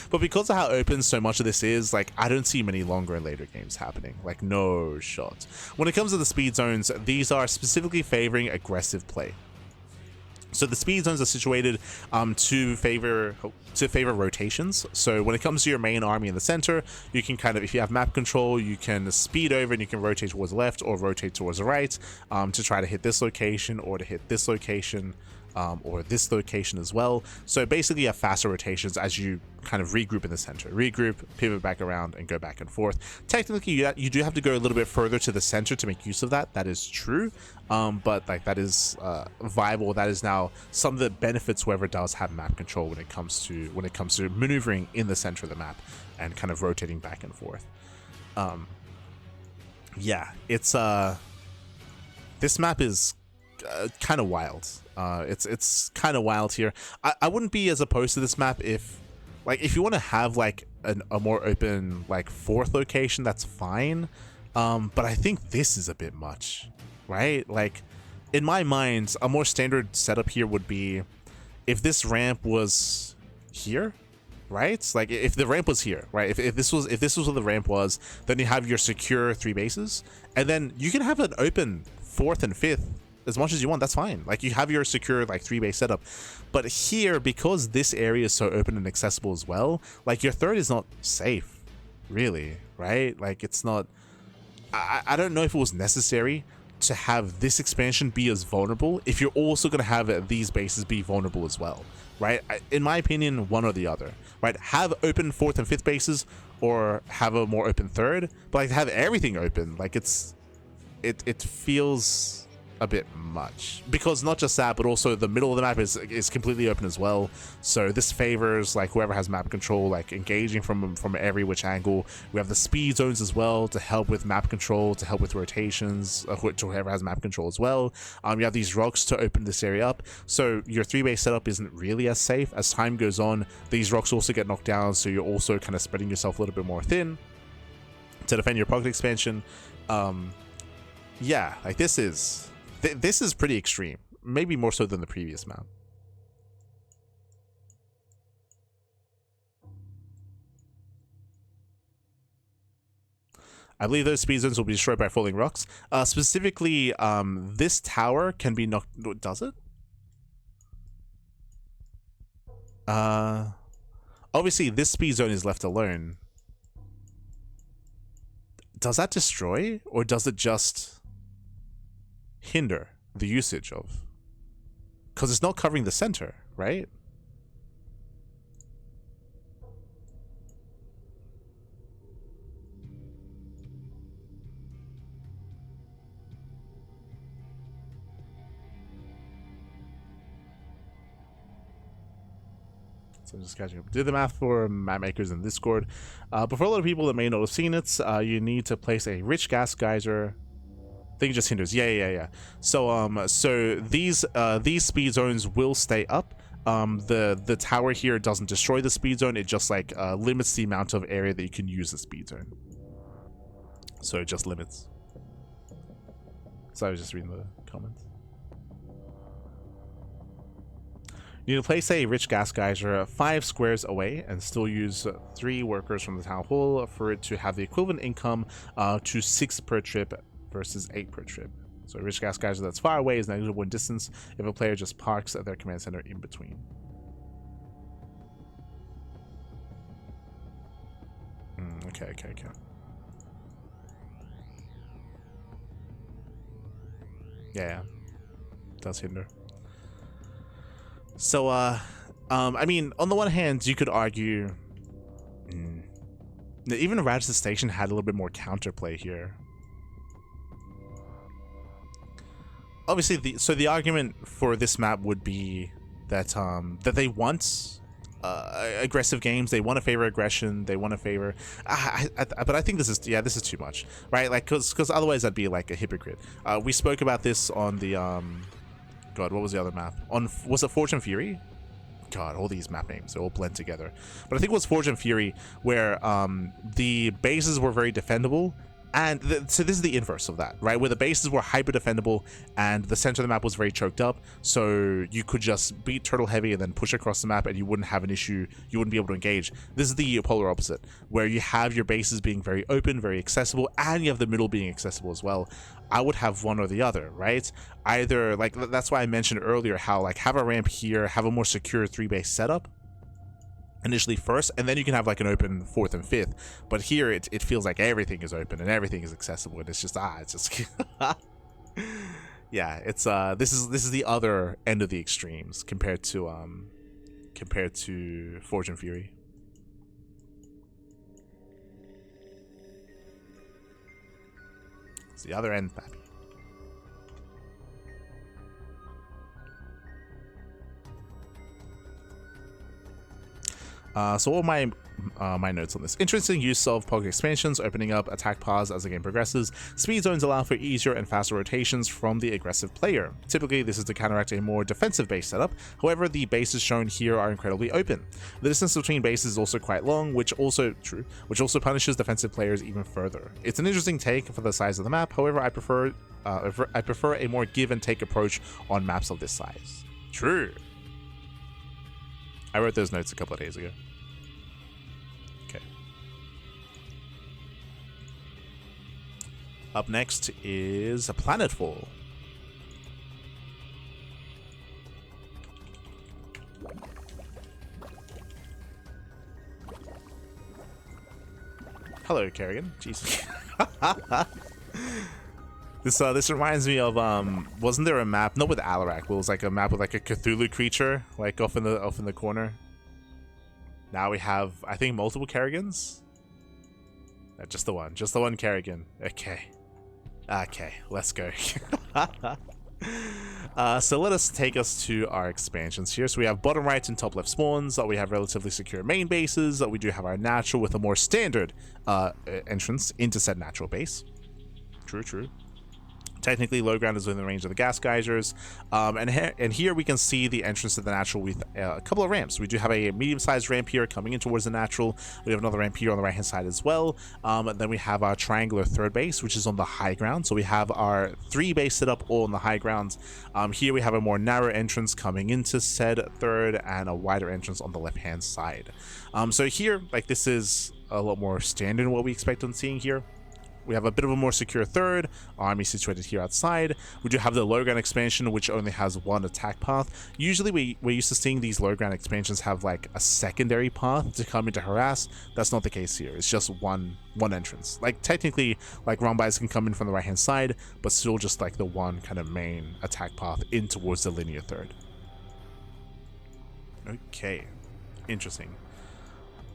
but because of how open so much of this is, like, I don't see many longer and later games happening, like no shot. When it comes to the speed zones, these are specifically favoring aggressive play. So the speed zones are situated to favor rotations. So when it comes to your main army in the center, you can kind of, if you have map control, you can speed over and you can rotate towards the left or rotate towards the right to try to hit this location or to hit this location. Or this location as well. So basically you have faster rotations as you kind of regroup in the center. Regroup, pivot back around, and go back and forth. Technically, you do have to go a little bit further to the center to make use of that. That is true. But like that is viable. That is now some of the benefits whoever does have map control when it comes to maneuvering in the center of the map and kind of rotating back and forth. Yeah, it's this map is kind of wild. It's kind of wild here. I wouldn't be as opposed to this map if you want to have like a more open like fourth location, that's fine. But I think this is a bit much, right? Like in my mind, a more standard setup here would be if this ramp was here, right? Like if the ramp was here, right? If this was where the ramp was, then you have your secure 3 bases, and then you can have an open 4th and 5th as much as you want. That's fine. Like you have your secure like 3 base setup. But here, because this area is so open and accessible as well, like your 3rd is not safe, really, right? Like it's not. I don't know if it was necessary to have this expansion be as vulnerable if you're also going to have these bases be vulnerable as well, right? In my opinion, one or the other, right? Have open 4th and 5th bases, or have a more open 3rd, but like have everything open. Like it feels a bit much, because not just that, but also the middle of the map is completely open as well. So this favors like whoever has map control, like engaging from every which angle. We have the speed zones as well to help with map control, to help with rotations, which whoever has map control as well. You have these rocks to open this area up, so your 3 base setup isn't really as safe. As time goes on, these rocks also get knocked down, so you're also kind of spreading yourself a little bit more thin to defend your pocket expansion. Yeah, like this is pretty extreme, maybe more so than the previous map. I believe those speed zones will be destroyed by falling rocks. Specifically, this tower can be knocked. Does it? Obviously, this speed zone is left alone. Does that destroy, or does it just hinder the usage of? Because it's not covering the center, right? So I'm just catching up. Do the math for map makers in Discord. But for a lot of people that may not have seen it, you need to place a rich gas geyser. I think it just hinders. Yeah. So these speed zones will stay up. The tower here doesn't destroy the speed zone. It just like limits the amount of area that you can use the speed zone. So it just limits. So I was just reading the comments. You need to place a rich gas geyser 5 squares away and still use 3 workers from the town hall for it to have the equivalent income to 6 per trip versus 8 per trip. So a rich gas geyser that's far away is -1 distance if a player just parks at their command center in between. Okay. Yeah. Does hinder. So, I mean, on the one hand, you could argue that even Radisson Station had a little bit more counterplay here. Obviously, the argument for this map would be that that they want aggressive games. They want to favor aggression. They want to favor. But I think this is too much, right? Like, because otherwise I'd be like a hypocrite. We spoke about this on the God, what was the other map? Was it Forge and Fury? God, all these map names, they all blend together. But I think it was Forge and Fury where the bases were very defendable. And so this is the inverse of that, right? Where the bases were hyper defendable and the center of the map was very choked up. So you could just beat turtle heavy and then push across the map and you wouldn't have an issue. You wouldn't be able to engage. This is the polar opposite, where you have your bases being very open, very accessible, and you have the middle being accessible as well. I would have one or the other, right? Either, like, that's why I mentioned earlier how, like, have a ramp here, have a more secure 3-base setup initially first, and then you can have like an open 4th and 5th. But here it feels like everything is open and everything is accessible, and it's just yeah, it's this is the other end of the extremes compared to Forge and Fury. It's the other end, pappy. So what my my notes on this. Interesting use of pocket expansions, opening up attack paths as the game progresses. Speed zones allow for easier and faster rotations from the aggressive player. Typically, this is to counteract a more defensive base setup. However, the bases shown here are incredibly open. The distance between bases is also quite long, which also punishes defensive players even further. It's an interesting take for the size of the map. However, I prefer a more give and take approach on maps of this size. True. I wrote those notes a couple of days ago. Okay. Up next is a Planetfall. Hello, Kerrigan. Jesus. This reminds me of wasn't there a map, not with Alarak, but it was like a map with like a Cthulhu creature like off in the corner. Now we have, I think, multiple Kerrigans. Just the one Kerrigan. Okay, let's go. So let us take us to our expansions here. So we have bottom right and top left spawns. We have relatively secure main bases. We do have our natural with a more standard entrance into said natural base. True. Technically, low ground is within the range of the gas geysers, and here we can see the entrance to the natural with a couple of ramps. We do have a medium-sized ramp here coming in towards the natural. We have another ramp here on the right-hand side as well. And then we have our triangular third base, which is on the high ground. So we have our 3 base set up all on the high ground. Here we have a more narrow entrance coming into said third and a wider entrance on the left-hand side. So here, like, this is a lot more standard than what we expect on seeing here. We have a bit of a more secure third, army situated here outside. We do have the low ground expansion, which only has one attack path. Usually we're used to seeing these low ground expansions have like a secondary path to come into harass. That's not the case here. It's just one entrance. Like technically, like Rumbies can come in from the right hand side, but still just like the one kind of main attack path in towards the linear third. Okay, interesting.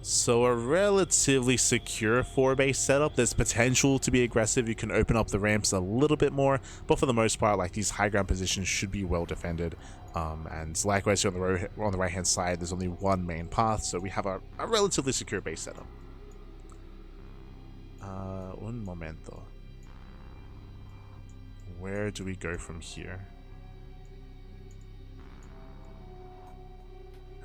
So a relatively secure 4-base setup. There's potential to be aggressive. You can open up the ramps a little bit more, but for the most part, like, these high ground positions should be well defended. And likewise here on the right hand side, there's only one main path, so we have a relatively secure base setup. Un momento. Where do we go from here?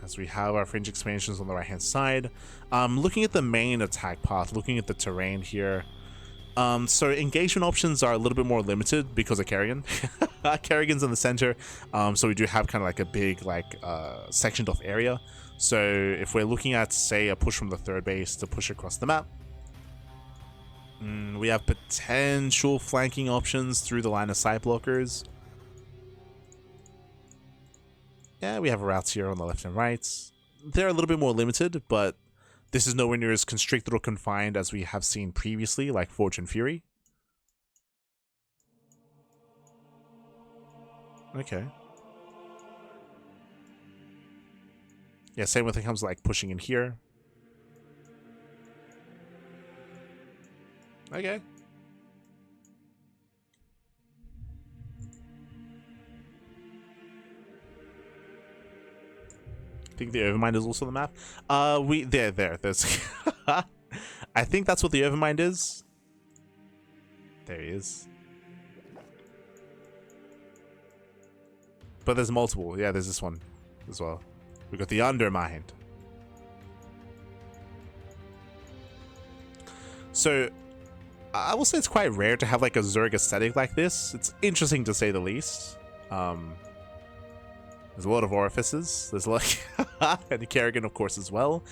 As we have our fringe expansions on the right hand side. Looking at the main attack path, looking at the terrain here. So engagement options are a little bit more limited because of Kerrigan. Kerrigan's in the center, so we do have kind of like a big sectioned off area. So if we're looking at, say, a push from the third base to push across the map, we have potential flanking options through the line of sight blockers. Yeah, we have routes here on the left and right. They're a little bit more limited, but this is nowhere near as constricted or confined as we have seen previously, like Forge and Fury. Okay. Yeah, same when it comes to like pushing in here. Okay. I think the Overmind is also the map. There's I think that's what the Overmind is. There he is. But there's multiple. Yeah, there's this one as well. We got the Undermind. So I will say it's quite rare to have like a Zerg aesthetic like this. It's interesting to say the least. There's a lot of orifices. There's like and the Kerrigan, of course, as well.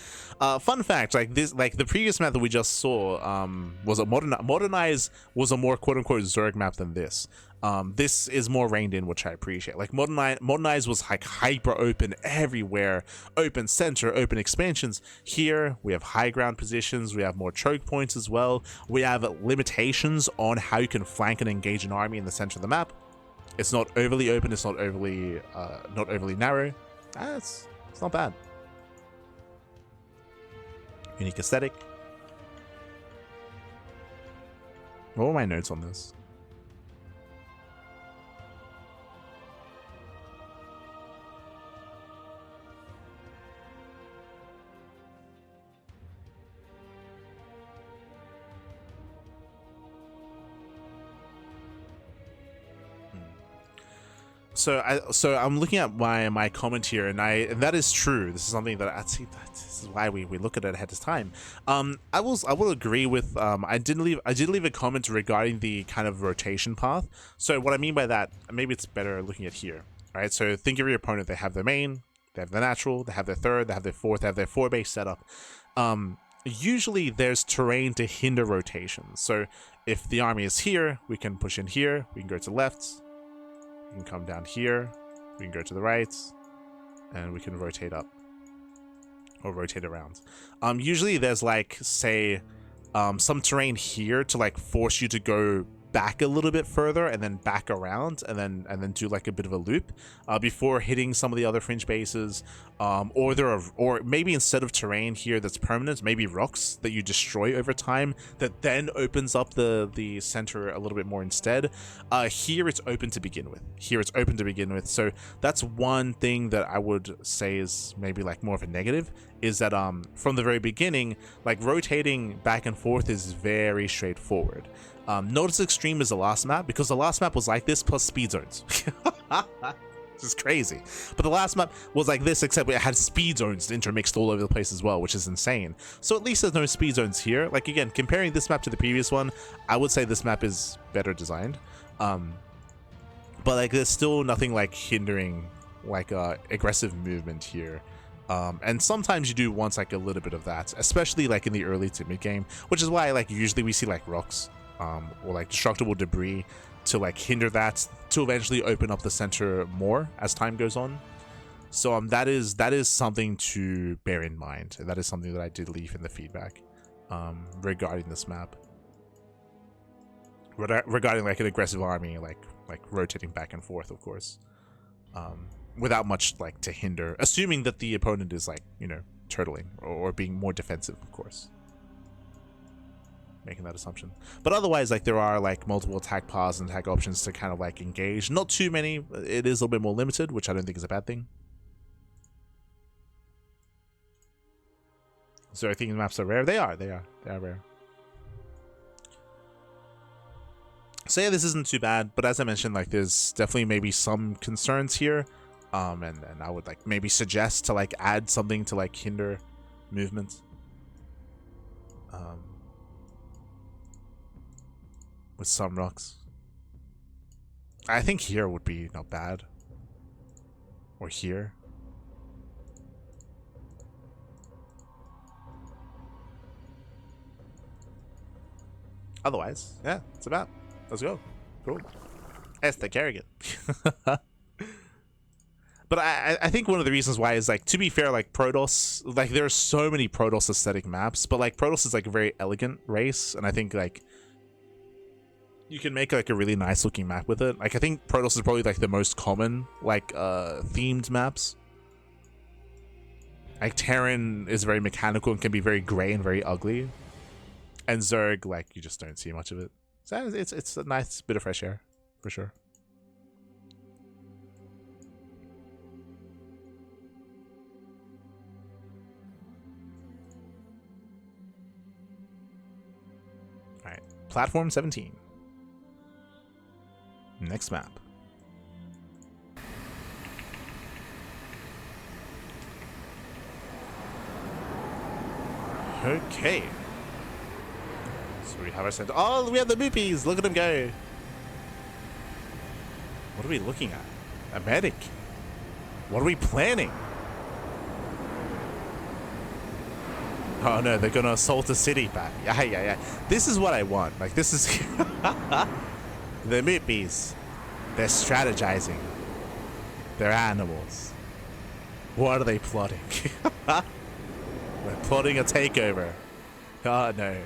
Fun fact: like the previous map that we just saw, was a Modernize was a more quote-unquote Zerg map than this. This is more reined in, which I appreciate. Like Modernize was like hyper open everywhere, open center, open expansions. Here we have high ground positions. We have more choke points as well. We have limitations on how you can flank and engage an army in the center of the map. It's not overly open. It's not overly narrow. It's not bad. Unique aesthetic. What were my notes on this? So I'm looking at my comment here, and that is true. This is something that this is why we look at it ahead of time. I will agree with I did leave a comment regarding the kind of rotation path. So what I mean by that, maybe it's better looking at here. All right. So think of your opponent. They have their main, they have their natural, they have their third, they have their fourth, they have their 4-base setup. Usually there's terrain to hinder rotations. So if the army is here, we can push in here. We can go to the left. We can come down here, we can go to the right, and we can rotate up or rotate around. Usually there's like, say, some terrain here to like force you to go back a little bit further and then back around and then do like a bit of a loop before hitting some of the other fringe bases, or maybe instead of terrain here that's permanent, maybe rocks that you destroy over time that then opens up the center a little bit more instead. Here it's open to begin with. So that's one thing that I would say is maybe like more of a negative, is that from the very beginning, like rotating back and forth is very straightforward. Notice Extreme is the last map, because the last map was like this plus speed zones. This is crazy. But the last map was like this, except it had speed zones intermixed all over the place as well, which is insane. So at least there's no speed zones here. Like, again, comparing this map to the previous one, I would say this map is better designed. But like there's still nothing like hindering like aggressive movement here. And sometimes you do want like a little bit of that, especially like in the early to mid game, which is why like usually we see like rocks or like destructible debris to like hinder that, to eventually open up the center more as time goes on. So that is something to bear in mind. That is something that I did leave in the feedback regarding this map, regarding like an aggressive army, like rotating back and forth, of course, without much like to hinder, assuming that the opponent is like, you know, turtling or being more defensive, of course. Making that assumption. But otherwise, like there are like multiple attack paths and attack options to kind of like engage. Not too many. It is a little bit more limited, which I don't think is a bad thing. So I think the maps are rare. They are rare. So yeah, this isn't too bad, but as I mentioned, like there's definitely maybe some concerns here. And I would like maybe suggest to like add something to like hinder movement. With some rocks. I think here would be not bad. Or here. Otherwise, yeah, it's about. Let's go. Cool. Este Kerrigan. But I think one of the reasons why is like, to be fair, like Protoss, like there are so many Protoss aesthetic maps, but like Protoss is like a very elegant race, and I think like you can make like a really nice looking map with it. Like I think Protoss is probably like the most common like themed maps. Like Terran is very mechanical and can be very gray and very ugly, and Zerg, like you just don't see much of it. So it's a nice bit of fresh air for sure. All right, platform 17. Next map. Okay. So we have our center. Oh, we have the moopies. Look at them go. What are we looking at? A medic. What are we planning? Oh no, they're gonna assault a city back. Yeah. This is what I want. Like this is the moopies. They're strategizing. They're animals. What are they plotting? They're plotting a takeover. Oh no.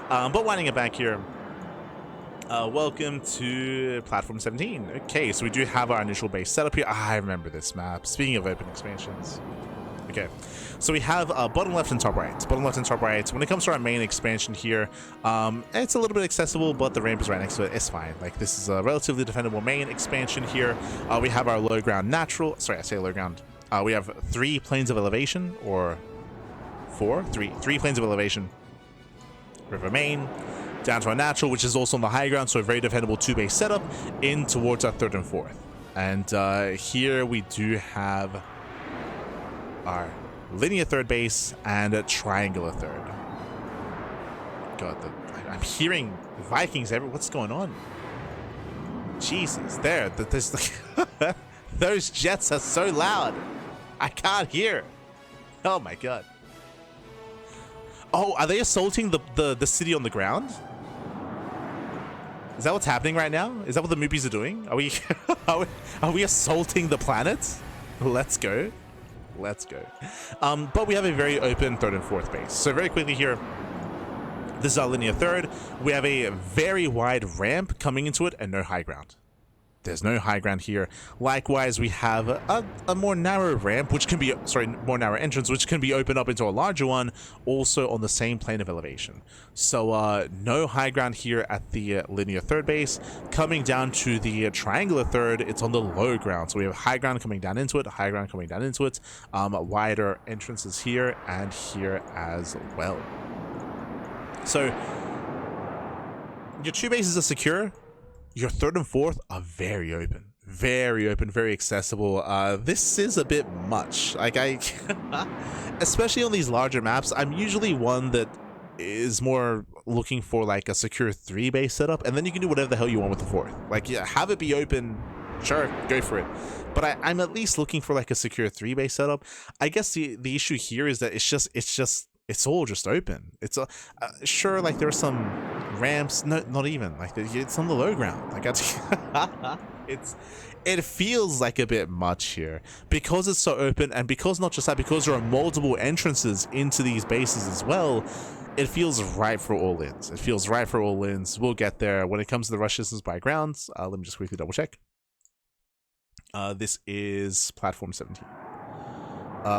But winding it back here. Welcome to platform 17. Okay, so we do have our initial base set up here. I remember this map. Speaking of open expansions. Okay, so we have bottom left and top right. Bottom left and top right. When it comes to our main expansion here, it's a little bit accessible, but the ramp is right next to it. It's fine. Like this is a relatively defendable main expansion here. We have our low ground natural. Sorry, I say low ground. We have 3 planes of elevation, or 4? 3 planes of elevation. River main, down to our natural, which is also on the high ground, so a very defendable 2-base setup, in towards our 3rd and 4th. And here we do have our linear third base and a triangular third. God, I'm hearing Vikings everywhere. What's going on? Jesus, there's those jets are so loud. I can't hear. Oh my god. Oh, are they assaulting the city on the ground? Is that what's happening right now? Is that what the Moopies are doing? Are we are we assaulting the planet? Let's go. Let's go. But we have a very open third and fourth base. So very quickly here, this is our linear third. We have a very wide ramp coming into it and no high ground. There's no high ground here. Likewise, we have a more narrow ramp, which can be, more narrow entrance, which can be opened up into a larger one, also on the same plane of elevation. So no high ground here at the linear third base. Coming down to the triangular third, it's on the low ground. So we have high ground coming down into it, high ground coming down into it, wider entrances here and here as well. So your two bases are secure. Your third and fourth are very open, very accessible. This is a bit much. Like especially on these larger maps, I'm usually one that is more looking for like a secure 3-base setup, and then you can do whatever the hell you want with the fourth. Like, yeah, have it be open, sure, go for it. But I'm at least looking for like a secure 3-base setup. I guess the issue here is that it's all just open. It's sure, like there are some ramps, no, not even like it's on the low ground. Like it feels like a bit much here because it's so open, and because not just that, because there are multiple entrances into these bases as well. It feels right for all ins. It feels right for all ins. We'll get there when it comes to the rush distance by grounds. Let me just quickly double check. This is platform 17.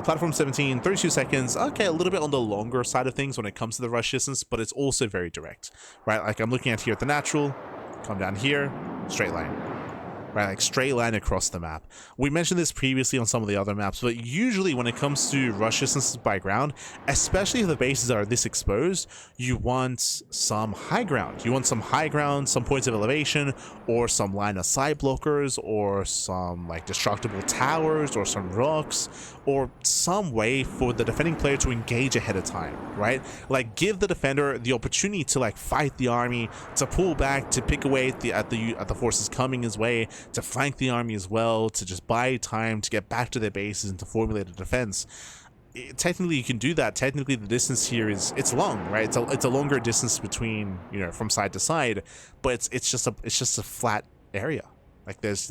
Platform 17, 32 seconds. Okay, a little bit on the longer side of things when it comes to the rush distance, but it's also very direct, right? Like I'm looking at here at the natural, come down here, straight line, right? Like straight line across the map. We mentioned this previously on some of the other maps, but usually when it comes to rush distances by ground, especially if the bases are this exposed, you want some high ground. You want some high ground, some points of elevation, or some line of sight blockers, or some like destructible towers, or some rocks, or some way for the defending player to engage ahead of time, right? Like give the defender the opportunity to like fight the army, to pull back, to pick away at the forces coming his way, to flank the army as well, to just buy time to get back to their bases and to formulate a defense. Technically you can do that. Technically the distance here it's long, right? It's a longer distance between, you know, from side to side, but it's just a flat area. Like there's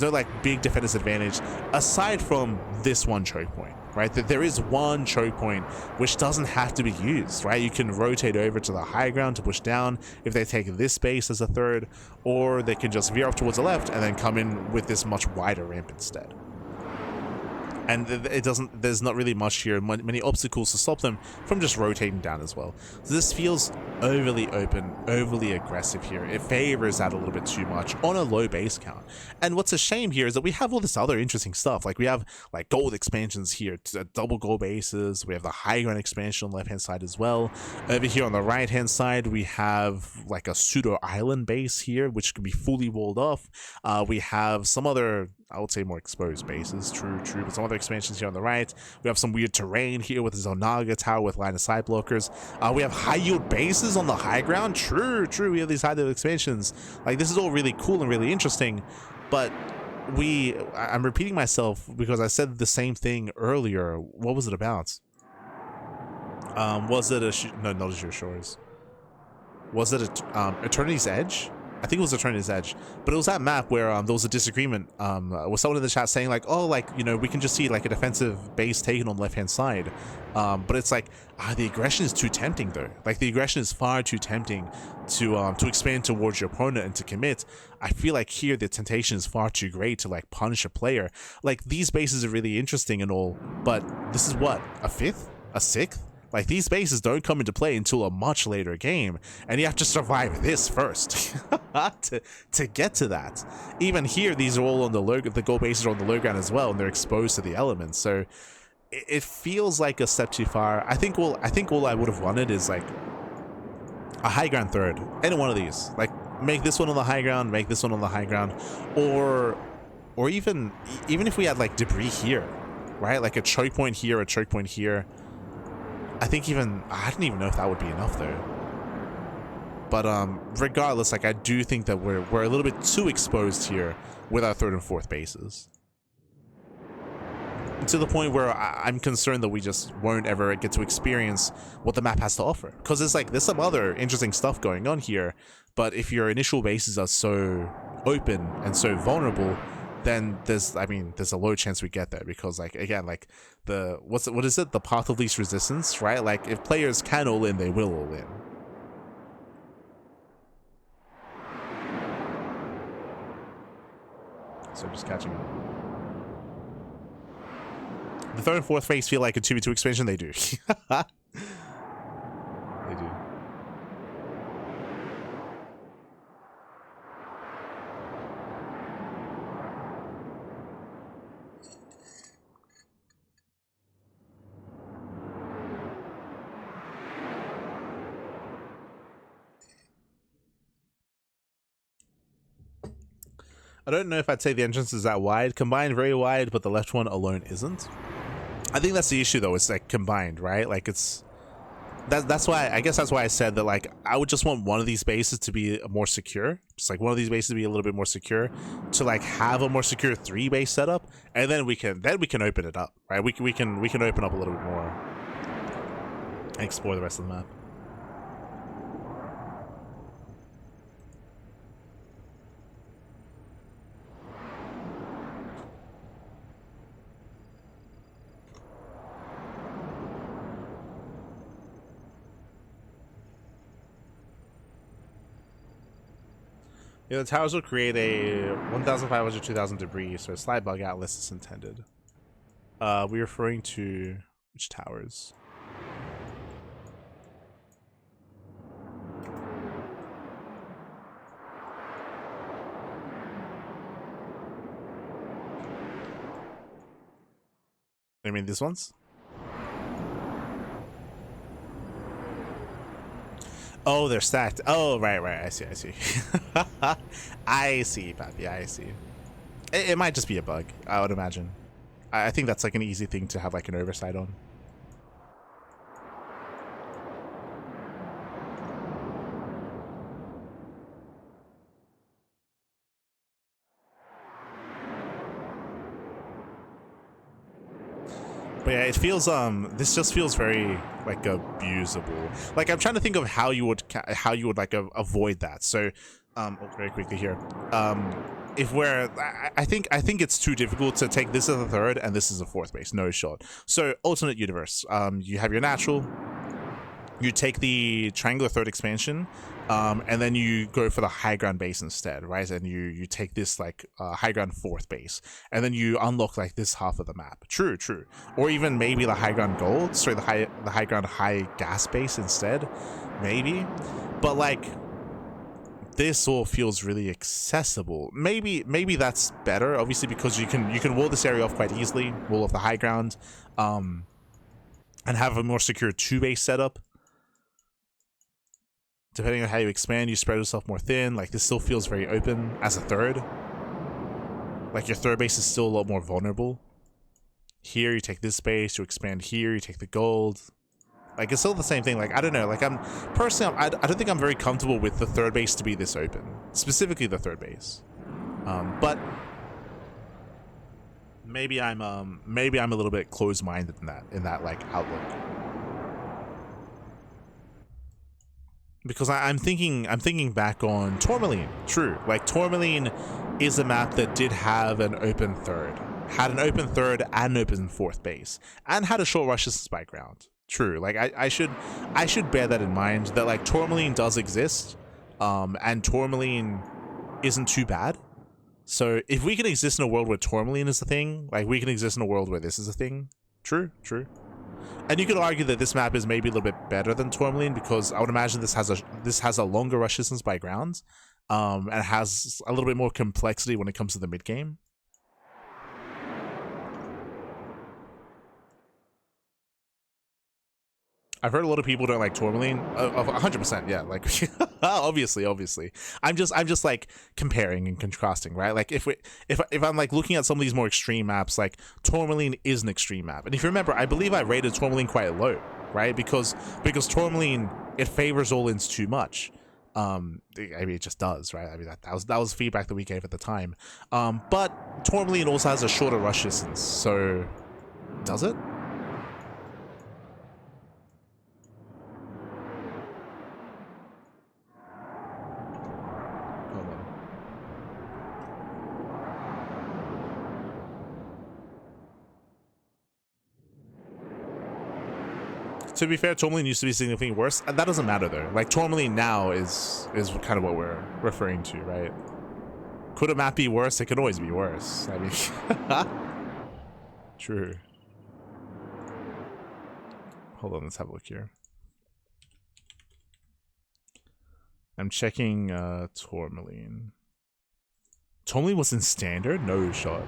no like big defender's advantage aside from this one choke point, right? That there is one choke point which doesn't have to be used, right? You can rotate over to the high ground to push down if they take this base as a third, or they can just veer up towards the left and then come in with this much wider ramp instead. And there's not really much here, many obstacles to stop them from just rotating down as well. So this feels overly open, overly aggressive here. It favors that a little bit too much on a low base count. And what's a shame here is that we have all this other interesting stuff. Like we have like gold expansions here, double gold bases. We have the high ground expansion on the left hand side as well. Over here on the right hand side, we have like a pseudo island base here, which can be fully walled off. We have some other, I would say, more exposed bases, true, but some other expansions here on the right. We have some weird terrain here with the Zonaga Tower with line of sight blockers. We have high yield bases on the high ground, true, we have these high yield expansions. Like this is all really cool and really interesting, but I'm repeating myself because I said the same thing earlier. What was it about? Was it no, not Azure Shores. Was it Eternity's Edge? I think it was Eternity's Edge, but it was that map where there was a disagreement with someone in the chat saying like, oh, like, you know, we can just see like a defensive base taken on the left hand side, but it's like the aggression is too tempting though. Like the aggression is far too tempting to expand towards your opponent and to commit. I feel like here the temptation is far too great to like punish a player. Like these bases are really interesting and all, but this is what, a fifth, a sixth. Like these bases don't come into play until a much later game, and you have to survive this first to get to that. Even here, these are all on the low. The gold bases are on the low ground as well, and they're exposed to the elements. So it feels like a step too far. I think all I would have wanted is like a high ground third, any one of these. Like make this one on the high ground, make this one on the high ground, or even if we had like debris here, right? Like a choke point here, a choke point here. I think even I don't even know if that would be enough though. But regardless, like I do think that we're a little bit too exposed here with our third and fourth bases. To the point where I'm concerned that we just won't ever get to experience what the map has to offer. Because there's some other interesting stuff going on here, but if your initial bases are so open and so vulnerable, then there's a low chance we get there. Because like again, like what is it? The path of least resistance, right? Like if players can all in, they will all in. So just catching up. The third and fourth phase feel like a 2v2 expansion. They do. They do. I don't know if I'd say the entrance is that wide. Combined, very wide, but the left one alone isn't. I think that's the issue though, it's like combined, right? Like that's why I said that like I would just want one of these bases to be more secure. Just like one of these bases to be a little bit more secure, to like have a more secure 3 base setup, and then we can open it up, right? We can open up a little bit more and explore the rest of the map. Yeah, the towers will create a 1,500, 2,000 debris, so a slight bug out unless it's intended. We're referring to which towers? I mean, these ones? Oh, they're stacked. Oh, right. I see. I see, Pappy. I see. It might just be a bug, I would imagine. I think that's like an easy thing to have like an oversight on. But yeah, it feels this just feels very like abusable. Like I'm trying to think of how you would like avoid that. So very quickly here. If we're I think it's too difficult to take this as a third and this is a fourth base. No shot. So alternate universe. You have your natural, you take the triangular third expansion, and then you go for the high ground base instead, right? And you take this like high ground fourth base, and then you unlock like this half of the map. True. Or even maybe the high ground gold, sorry, the high ground high gas base instead, maybe. But like this all feels really accessible. Maybe that's better, obviously, because you can wall this area off quite easily, wall off the high ground, and have a more secure 2 base setup. Depending on how you expand, you spread yourself more thin. Like this still feels very open as a third. Like your third base is still a lot more vulnerable. Here you take this space, you expand here, you take the gold. Like it's still the same thing. Like I don't know. Like I'm personally, I don't think I'm very comfortable with the third base to be this open, specifically the third base. But maybe I'm a little bit closed-minded in that like outlook. Because I'm thinking back on Tourmaline. True, like Tourmaline is a map that did have an open third, had an open third and an open fourth base, and had a short rush distance by ground. True, like I should bear that in mind, that like Tourmaline does exist, and Tourmaline isn't too bad. So if we can exist in a world where Tourmaline is a thing, like we can exist in a world where this is a thing. True. And you could argue that this map is maybe a little bit better than Tourmaline, because I would imagine this has a longer rush distance by ground, and has a little bit more complexity when it comes to the mid game. I've heard a lot of people don't like Tourmaline. 100%, yeah. Like, obviously. I'm just like comparing and contrasting, right? Like, if I'm like looking at some of these more extreme maps, like Tourmaline is an extreme map. And if you remember, I believe I rated Tourmaline quite low, right? Because Tourmaline, it favors all-ins too much. I mean, it just does, right? I mean, that was feedback that we gave at the time. But Tourmaline also has a shorter rush distance, so does it? To be fair, Tourmaline used to be significantly worse, and that doesn't matter though. Like, Tourmaline now is kind of what we're referring to, right? Could a map be worse? It could always be worse. I mean, true. Hold on, let's have a look here. I'm checking Tourmaline. Tourmaline was in standard? No shot.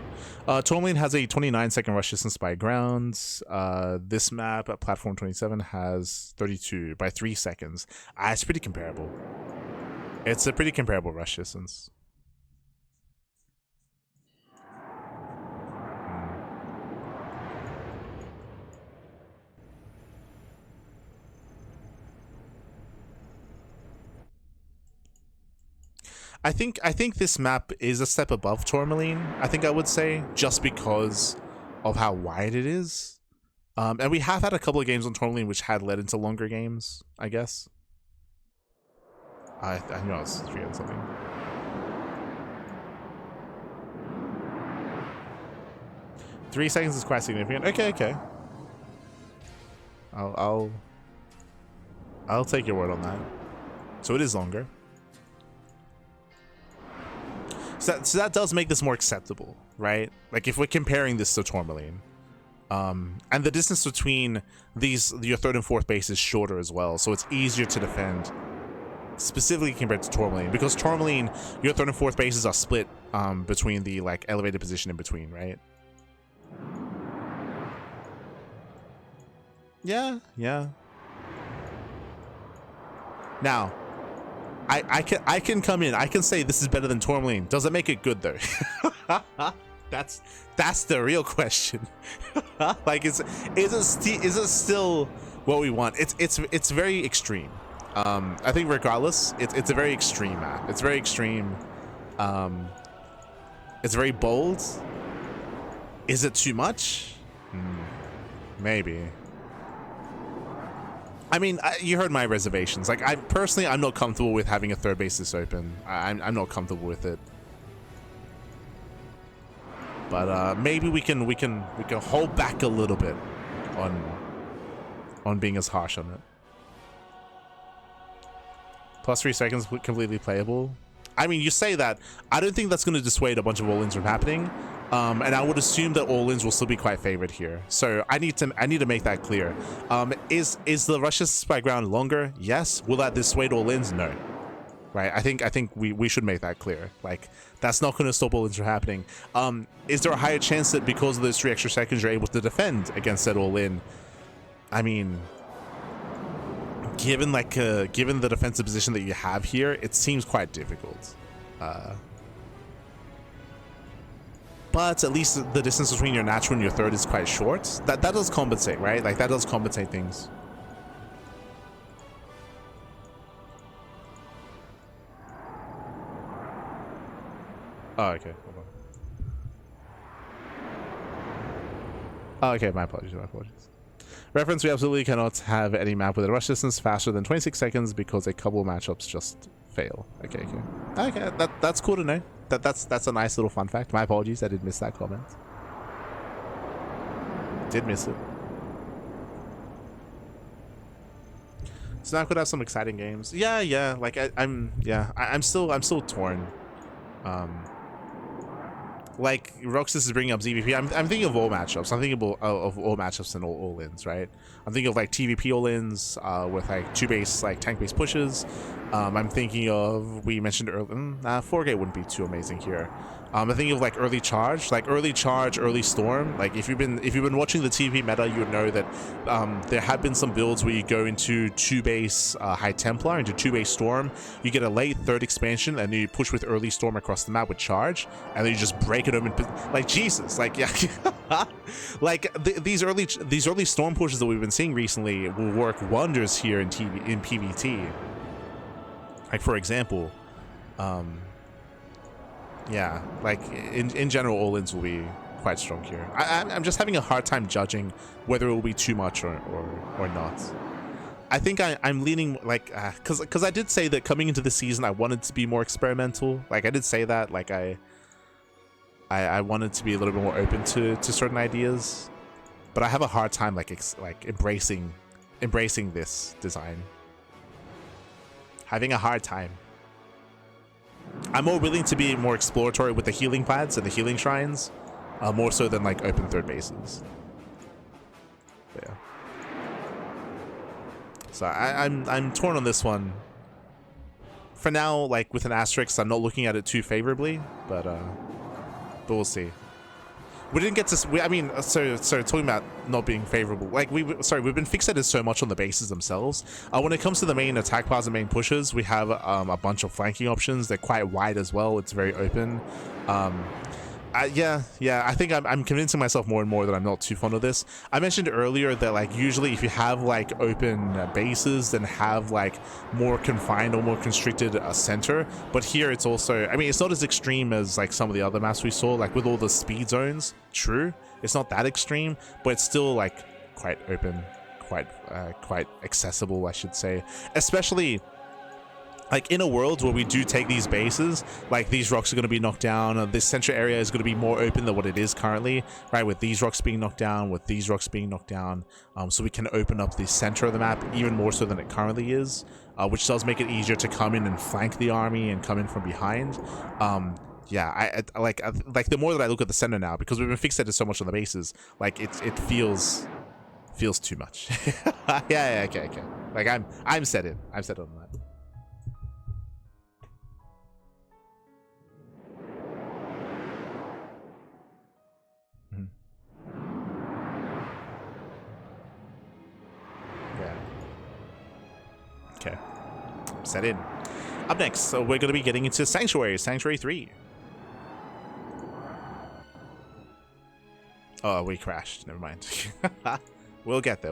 Tourmaline has a 29-second rush distance by ground. This map at platform 27 has 32 by 3 seconds. It's pretty comparable. It's a pretty comparable rush distance. I think this map is a step above Tourmaline, I think I would say, just because of how wide it is. And we have had a couple of games on Tourmaline which had led into longer games, I guess. I know I was forgetting something. Three seconds is quite significant. Okay. I'll take your word on that. So it is longer. So that does make this more acceptable, right? Like, if we're comparing this to Tourmaline. And the distance between your third and fourth base is shorter as well, so it's easier to defend, specifically compared to Tourmaline. Because Tourmaline, your third and fourth bases are split between the, like, elevated position in between, right? Yeah. Now, I can come in. I can say this is better than Tourmaline. Does it make it good though? That's the real question. Like, is it still what we want? It's very extreme. I think regardless, it's a very extreme map. It's very extreme. It's very bold. Is it too much? Maybe. I mean, you heard my reservations. Like, I'm not comfortable with having a third base this open. I'm not comfortable with it. But maybe we can hold back a little bit on being as harsh on it. Plus 3 seconds, completely playable. I mean, you say that. I don't think that's going to dissuade a bunch of all-ins from happening. And I would assume that all-ins will still be quite favored here. So I need to make that clear. Is the rush distance by ground longer? Yes. Will that dissuade all-ins? No. Right. I think we should make that clear. Like, that's not going to stop all-ins from happening. Is there a higher chance that because of those 3 extra seconds you're able to defend against that all-in? I mean, given the defensive position that you have here, it seems quite difficult. But at least the distance between your natural and your third is quite short. That does compensate, right? Like, that does compensate things. Oh, okay. Hold on. Oh, okay, my apologies. Reference, we absolutely cannot have any map with a rush distance faster than 26 seconds because a couple of matchups just fail. Okay. That's cool to know. That's a nice little fun fact. My apologies, I did miss that comment. Did miss it. So now I could have some exciting games. Yeah. Like, I'm still torn. like Roxas is bringing up ZVP. I'm thinking of all matchups. I'm thinking of all matchups and all ins, right? I'm thinking of like TVP all ins with like 2-base like tank base pushes. I'm thinking of, we mentioned earlier, 4K wouldn't be too amazing here. I'm thinking of like early charge, early storm. Like if you've been watching the TV meta, you would know that there have been some builds where you go into 2-base High Templar, into 2-base storm. You get a late 3rd expansion, and you push with early storm across the map with charge, and then you just break it open. Like Jesus, like yeah, like these early storm pushes that we've been seeing recently will work wonders here in PvT. Like for example, yeah, like in general, all-ins will be quite strong here. I'm just having a hard time judging whether it will be too much or not. I think I'm leaning like because I did say that coming into the season I wanted to be more experimental. Like I did say that, like I wanted to be a little bit more open to certain ideas, but I have a hard time like embracing this design. Having a hard time. I'm more willing to be more exploratory with the healing pads and the healing shrines, more so than like open 3rd bases. But yeah. So I'm torn on this one. For now, like with an asterisk, I'm not looking at it too favorably, but we'll see. We didn't get to. I mean, so talking about not being favorable. Like we've been fixated so much on the bases themselves. When it comes to the main attack bars and main pushes, we have a bunch of flanking options. They're quite wide as well. It's very open. Yeah. I think I'm convincing myself more and more that I'm not too fond of this. I mentioned earlier that like usually if you have like open bases, then have like more confined or more constricted center. But here it's also, I mean, it's not as extreme as like some of the other maps we saw, like with all the speed zones. True, it's not that extreme, but it's still like quite open, quite accessible, I should say. Especially like in a world where we do take these bases, like these rocks are going to be knocked down, this central area is going to be more open than what it is currently, right? With these rocks being knocked down, so we can open up the center of the map even more so than it currently is, which does make it easier to come in and flank the army and come in from behind. Yeah, I like the more that I look at the center now, because we've been fixated so much on the bases, like it feels too much. yeah, okay. Like I'm set in. I'm set on that. Okay, set in. Up next, so we're going to be getting into Sanctuary 3. Oh, we crashed. Never mind. We'll get there.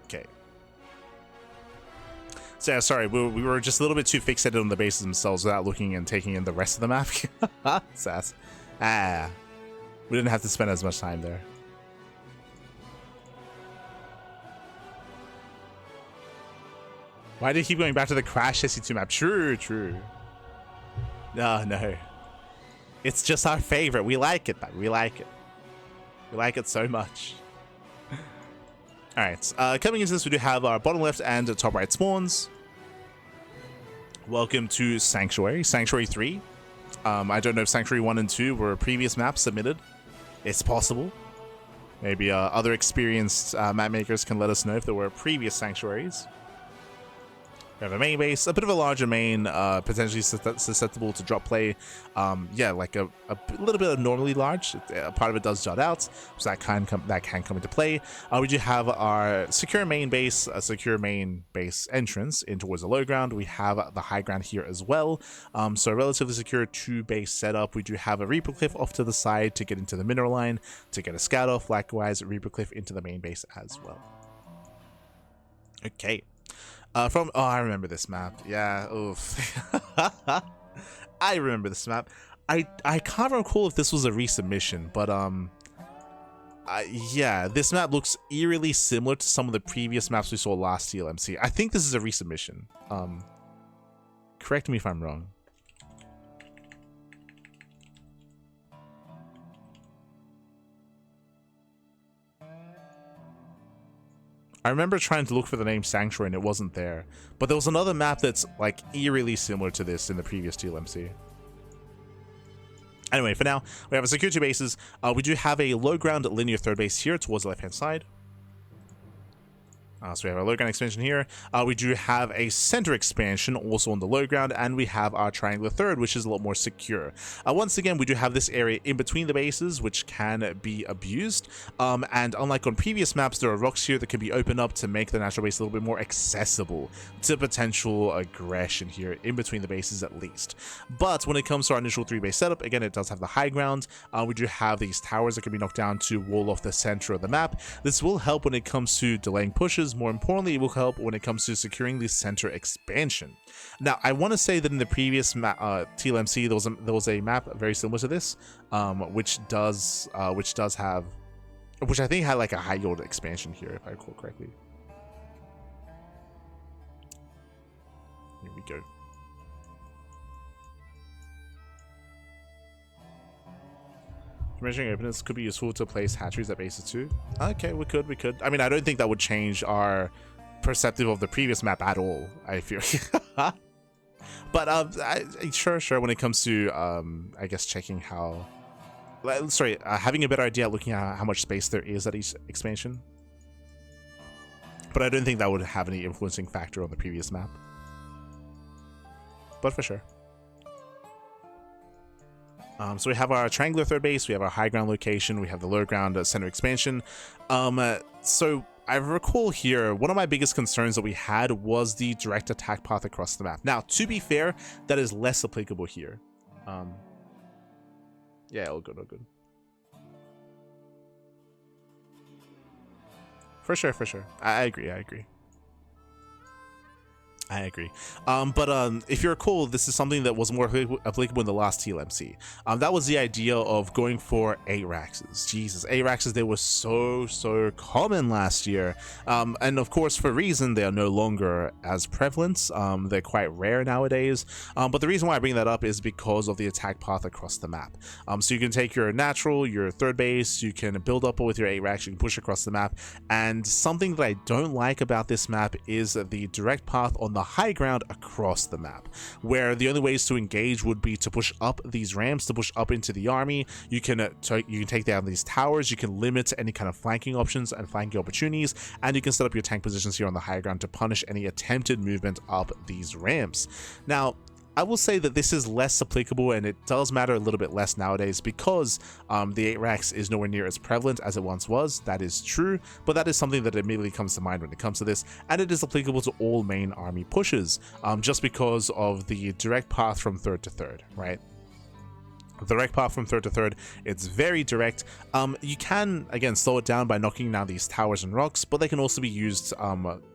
Okay. So, yeah, sorry, we were just a little bit too fixated on the bases themselves without looking and taking in the rest of the map. Sass. We didn't have to spend as much time there. Why do you keep going back to the Crash SC2 map? True. No. It's just our favorite. We like it, man. We like it so much. Alright, coming into this, we do have our bottom left and top right spawns. Welcome to Sanctuary 3. I don't know if Sanctuary 1 and 2 were previous maps submitted. It's possible. Maybe other experienced map makers can let us know if there were previous Sanctuaries. We have a main base, a bit of a larger main, potentially susceptible to drop play. Yeah, like a little bit abnormally large. Part of it does jut out, so that can come into play. We do have our secure main base, a secure main base entrance in towards the low ground. We have the high ground here as well. So a relatively secure 2-base setup. We do have a Reaper Cliff off to the side to get into the mineral line, to get a scout off. Likewise, Reaper Cliff into the main base as well. Okay. Oh, I remember this map. Yeah, oof. I remember this map. I can't recall if this was a resubmission, but yeah, this map looks eerily similar to some of the previous maps we saw last TLMC. I think this is a resubmission. Correct me if I'm wrong. I remember trying to look for the name Sanctuary and it wasn't there. But there was another map that's like eerily similar to this in the previous TLMC. Anyway, for now, we have a security bases. We do have a low ground linear third base here towards the left-hand side. So we have our low ground expansion here. We do have a center expansion also on the low ground, and we have our triangular third, which is a lot more secure. Once again, we do have this area in between the bases, which can be abused. And unlike on previous maps, there are rocks here that can be opened up to make the natural base a little bit more accessible to potential aggression here in between the bases at least. But when it comes to our initial 3-base setup, again, it does have the high ground. We do have these towers that can be knocked down to wall off the center of the map. This will help when it comes to delaying pushes. More importantly, it will help when it comes to securing the center expansion. Now, I want to say that in the previous TLMC, there was a map very similar to this, which I think had like a high yield expansion here, if I recall correctly. Here we go. Measuring openness could be useful to place hatcheries at bases too. Okay, we could. I mean, I don't think that would change our perceptive of the previous map at all, I feel. But sure. When it comes to I guess checking how, having a better idea, looking at how much space there is at each expansion. But I don't think that would have any influencing factor on the previous map. But for sure. So we have our triangular third base, we have our high ground location, we have the low ground center expansion. So I recall here, one of my biggest concerns that we had was the direct attack path across the map. Now, to be fair, that is less applicable here. Yeah, all good. For sure. I agree. But if you recall, this is something that was more applicable in the last TLMC. That was the idea of going for 8 Raxes. Jesus, 8 Raxes, they were so common last year. And of course, for a reason, they are no longer as prevalent. They're quite rare nowadays. But the reason why I bring that up is because of the attack path across the map. So you can take your natural, your third base, you can build up with your 8 Rax, you can push across the map. And something that I don't like about this map is the direct path on the high ground across the map, where the only ways to engage would be to push up these ramps, to push up into the army. You can take down these towers, you can limit any kind of flanking options and flanking opportunities, and you can set up your tank positions here on the high ground to punish any attempted movement up these ramps. Now, I will say that this is less applicable, and it does matter a little bit less nowadays because the 8 Rax is nowhere near as prevalent as it once was. That is true, but that is something that immediately comes to mind when it comes to this, and it is applicable to all main army pushes, just because of the direct path from third to third, right? The direct path from third to third, it's very direct. You can, again, slow it down by knocking down these towers and rocks, but they can also be used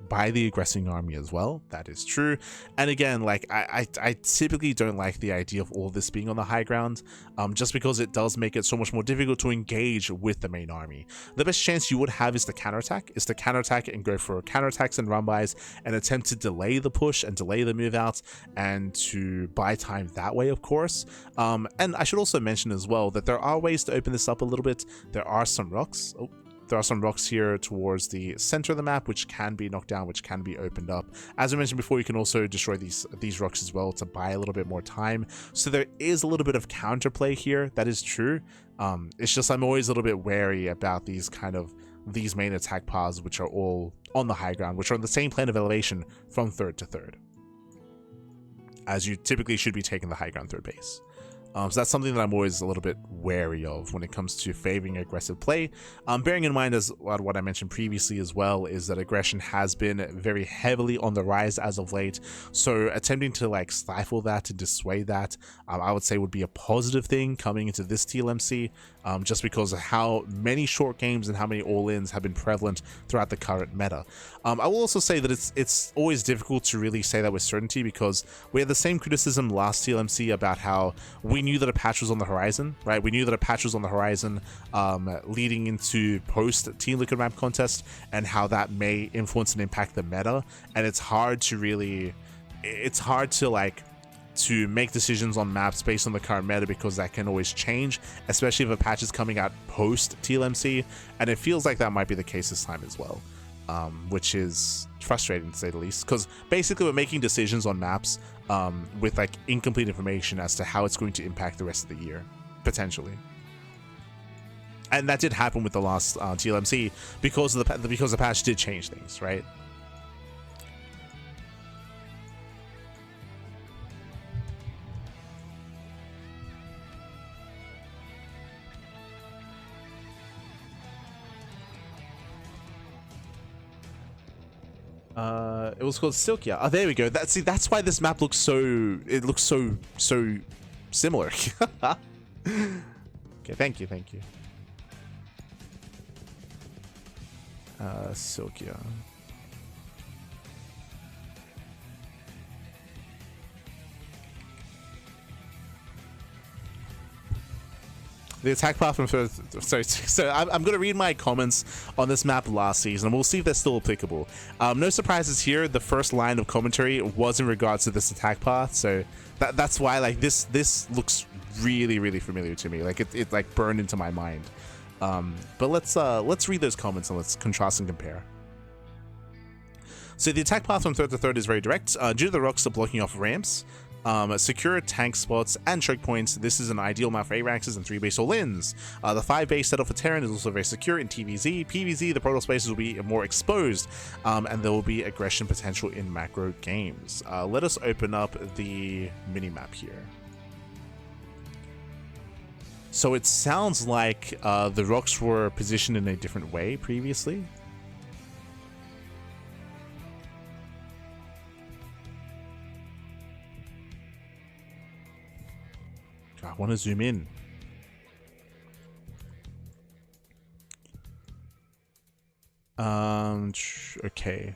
by the aggressing army as well. That is true. And again, like I typically don't like the idea of all this being on the high ground, just because it does make it so much more difficult to engage with the main army. The best chance you would have is to counterattack, and go for counterattacks and run-bys and attempt to delay the push and delay the move out and to buy time that way, of course. And I should also mention as well that there are ways to open this up a little bit. There are some rocks. There are some rocks here towards the center of the map, which can be knocked down, which can be opened up. As I mentioned before, you can also destroy these rocks as well to buy a little bit more time. So there is a little bit of counterplay here. That is true. It's just I'm always a little bit wary about these main attack paths, which are all on the high ground, which are on the same plane of elevation from third to third, as you typically should be taking the high ground third base. So that's something that I'm always a little bit wary of when it comes to favoring aggressive play. Bearing in mind, as what I mentioned previously as well, is that aggression has been very heavily on the rise as of late. So attempting to like stifle that, to dissuade that, I would say would be a positive thing coming into this TLMC, just because of how many short games and how many all-ins have been prevalent throughout the current meta. I will also say that it's always difficult to really say that with certainty, because we had the same criticism last TLMC about how we knew that a patch was on the horizon, right? We knew that a patch was on the horizon leading into post Team Liquid map contest, and how that may influence and impact the meta. And it's hard to make decisions on maps based on the current meta, because that can always change, especially if a patch is coming out post TLMC, and it feels like that might be the case this time as well. which is frustrating to say the least, because basically we're making decisions on maps with like incomplete information as to how it's going to impact the rest of the year, potentially. And that did happen with the last TLMC because the patch did change things, right? It was called Silkia. Oh, there we go. That's why this map looks so. It looks so similar. Okay, thank you. Silkia. The attack path from first. Sorry, so I'm going to read my comments on this map last season, and we'll see if they're still applicable. No surprises here. The first line of commentary was in regards to this attack path, so that's why like this looks really familiar to me. Like it like burned into my mind. But let's read those comments and let's contrast and compare. So the attack path from third to third is very direct. Due to the rocks are blocking off ramps, secure tank spots and choke points, this is an ideal map for 8 Raxes and 3 base all-ins. The 5 base setup for Terran is also very secure in TVZ. PVZ, the Proto spaces will be more exposed, and there will be aggression potential in macro games. Let us open up the mini-map here. So it sounds like the rocks were positioned in a different way previously. I want to zoom in. Okay.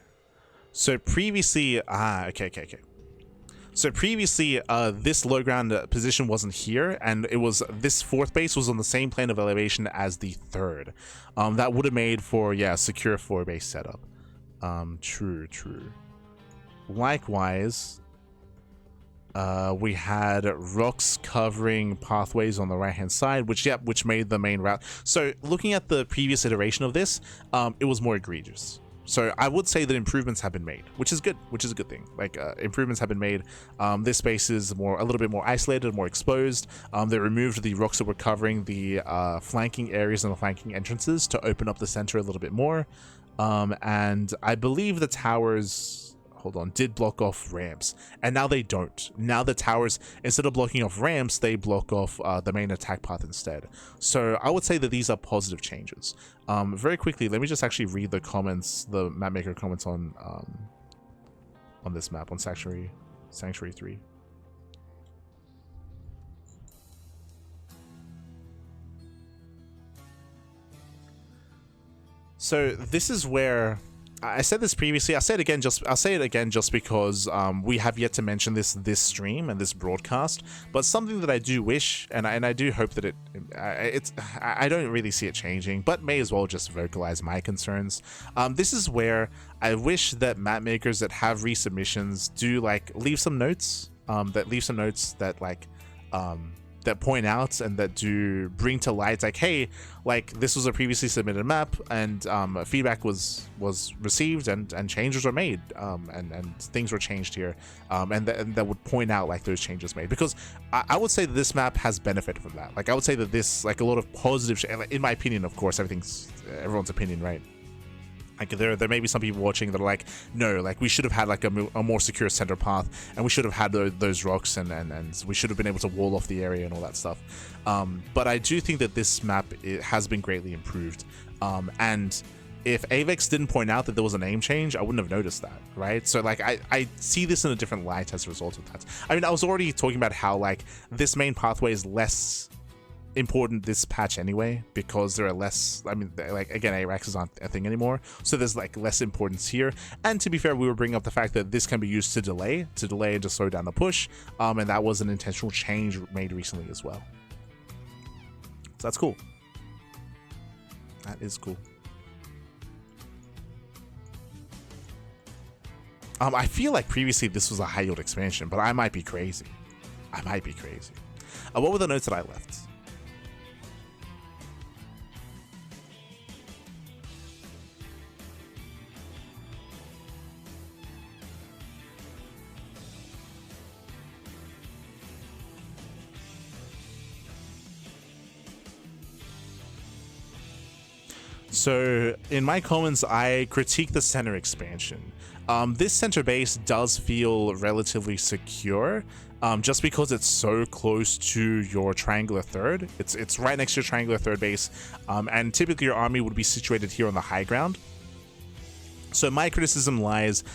So previously, okay. So previously, this low ground position wasn't here, and it was this 4th base was on the same plane of elevation as the 3rd. That would have made for secure 4 base setup. True. Likewise, we had rocks covering pathways on the right hand side, which made the main route. So looking at the previous iteration of this, it was more egregious. So I would say that improvements have been made, which is good, which is a good thing. Like improvements have been made. This space is a little bit more isolated, more exposed. They removed the rocks that were covering the flanking areas and the flanking entrances to open up the center a little bit more. And I believe the towers, did block off ramps, and now they don't. Now the towers, instead of blocking off ramps, they block off the main attack path instead. So I would say that these are positive changes. Very quickly, let me just actually read the comments, the mapmaker comments on this map, on Sanctuary 3. So this is where I said this previously. I'll say it again just because we have yet to mention this stream and this broadcast. But something that I do wish, and I do hope that I don't really see it changing, but may as well just vocalize my concerns. This is where I wish that map makers that have resubmissions do leave some notes. That point out and that do bring to light hey, this was a previously submitted map, and feedback was received and changes were made, and things were changed here, and that would point out those changes made, because I would say that this map has benefited from that. I would say that this a lot of positive in my opinion. Of course, everyone's opinion, right? There may be some people watching that are no, we should have had a more secure center path, and we should have had those rocks, and we should have been able to wall off the area and all that stuff. But I do think that this map has been greatly improved. And if Avex didn't point out that there was a name change, I wouldn't have noticed that, right? So I see this in a different light as a result of that. I mean, I was already talking about how this main pathway is less important this patch anyway, because there are less, again, ARAXs aren't a thing anymore, so there's less importance here. And to be fair, we were bringing up the fact that this can be used to delay and to slow down the push, and that was an intentional change made recently as well. So that's cool. That is cool. I feel like previously this was a high yield expansion, but I might be crazy. What were the notes that I left? So in my comments, I critique the center expansion. This center base does feel relatively secure, just because it's so close to your triangular third. It's right next to your triangular third base, and typically your army would be situated here on the high ground. So my criticism lies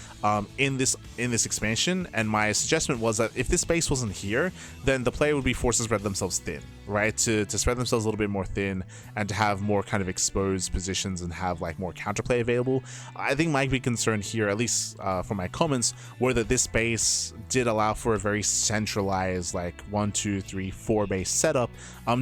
in this expansion, and my suggestion was that if this base wasn't here, then the player would be forced to spread themselves thin, right? To spread themselves a little bit more thin and to have more kind of exposed positions and have like more counterplay available. I think my big concern here, at least from my comments, were that this base did allow for a very centralized like 1, 2, 3, 4 base setup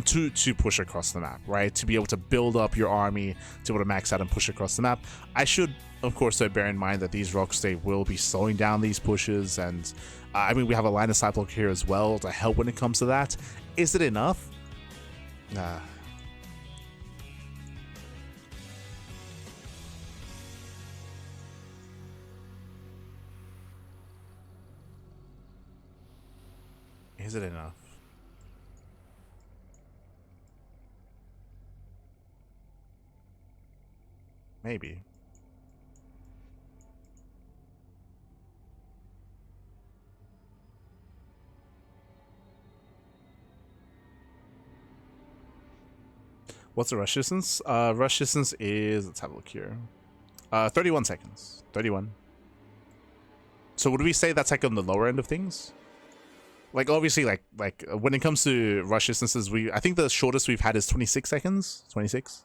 to push across the map, right? To be able to build up your army, to be able to max out and push across the map. I should, of course, though, bear in mind that these rocks, they will be slowing down these pushes, and I mean, we have a line of sight block here as well to help when it comes to that. Is it enough? Nah. Is it enough? Maybe. What's the rush distance? Rush distance is, let's have a look here. 31 seconds. 31. So would we say that's like on the lower end of things? Like obviously like when it comes to rush distances, I think the shortest we've had is 26 seconds. 26.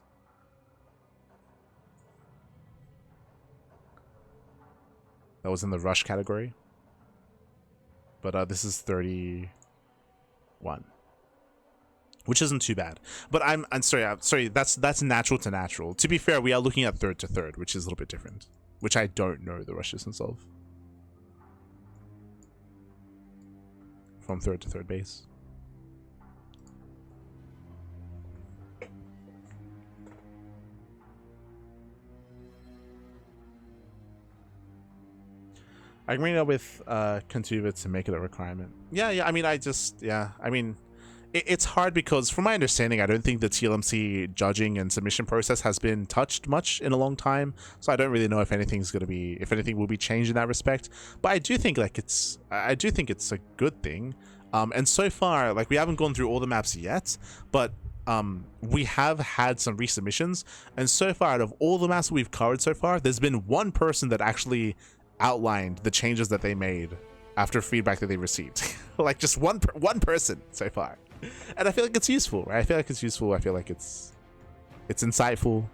That was in the rush category. But this is 31. Which isn't too bad, but I'm sorry. That's natural to natural. To be fair, we are looking at third to third, which is a little bit different, which I don't know the rush distance of from third to third base. I agree with Contuva to make it a requirement. Yeah. I mean, I mean. It's hard because, from my understanding, I don't think the TLMC judging and submission process has been touched much in a long time. So I don't really know if anything will be changed in that respect. But I do think it's a good thing. And so far, like, we haven't gone through all the maps yet, but we have had some resubmissions. And so far, out of all the maps we've covered so far, there's been one person that actually outlined the changes that they made after feedback that they received. Like, just one person so far. And I feel like it's useful, right? I feel like it's useful. I feel like it's insightful.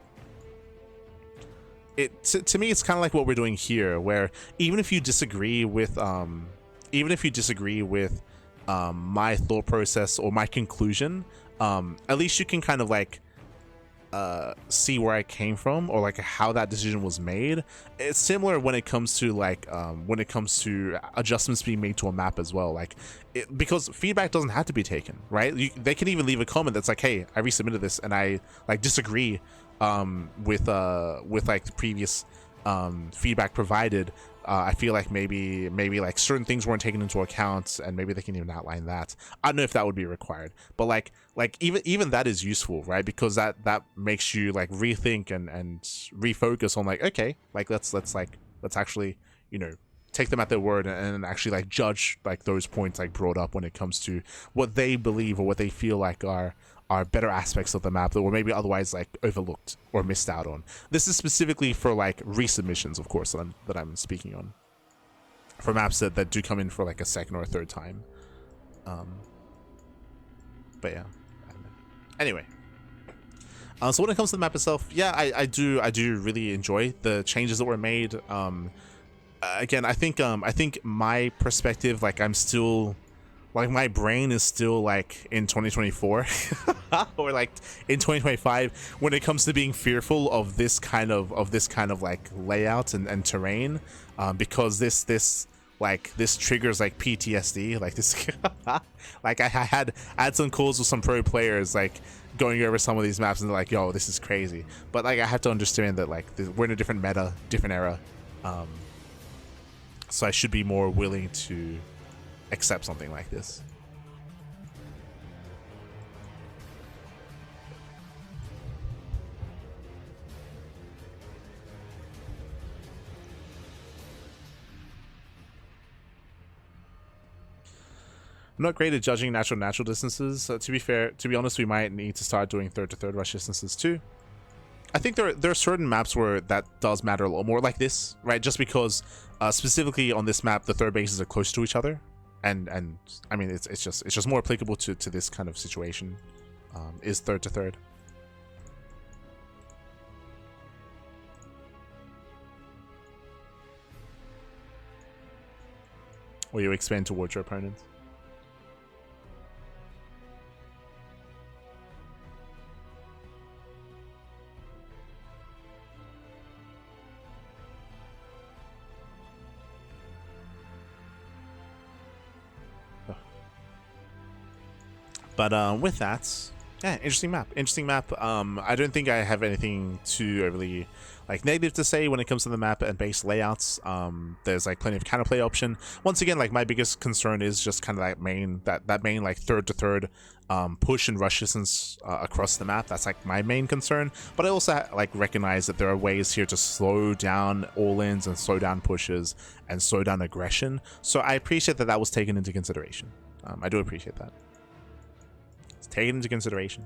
To me, it's kind of like what we're doing here, where even if you disagree with my thought process or my conclusion, at least you can kind of like see where I came from, or like how that decision was made. It's similar when it comes to like adjustments being made to a map as well, like because feedback doesn't have to be taken, right? They can even leave a comment that's like, hey, I resubmitted this and I like disagree with like the previous feedback provided. I feel like maybe like certain things weren't taken into account, and maybe they can even outline that. I don't know if that would be required, but like even that is useful, right? Because that makes you like rethink and refocus on like, okay, like let's actually, you know, take them at their word and actually like judge like those points like brought up when it comes to what they believe or what they feel like are better aspects of the map that were maybe otherwise like overlooked or missed out on. This is specifically for like resubmissions, of course, that I'm speaking on, for maps that do come in for like a second or a third time. But yeah, anyway. So when it comes to the map itself, yeah, I do really enjoy the changes that were made. Again, I think my perspective, like I'm still, like my brain is still like in 2024 or like in 2025 when it comes to being fearful of this kind of like layout and terrain, because this triggers like PTSD, like this. Like I had some calls with some pro players like going over some of these maps and they're like, yo, this is crazy. But like I have to understand that like we're in a different meta, different era, so I should be more willing to accept something like this. I'm not great at judging natural distances. To be honest, we might need to start doing third to third rush distances too. I think there are certain maps where that does matter a lot more, like this, right? Just because specifically on this map, the third bases are close to each other, and I mean it's just more applicable to this kind of situation. Is third to third. Or you expand towards your opponents. But with that, yeah, interesting map. I don't think I have anything too overly like negative to say when it comes to the map and base layouts. There's like plenty of counterplay option. Once again, like my biggest concern is just kind of that main like third to third push and rush distance across the map. That's like my main concern. But I also like recognize that there are ways here to slow down all-ins and slow down pushes and slow down aggression. So I appreciate that was taken into consideration. I do appreciate that. Take it into consideration.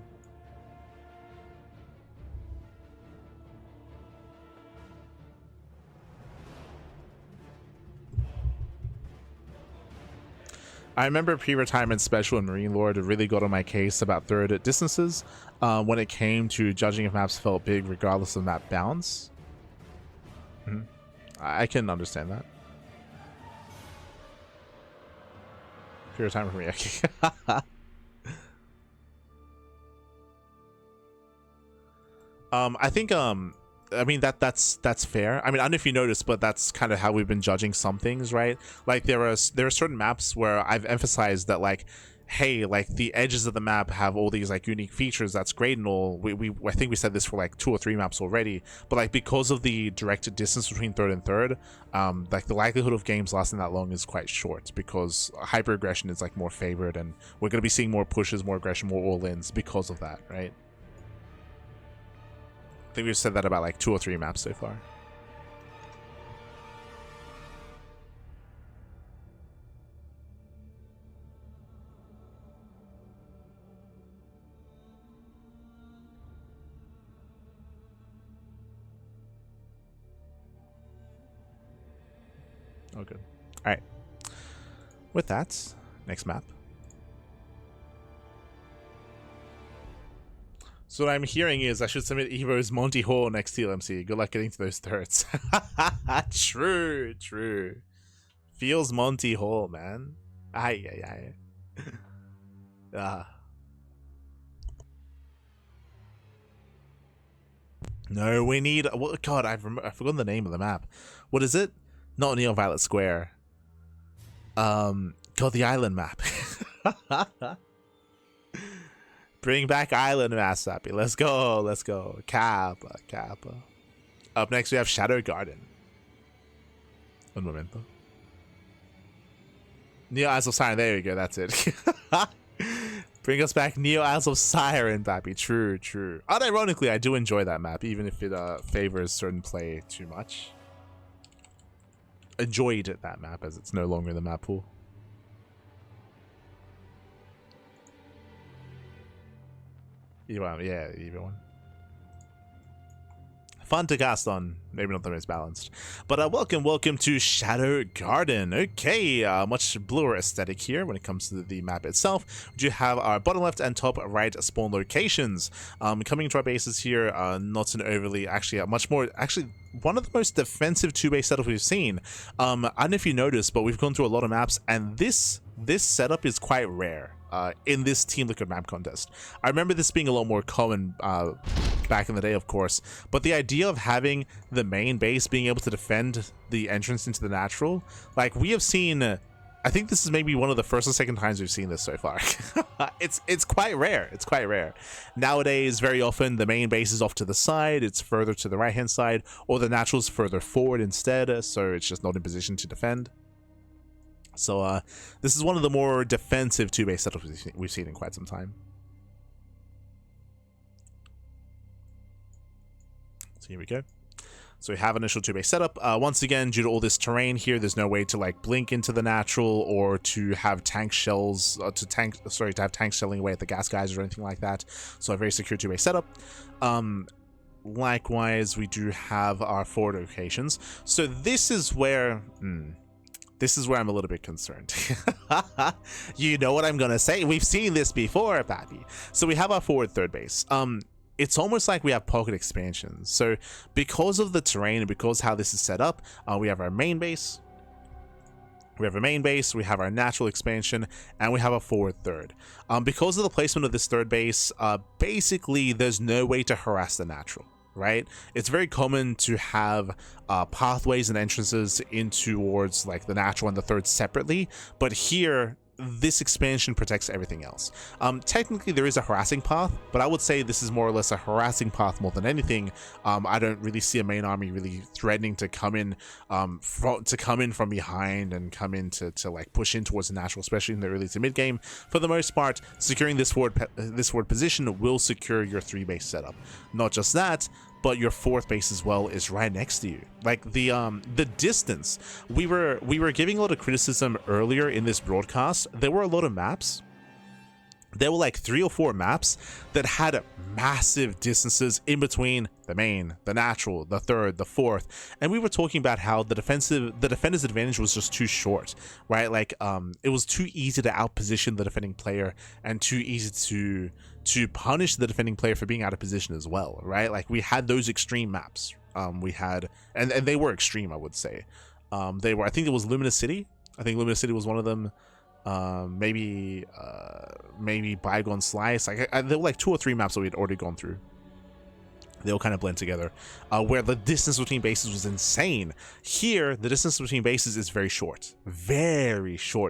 I remember pre-retirement special in Marine Lord really got on my case about third distances when it came to judging if maps felt big regardless of map bounds. I can understand that. Pre-retirement for me. Okay. I think I mean that's fair. I mean, I don't know if you noticed, but that's kind of how we've been judging some things, right? Like there are certain maps where I've emphasized that like, hey, like the edges of the map have all these like unique features. That's great and all. I think we said this for like 2 or 3 maps already. But like because of the directed distance between third and third, like the likelihood of games lasting that long is quite short because hyper aggression is like more favored, and we're gonna be seeing more pushes, more aggression, more all-ins because of that, right? I think we've said that about like 2 or 3 maps so far. Oh, good. All right. With that, next map. So what I'm hearing is I should submit Evo's Monty Hall next TLMC. Good luck getting to those thirds. True. Feels Monty Hall, man. Aye. No, we need... Well, God, I've forgotten the name of the map. What is it? Not Neo Violet Square. God, the island map. Bring back island map, Sappy. Let's go. Kappa. Up next, we have Shadowgarden. Un momento. Neo Eyes of Siren. There you go. That's it. Bring us back Neo Eyes of Siren, Pappy. True. Unironically, I do enjoy that map, even if it favors certain play too much. Enjoyed that map as it's no longer in the map pool. Yeah, either one. Fun to cast on, maybe not the most balanced. But welcome to Shadowgarden. Okay, much bluer aesthetic here when it comes to the map itself. We do have our bottom left and top right spawn locations. Coming to our bases here, not an overly, much more, one of the most defensive 2-base setups we've seen. I don't know if you noticed, but we've gone through a lot of maps, and this setup is quite rare. In this Team Liquid map contest. I remember this being a lot more common back in the day, of course, but the idea of having the main base being able to defend the entrance into the natural, like we have seen, I think this is maybe one of the first or second times we've seen this so far. It's quite rare. Nowadays, very often the main base is off to the side, it's further to the right hand side, or the natural's further forward instead, so it's just not in position to defend. So this is one of the more defensive 2-base setups we've seen in quite some time. So here we go. So we have initial 2-base setup. Once again, due to all this terrain here, there's no way to like blink into the natural or to have tank shells, to have tanks shelling away at the gas guys or anything like that. So a very secure 2-base setup. Likewise, we do have our forward locations. So this is where I'm a little bit concerned. You know what I'm gonna say? We've seen this before, Pappy. So we have our forward third base. It's almost like we have pocket expansions. So because of the terrain and because how this is set up, we have our main base. We have our natural expansion, and we have a forward third. Because of the placement of this third base, basically there's no way to harass the natural, right? It's very common to have pathways and entrances in towards like the natural and the third separately, but here this expansion protects everything else. Technically there is a harassing path, but I would say this is more or less a harassing path more than anything. I don't really see a main army really threatening to come in from behind and come in to like push in towards the natural, especially in the early to mid game. For the most part, securing this forward position will secure your 3-base setup. Not just that, but your 4th base as well is right next to you. Like the distance, we were giving a lot of criticism earlier in this broadcast. There were a lot of maps. There were like 3 or 4 maps that had massive distances in between the main, the natural, the third, the fourth, and we were talking about how the defender's advantage was just too short, right? Like it was too easy to outposition the defending player and too easy to punish the defending player for being out of position as well, right? Like we had those extreme maps. We had, and they were extreme, I would say. They were, I think it was Luminous City. I think Luminous City was one of them. Maybe Bygone Slice. Like there were like 2 or 3 maps that we had already gone through. They all kind of blend together, where the distance between bases was insane. Here, the distance between bases is very short.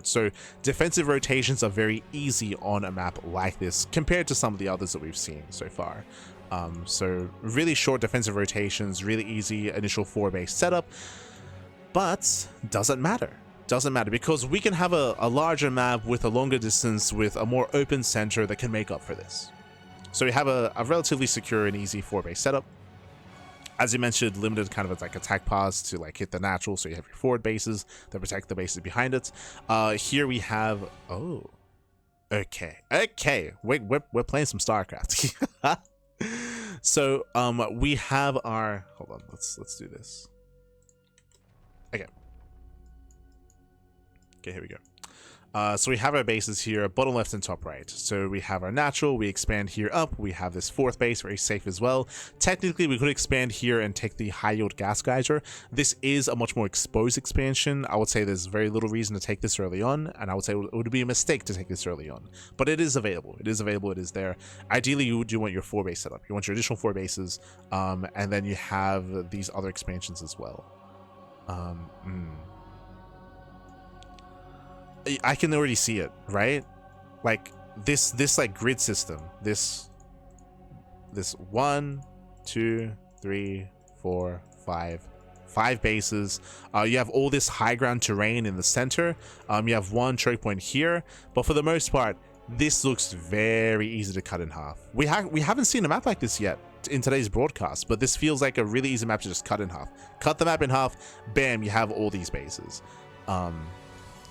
So defensive rotations are very easy on a map like this compared to some of the others that we've seen so far. So really short defensive rotations, really easy initial 4-base setup, but doesn't matter. Because we can have a larger map with a longer distance with a more open center that can make up for this. So we have a relatively secure and easy 4-base setup. As you mentioned, limited kind of like attack paths to like hit the natural, so you have your forward bases that protect the bases behind it. Here we have, okay, we're playing some StarCraft. So we have our, hold on, let's do this. Okay, here we go. So we have our bases here, bottom left and top right. So we have our natural, we expand here up, we have this 4th base, very safe as well. Technically, we could expand here and take the high yield gas geyser. This is a much more exposed expansion. I would say there's very little reason to take this early on, and I would say it would be a mistake to take this early on. But it is available. It is there. Ideally, you do want your 4-base setup. You want your additional 4 bases, and then you have these other expansions as well. I can already see it, right? Like this like grid system, this 1, 2, 3, 4, 5 bases. You have all this high ground terrain in the center. You have 1 choke point here, but for the most part, this looks very easy to cut in half. We haven't seen a map like this yet in today's broadcast, but this feels like a really easy map to just cut in half. Cut the map in half, bam, you have all these bases.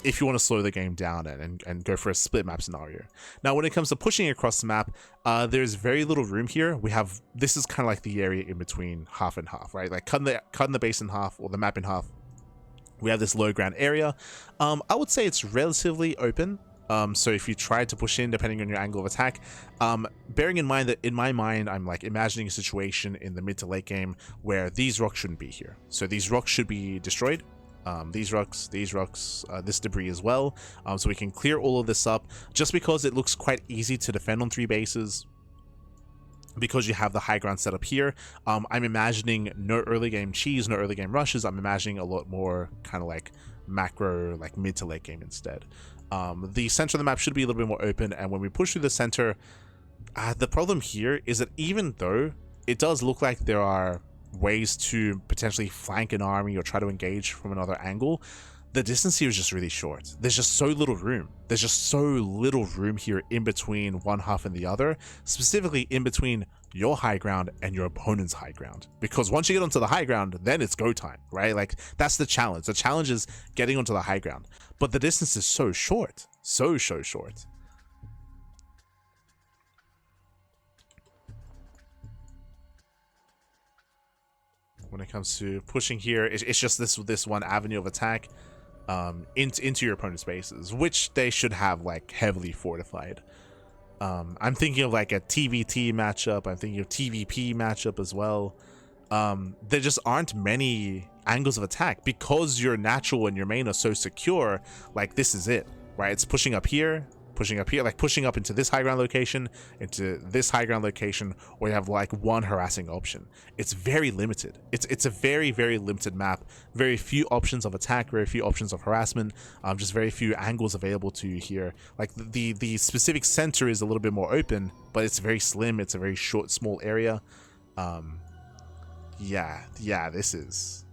If you want to slow the game down and go for a split map scenario. Now, when it comes to pushing across the map, there's very little room here. This is kind of like the area in between half and half, right? Like cutting the base in half or the map in half. We have this low ground area. I would say it's relatively open. So if you try to push in, depending on your angle of attack, bearing in mind that in my mind, I'm like imagining a situation in the mid to late game where these rocks shouldn't be here. So these rocks should be destroyed. These rocks, this debris as well, so we can clear all of this up, just because it looks quite easy to defend on 3 bases because you have the high ground set up here. I'm imagining no early game cheese, no early game rushes. I'm imagining a lot more kind of like macro, like mid to late game instead. The center of the map should be a little bit more open, and when we push through the center, the problem here is that even though it does look like there are ways to potentially flank an army or try to engage from another angle, the distance here is just really short. There's just so little room. There's just so little room here in between one half and the other, specifically in between your high ground and your opponent's high ground. Because once you get onto the high ground, then it's go time, right? Like, that's the challenge. The challenge is getting onto the high ground. But the distance is so short. So short. When it comes to pushing here, it's just this one avenue of attack into your opponent's bases, which they should have like heavily fortified. I'm thinking of like a TVT matchup. I'm thinking of TVP matchup as well. There just aren't many angles of attack because your natural and your main are so secure. Like, this is it, right? It's pushing up here, like pushing up into this high ground location, into this high ground location, or you have like one harassing option. It's very limited. It's a very, very limited map. Very few options of attack, very few options of harassment, just very few angles available to you here. Like, the specific center is a little bit more open, but it's very slim. It's a very short, small area. Yeah, this is...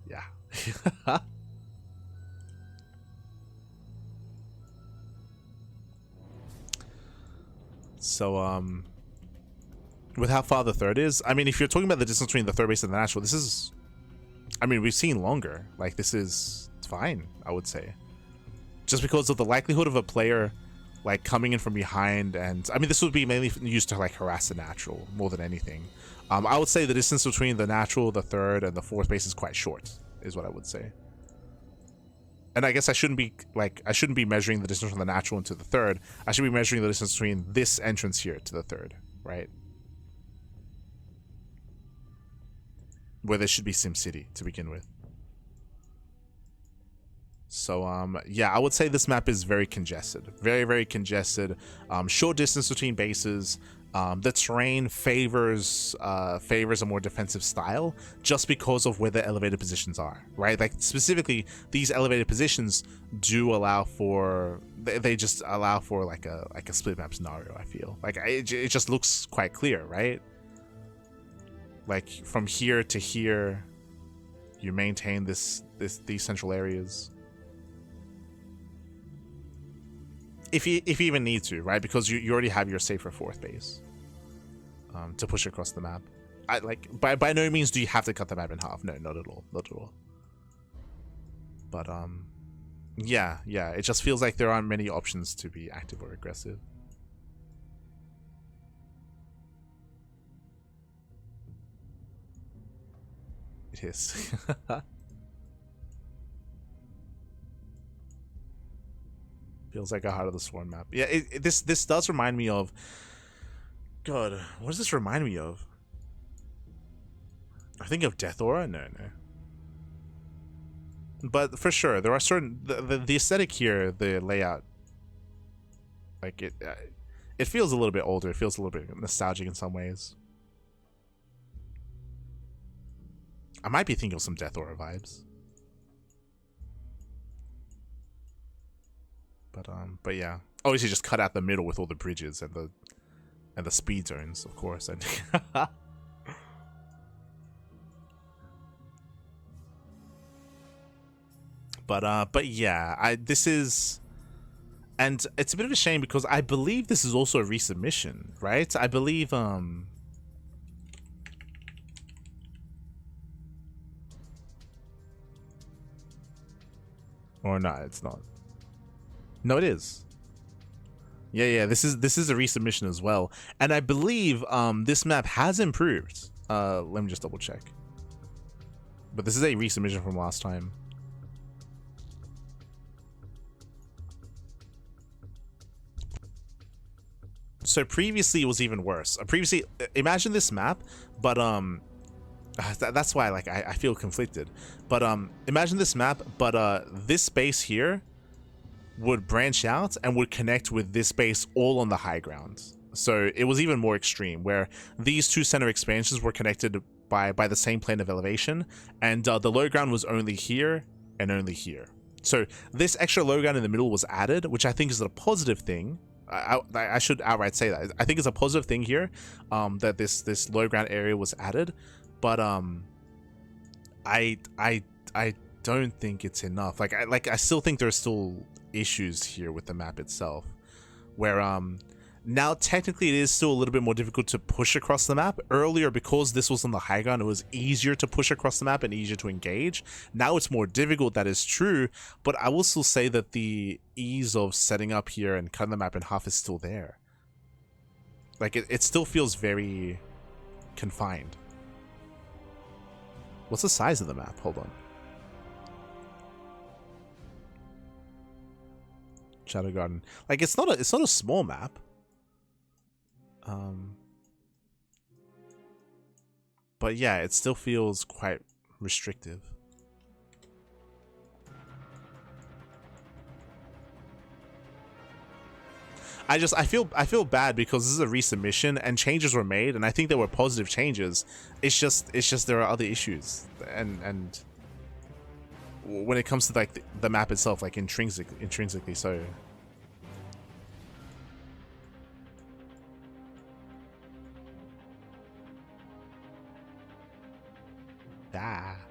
Yeah. So, with how far the third is, I mean, if you're talking about the distance between the third base and the natural, this is... I mean, we've seen longer. Like, this is fine, I would say. Just because of the likelihood of a player, like, coming in from behind, and... I mean, this would be mainly used to, like, harass the natural, more than anything. I would say the distance between the natural, the third, and the fourth base is quite short, is what I would say. And I guess I shouldn't be measuring the distance from the natural into the third. I should be measuring the distance between this entrance here to the third, right? Where there should be SimCity to begin with. So, yeah, I would say this map is very congested. Very, very congested. Short distance between bases. The terrain favors a more defensive style just because of where the elevated positions are, right? Like, specifically, these elevated positions do allow for... They just allow for like a split map scenario, I feel. Like, it just looks quite clear, right? Like, from here to here, you maintain these central areas. If you even need to, right? Because you already have your safer fourth base to push across the map. By no means do you have to cut the map in half. No, not at all. Not at all. But yeah, it just feels like there aren't many options to be active or aggressive. It is. Feels like a Heart of the Swarm map. Yeah, this does remind me of... God, what does this remind me of? I think of Death Aura? No. But for sure, there are certain... The aesthetic here, the layout... Like, it feels a little bit older. It feels a little bit nostalgic in some ways. I might be thinking of some Death Aura vibes. But yeah, obviously just cut out the middle with all the bridges and the speed zones, of course. And but yeah, this is, and it's a bit of a shame because I believe this is also a resubmission, right? I believe or not, it's not. No, it is. Yeah, this is a resubmission as well. And I believe this map has improved. Let me just double check. But this is a resubmission from last time. So previously it was even worse. Previously, imagine this map, but that's why like I feel conflicted. But imagine this map, but this space here would branch out and would connect with this base all on the high ground. So it was even more extreme, where these two center expansions were connected by the same plane of elevation, and the low ground was only here and only here. So this extra low ground in the middle was added, which I think is a positive thing. I should outright say that. I think it's a positive thing here, that this low ground area was added, but I I don't think it's enough. I still think there's still issues here with the map itself, where now technically it is still a little bit more difficult to push across the map. Earlier, because this was on the high ground, it was easier to push across the map and easier to engage. Now it's more difficult, that is true, but I will still say that the ease of setting up here and cutting the map in half is still there. Like, it still feels very confined. What's the size of the map? Hold on. Shadowgarden. Like, it's not a small map. But yeah, it still feels quite restrictive. I feel bad because this is a resubmission and changes were made, and I think there were positive changes. It's just there are other issues, and when it comes to like the map itself, like intrinsically so.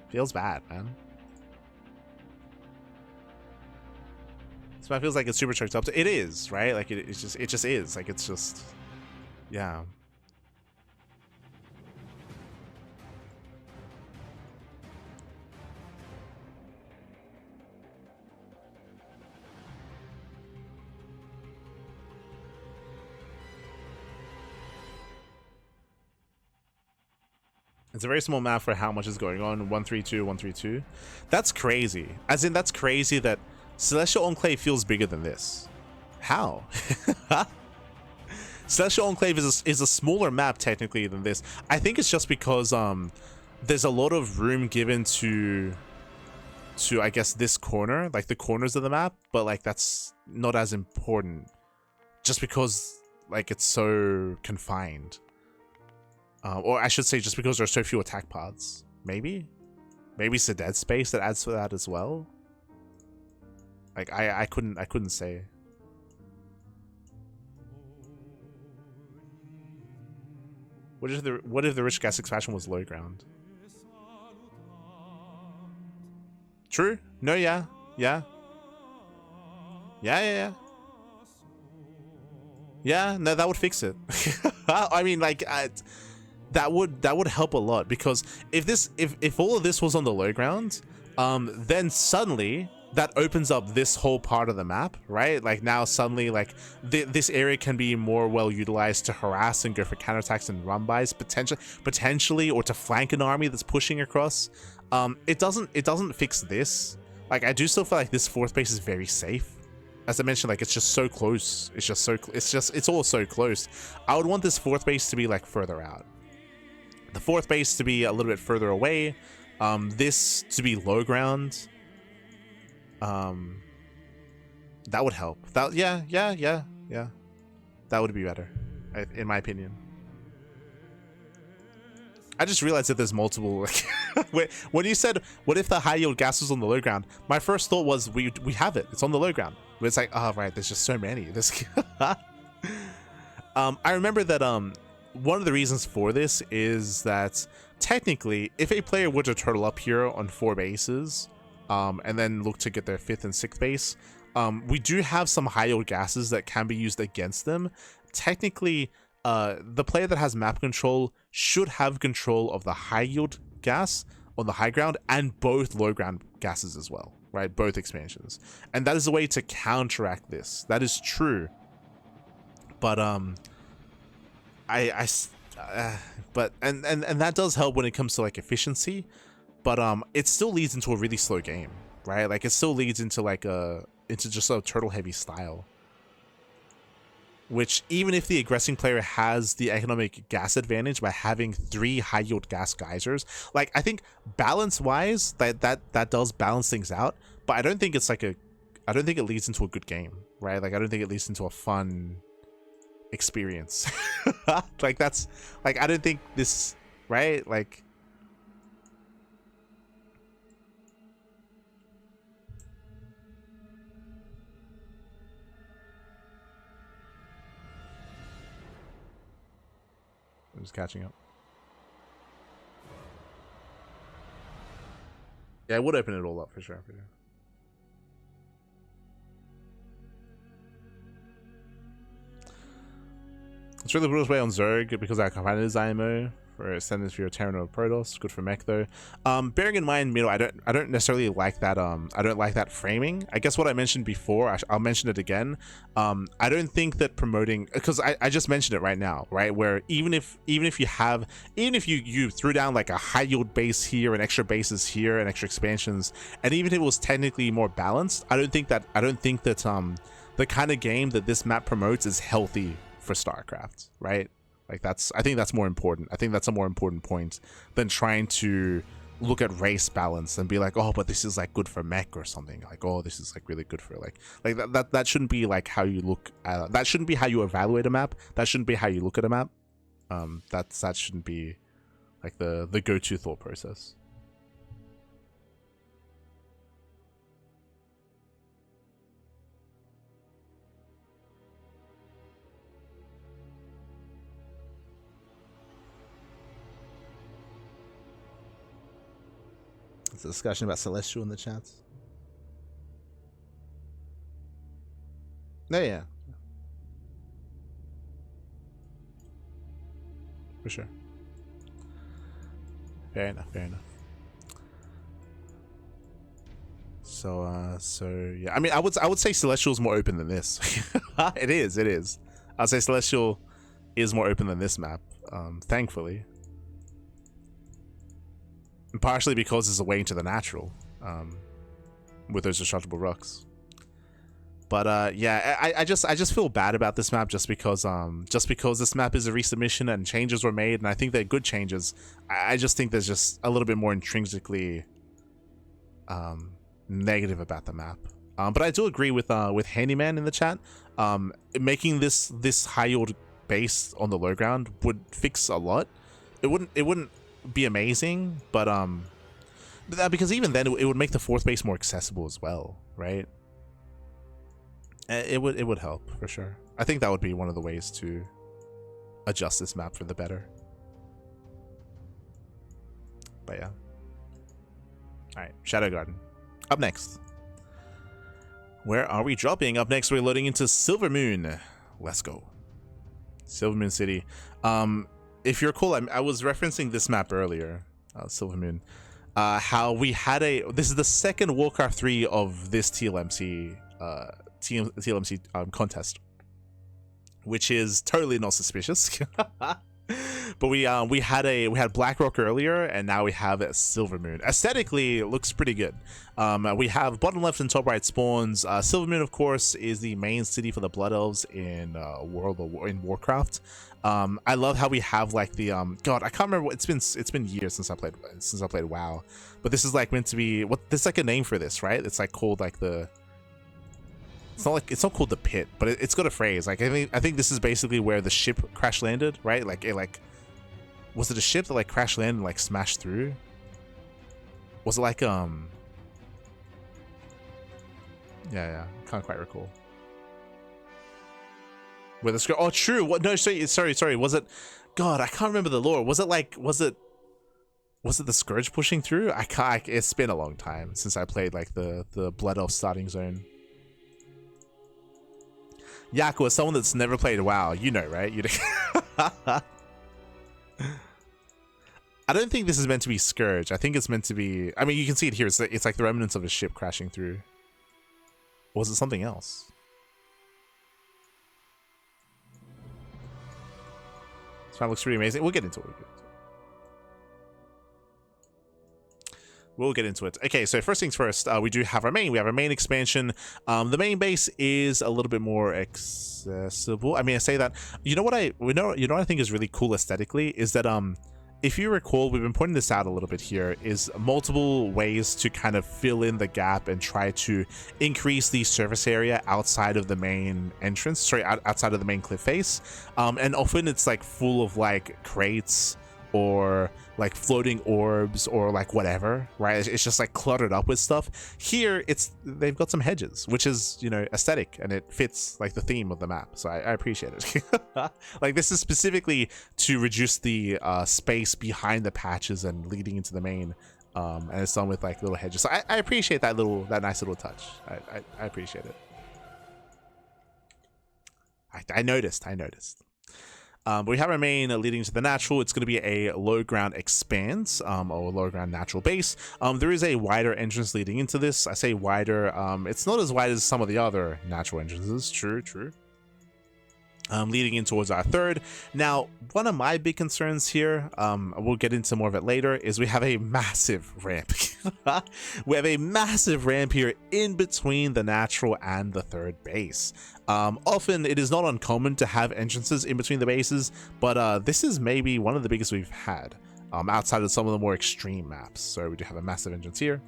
Feels bad, man. This map feels like it's super choked up. It is, right? Like it just is. Like it's just, yeah. It's a very small map for how much is going on. 132, 132. That's crazy. As in, that's crazy that Celestial Enclave feels bigger than this. How? Celestial Enclave is a smaller map technically than this. I think it's just because there's a lot of room given to I guess this corner, like the corners of the map, but like that's not as important just because like it's so confined. Or I should say just because there's so few attack paths. Maybe it's the dead space that adds to that as well. Like I couldn't say. What if the Rich Gas expansion was low ground? True? No, yeah. Yeah, no, that would fix it. I mean, like that would help a lot, because if all of this was on the low ground, then suddenly that opens up this whole part of the map, right? Like now suddenly like this area can be more well utilized to harass and go for counterattacks and run-bys potentially, or to flank an army that's pushing across. It doesn't fix this. Like I do still feel like this fourth base is very safe. As I mentioned, like it's just so close. It's all so close. I would want this fourth base to be like further out. The fourth base to be a little bit further away. This to be low ground. That would help. Yeah. That would be better, in my opinion. I just realized that there's multiple. Like, when you said, "What if the high yield gas was on the low ground?" My first thought was, "We have it. It's on the low ground." But it's like, oh right, there's just so many. I remember that one of the reasons for this is that technically, if a player were to turtle up here on 4 bases, and then look to get their 5th and 6th base, we do have some high yield gases that can be used against them. Technically, the player that has map control should have control of the high yield gas on the high ground and both low ground gases as well, right? Both expansions. And that is a way to counteract this. That is true. But but that does help when it comes to like efficiency, but it still leads into a really slow game, right? Like it still leads into like into just a turtle heavy style, which even if the aggressing player has the economic gas advantage by having 3 high yield gas geysers, like I think balance wise that does balance things out, but I don't think it's like I don't think it leads into a good game, right? Like I don't think it leads into a fun experience. Like that's like I don't think this, right? Like I'm just catching up. Yeah, it would open it all up for sure. For sure. It's really good way on Zerg because our Commander's IMO for extended for your Terran or Protoss. Good for mech though. Bearing in mind, you know, I don't necessarily like that. I don't like that framing. I guess what I mentioned before, I'll mention it again. I don't think that promoting, because I just mentioned it right now, right? Where even if you threw down like a high yield base here and extra bases here and extra expansions, and even if it was technically more balanced, I don't think that the kind of game that this map promotes is healthy for StarCraft, right? Like I think that's more important. I think that's a more important point than trying to look at race balance and be like, oh, but this is like good for mech or something. Like, oh, this is like really good for like that shouldn't be like how you look at, that shouldn't be how you evaluate a map. That shouldn't be how you look at a map. That shouldn't be like the go-to thought process. It's a discussion about Celestial in the chats. No, yeah. For sure. Fair enough, fair enough. So yeah. I mean, I would say Celestial is more open than this. It is. I'd say Celestial is more open than this map, thankfully. And partially because it's a way into the natural, with those destructible rocks. But yeah, I just feel bad about this map just because this map is a resubmission and changes were made, and I think they're good changes. I just think there's just a little bit more intrinsically negative about the map. But I do agree with Handyman in the chat. Making this high yield base on the low ground would fix a lot. It wouldn't be amazing, but because even then it would make the fourth base more accessible as well, right? It would help for sure. I think that would be one of the ways to adjust this map for the better. But yeah. Alright, Shadowgarden. Up next. Where are we dropping? Up next, we're loading into Silvermoon. Let's go. Silvermoon City. If you're cool, I was referencing this map earlier, Silvermoon. How we had this is the second Warcraft 3 of this TLMC contest, which is totally not suspicious. But we had Blackrock earlier, and now we have Silvermoon. Aesthetically, it looks pretty good. We have bottom left and top right spawns. Silvermoon, of course, is the main city for the Blood Elves in Warcraft. I love how we have like the God, I can't remember. It's been years since I played WoW, but this is like meant to be there's like a name for this, right? It's like called like the. It's not called the pit, but it's got a phrase. Like I think this is basically where the ship crash landed, right? Was it a ship that like crash landed and like smashed through? Was it like yeah, can't quite recall. Where the script? Oh, true. What? No, sorry. Was it? God, I can't remember the lore. Was it the Scourge pushing through? I can't. It's been a long time since I played like the Blood Elf starting zone. Yaku, as someone that's never played WoW, you know, right? I don't think this is meant to be Scourge. I think it's meant to be. I mean, you can see it here. It's like the remnants of a ship crashing through. Or was it something else? This map looks pretty amazing. We'll get into it. We'll get into it. Okay, so first things first, we do have our main. We have our main expansion. The main base is a little bit more accessible. I mean, I say that. You know what I think is really cool aesthetically is that if you recall, we've been pointing this out a little bit here, is multiple ways to kind of fill in the gap and try to increase the surface area outside of the main entrance. Sorry, outside of the main cliff face. And often it's like full of like crates or like floating orbs or like whatever, right? It's just like cluttered up with stuff. Here they've got some hedges, which is, you know, aesthetic, and it fits like the theme of the map, so I appreciate it. Like this is specifically to reduce the space behind the patches and leading into the main And it's done with like little hedges. So I appreciate that nice little touch. I appreciate it. I noticed. But we have our main leading to the natural. It's going to be a low ground expanse, or low ground natural base. There is a wider entrance leading into this. I say wider. It's not as wide as some of the other natural entrances. True. Leading in towards our third. Now, one of my big concerns here, we'll get into more of it later, is we have a massive ramp. We have a massive ramp here in between the natural and the third base. Often it is not uncommon to have entrances in between the bases, but this is maybe one of the biggest we've had, outside of some of the more extreme maps. So we do have a massive entrance here.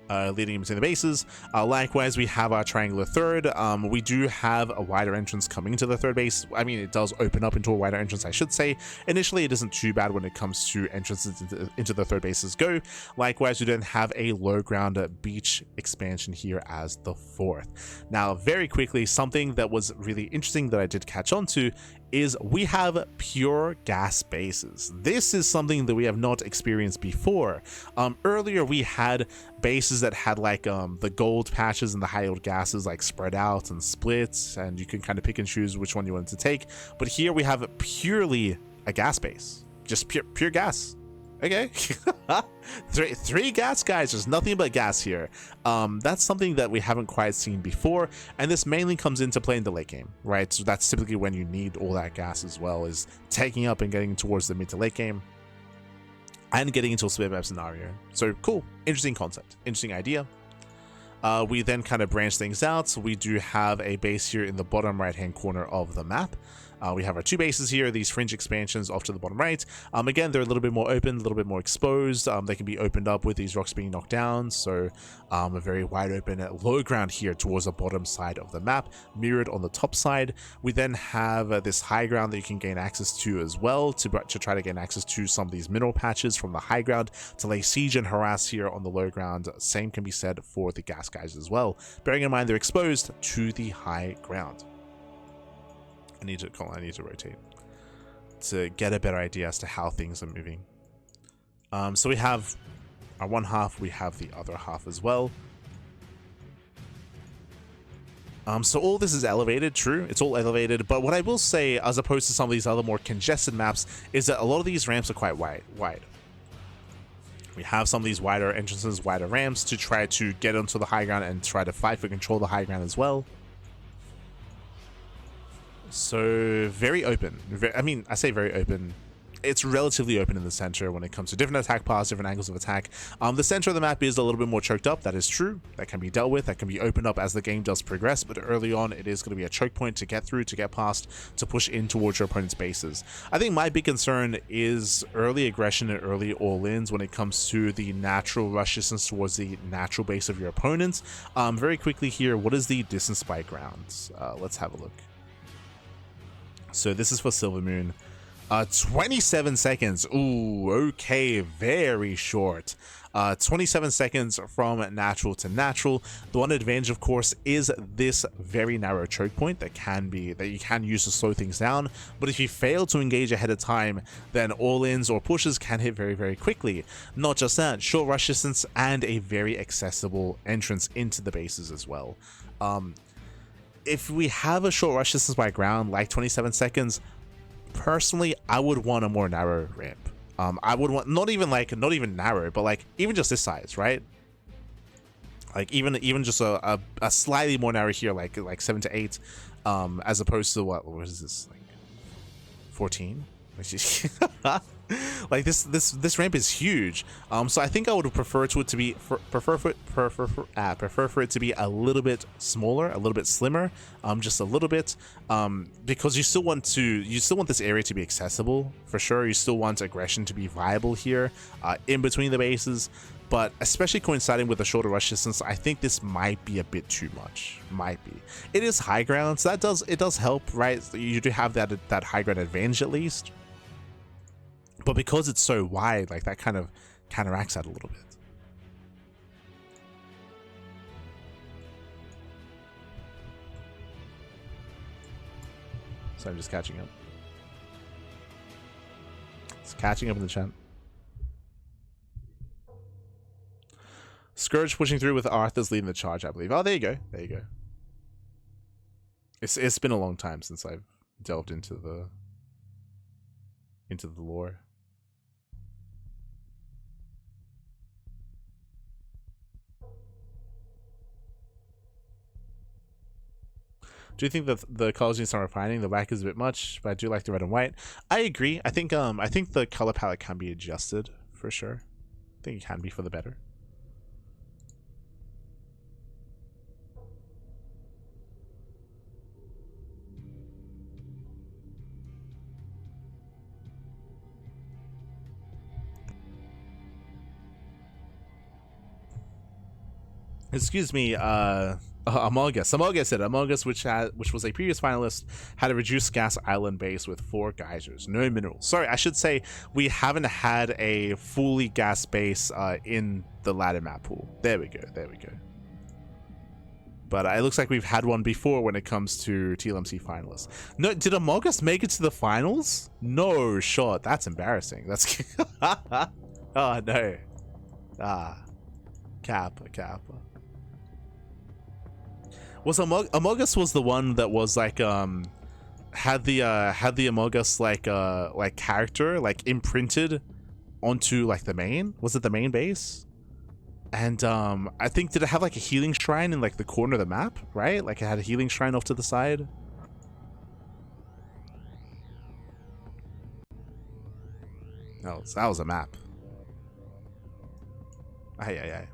Leading in between the bases. Likewise, we have our triangular third. We do have a wider entrance coming into the third base. I mean, it does open up into a wider entrance, I should say. Initially, it isn't too bad when it comes to entrances into the third bases go. Likewise, we then have a low ground beach expansion here as the fourth. Now, very quickly, something that was really interesting that I did catch on to is we have pure gas bases. This is something that we have not experienced before. Earlier we had bases that had like the gold patches and the high yield gases like spread out and split, and you can kind of pick and choose which one you wanted to take. But here we have purely a gas base, just pure gas. Okay. three gas guys. There's nothing but gas here. That's something that we haven't quite seen before, and this mainly comes into play in the late game, right? So that's typically when you need all that gas as well, is taking up and getting towards the mid to late game and getting into a split map scenario. So cool, interesting concept, interesting idea. We then kind of branch things out. We do have a base here in the bottom right hand corner of the map. We have our two bases here, these fringe expansions off to the bottom right. Again, they're a little bit more open, a little bit more exposed. They can be opened up with these rocks being knocked down. So a very wide open low ground here towards the bottom side of the map, mirrored on the top side. We then have this high ground that you can gain access to as well, to try to gain access to some of these mineral patches from the high ground to lay siege and harass here on the low ground. Same can be said for the gas guys as well, bearing in mind they're exposed to the high ground. I need to rotate to get a better idea as to how things are moving. So we have our one half, we have the other half as well. So all this is elevated, true, it's all elevated, but what I will say, as opposed to some of these other more congested maps, is that a lot of these ramps are quite wide. We have some of these wider entrances, wider ramps to try to get onto the high ground and try to fight for control of the high ground as well. So very open. I mean, I say very open. It's relatively open in the center when it comes to different attack paths, different angles of attack. The center of the map is a little bit more choked up. That is true. That can be dealt with. That can be opened up as the game does progress. But early on, it is going to be a choke point to get through, to get past, to push in towards your opponent's bases. I think my big concern is early aggression and early all-ins when it comes to the natural rush distance towards the natural base of your opponents. Very quickly here, what is the distance by grounds? Let's have a look. So this is for Silvermoon. 27 seconds. Ooh, okay, very short. 27 seconds from natural to natural. The one advantage, of course, is this very narrow choke point that you can use to slow things down. But if you fail to engage ahead of time, then all-ins or pushes can hit very, very quickly. Not just that, short rush distance and a very accessible entrance into the bases as well. If we have a short rush distance by ground, like 27 seconds, personally, I would want a more narrow ramp. I would want not even narrow, but like even just this size, right? Like even just a slightly more narrow here, like 7 to 8, as opposed to what is this, like 14? Like this ramp is huge. So I think I would prefer for it to be a little bit smaller, a little bit slimmer, just a little bit, because you still want this area to be accessible for sure. You still want aggression to be viable here, in between the bases. But especially coinciding with the shorter rush distance, I think this might be a bit too much. Might be. It is high ground, so it does help, right? You do have that high ground advantage at least. But because it's so wide, like that kind of counteracts that a little bit. So I'm just catching up. It's catching up in the chat. Scourge pushing through with Arthur's leading the charge, I believe. Oh, there you go. There you go. It's been a long time since I've delved into the lore. Do you think that the colors need some refining? The black is a bit much, but I do like the red and white. I agree. I think the color palette can be adjusted for sure. I think it can be for the better. Excuse me, Among Us, which was a previous finalist, had a reduced gas island base with 4 geysers, no minerals. Sorry, I should say we haven't had a fully gas base in the ladder map pool. There we go. But it looks like we've had one before when it comes to TLMC finalists. No, did Among Us make it to the finals? No shot. That's embarrassing. That's oh no. Kappa. Was Among Us was the one that was like had the Among Us like character like imprinted onto like the main? Was it the main base? And I think, did it have like a healing shrine in like the corner of the map, right? Like it had a healing shrine off to the side. That was a map. Aye.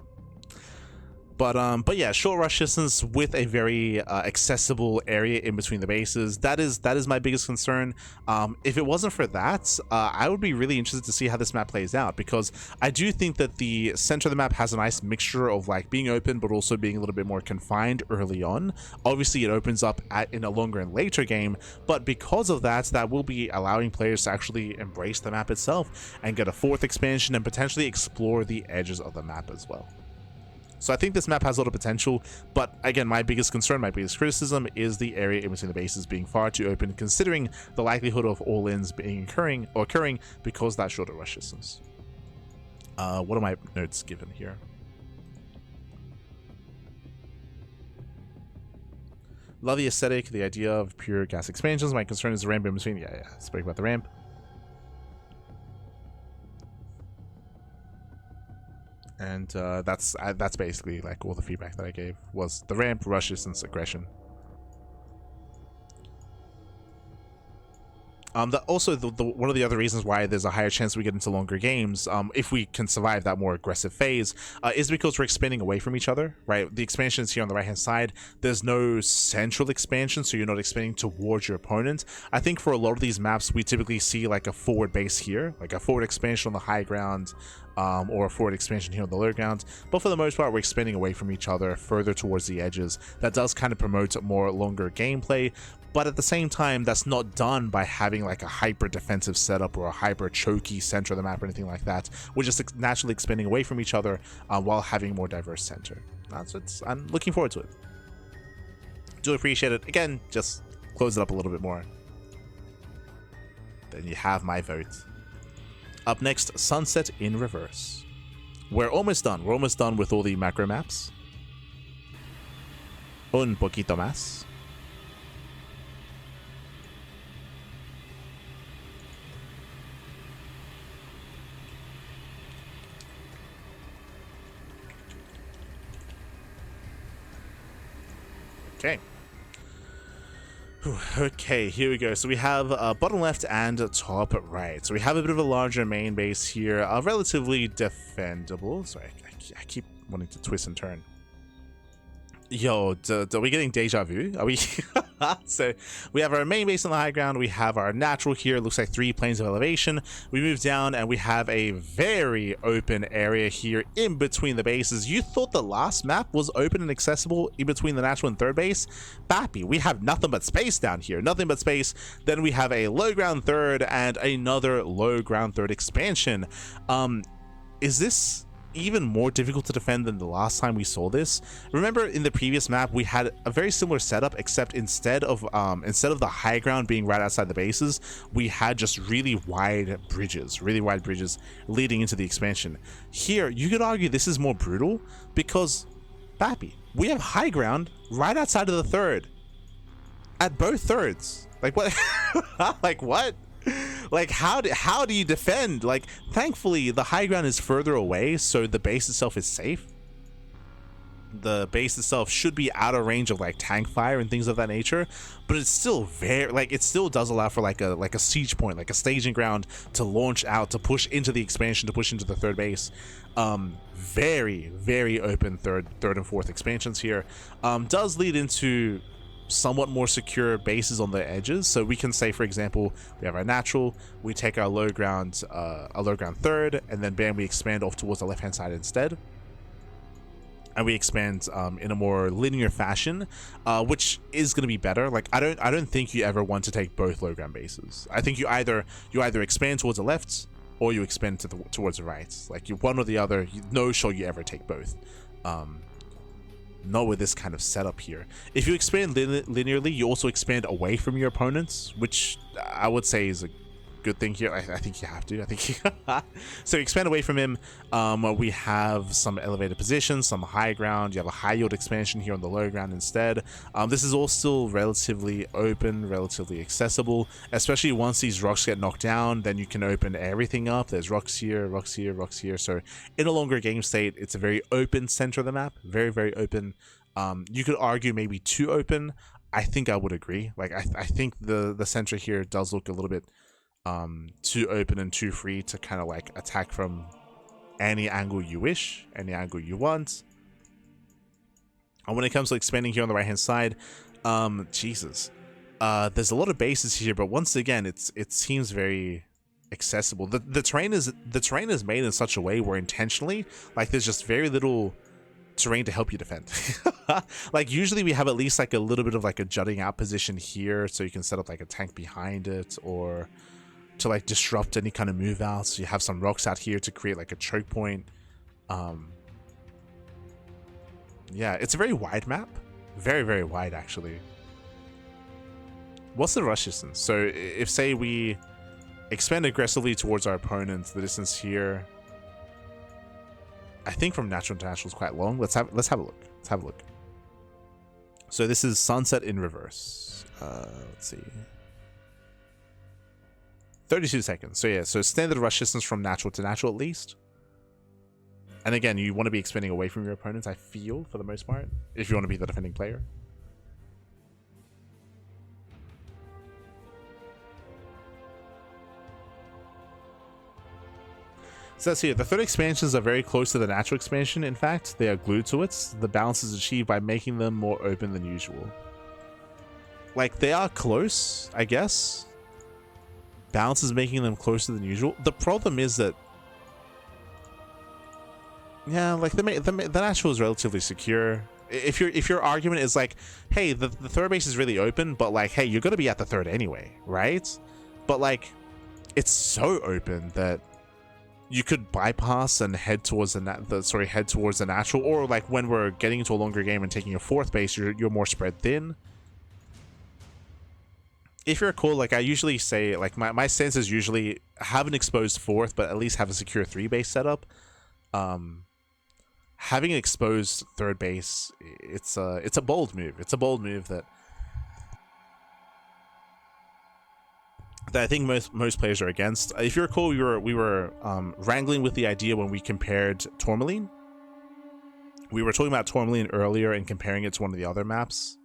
But yeah, short rush distance with a very accessible area in between the bases. That is my biggest concern. If it wasn't for that, I would be really interested to see how this map plays out, because I do think that the center of the map has a nice mixture of like being open but also being a little bit more confined early on. Obviously, it opens up in a longer and later game, but because of that, that will be allowing players to actually embrace the map itself and get a 4th expansion and potentially explore the edges of the map as well. So I think this map has a lot of potential, but again, my biggest concern, my biggest criticism is the area in between the bases being far too open, considering the likelihood of all-ins being occurring because that shorter rush distance. What are my notes given here? Love the aesthetic, the idea of pure gas expansions. My concern is the ramp in between. Yeah, spoke about the ramp. And that's basically like all the feedback that I gave was the ramp, rush distance, aggression. Also, one of the other reasons why there's a higher chance we get into longer games, if we can survive that more aggressive phase, is because we're expanding away from each other, right? The expansion is here on the right-hand side. There's no central expansion, so you're not expanding towards your opponent. I think for a lot of these maps, we typically see like a forward base here, like a forward expansion on the high ground, or a forward expansion here on the low ground. But for the most part, we're expanding away from each other, further towards the edges. That does kind of promote more longer gameplay. But at the same time, that's not done by having like a hyper defensive setup or a hyper choky center of the map or anything like that. We're just naturally expanding away from each other while having a more diverse center. I'm looking forward to it. Do appreciate it. Again, just close it up a little bit more. Then you have my vote. Up next, Sunset in Reverse. We're almost done. We're almost done with all the macro maps. Un poquito más. Okay. Okay, here we go. So we have bottom left and top right. So we have a bit of a larger main base here, relatively defendable. Sorry, I keep wanting to twist and turn. Yo, are we getting deja vu? Are we? So we have our main base on the high ground. We have our natural here. It looks like 3 planes of elevation. We move down and we have a very open area here in between the bases. You thought the last map was open and accessible in between the natural and third base? Bappy, we have nothing but space down here. Nothing but space. Then we have a low ground third and another low ground third expansion. Is this even more difficult to defend than the last time we saw this. Remember in the previous map we had a very similar setup, except instead of the high ground being right outside the bases, we had just really wide bridges leading into the expansion. Here you could argue this is more brutal because, Bappy, we have high ground right outside of the third at both thirds. Like what? Like what? Like how do you defend? Like, thankfully the high ground is further away, so the base itself is safe. The base itself should be out of range of like tank fire and things of that nature, but it's still very, like, it still does allow for like a siege point, like a staging ground to launch out, to push into the expansion, to push into the third base. Very open third and fourth expansions here. Does lead into somewhat more secure bases on the edges. So we can say, for example, we have our natural, we take our low ground third, and then bam, we expand off towards the left hand side instead, and we expand in a more linear fashion, which is going to be better. Like, I don't think you ever want to take both low ground bases. I think you either expand towards the left or you expand towards the right. Like, you one or the other. No show you ever take both. Not with this kind of setup here. If you expand linearly, you also expand away from your opponents, which I would say is a good thing here. I think you have to. I think so. Expand away from him. We have some elevated positions, some high ground. You have a high yield expansion here on the low ground instead. This is all still relatively open, relatively accessible, especially once these rocks get knocked down. Then you can open everything up. There's rocks here, rocks here, rocks here. So in a longer game state, it's a very open center of the map. Very open. You could argue maybe too open. I think I would agree. Like, I think the center here does look a little bit too open and too free to kind of like attack from any angle you wish, any angle you want. And when it comes to expanding here on the right hand side, Jesus, there's a lot of bases here, but once again, it seems very accessible. The terrain is made in such a way where intentionally, like, there's just very little terrain to help you defend. Like, usually we have at least like a little bit of like a jutting out position here, so you can set up like a tank behind it, or to like disrupt any kind of move out. So you have some rocks out here to create like a choke point. Yeah, it's a very wide map, very wide actually. What's the rush distance? So if, say, we expand aggressively towards our opponents, the distance here, I think from natural to natural is quite long. Let's have a look. So this is sunset in reverse. Let's see. 32 seconds. So yeah, so standard rush distance from natural to natural at least. And again, you want to be expanding away from your opponents, I feel, for the most part, if you want to be the defending player. So that's here. The third expansions are very close to the natural expansion. In fact, they are glued to it. The balance is achieved by making them more open than usual. Like, they are close, I guess. Balance is making them closer than usual. The problem is that, yeah, like the natural is relatively secure. If your argument is like, hey, the third base is really open, but like, hey, you're gonna be at the third anyway, right? But like, it's so open that you could bypass and head towards the natural, or like when we're getting into a longer game and taking a fourth base, you're more spread thin. If you recall, like, I usually say, like, my stance is usually have an exposed fourth, but at least have a secure 3-base setup. Having an exposed third base, it's a bold move. It's a bold move that I think most players are against. If you recall, we were wrangling with the idea when we compared Tourmaline. We were talking about Tourmaline earlier and comparing it to one of the other maps.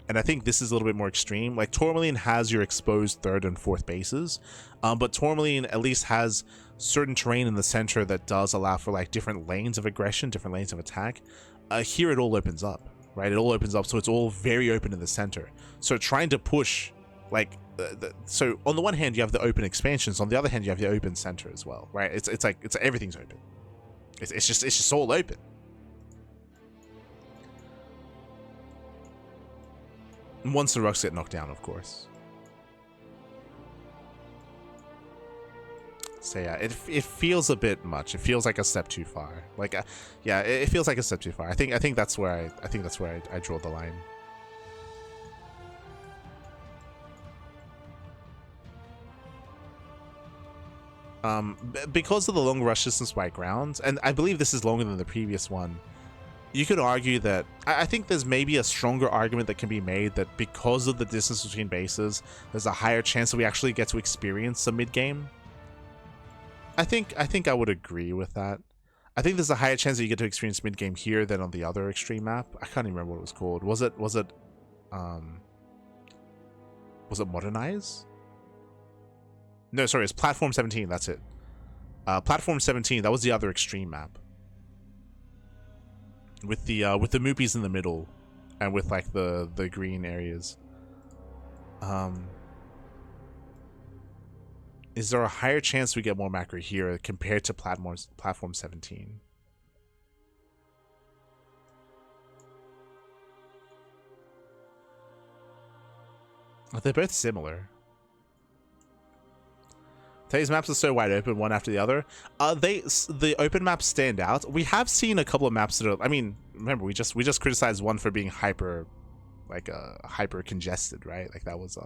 And I think this is a little bit more extreme. Like, Tourmaline has your exposed third and fourth bases, but Tourmaline at least has certain terrain in the center that does allow for like different lanes of aggression, different lanes of attack. Here it all opens up, right? It all opens up, so it's all very open in the center. So trying to push, like, so on the one hand you have the open expansions, on the other hand you have the open center as well, right? It's everything's open. It's just all open. Once the rocks get knocked down, of course. Let's So yeah, it feels a bit much. It feels like a step too far. Like, yeah, it feels like a step too far. I think that's where I draw the line. Because of the long rush distance by ground, and I believe this is longer than the previous one, you could argue that I think there's maybe a stronger argument that can be made that because of the distance between bases, there's a higher chance that we actually get to experience some mid game. I think I would agree with that. I think there's a higher chance that you get to experience mid game here than on the other extreme map. I can't even remember what it was called. Was it Modernize? No, sorry, it's Platform 17. That's it. Platform 17. That was the other extreme map with the moopies in the middle, and with like the green areas. Is there a higher chance we get more macro here compared to Platform 17? They're both similar. Today's maps are so wide open, one after the other. The open maps stand out. We have seen a couple of maps that are. I mean, remember we just criticized one for being hyper congested, right? Like that was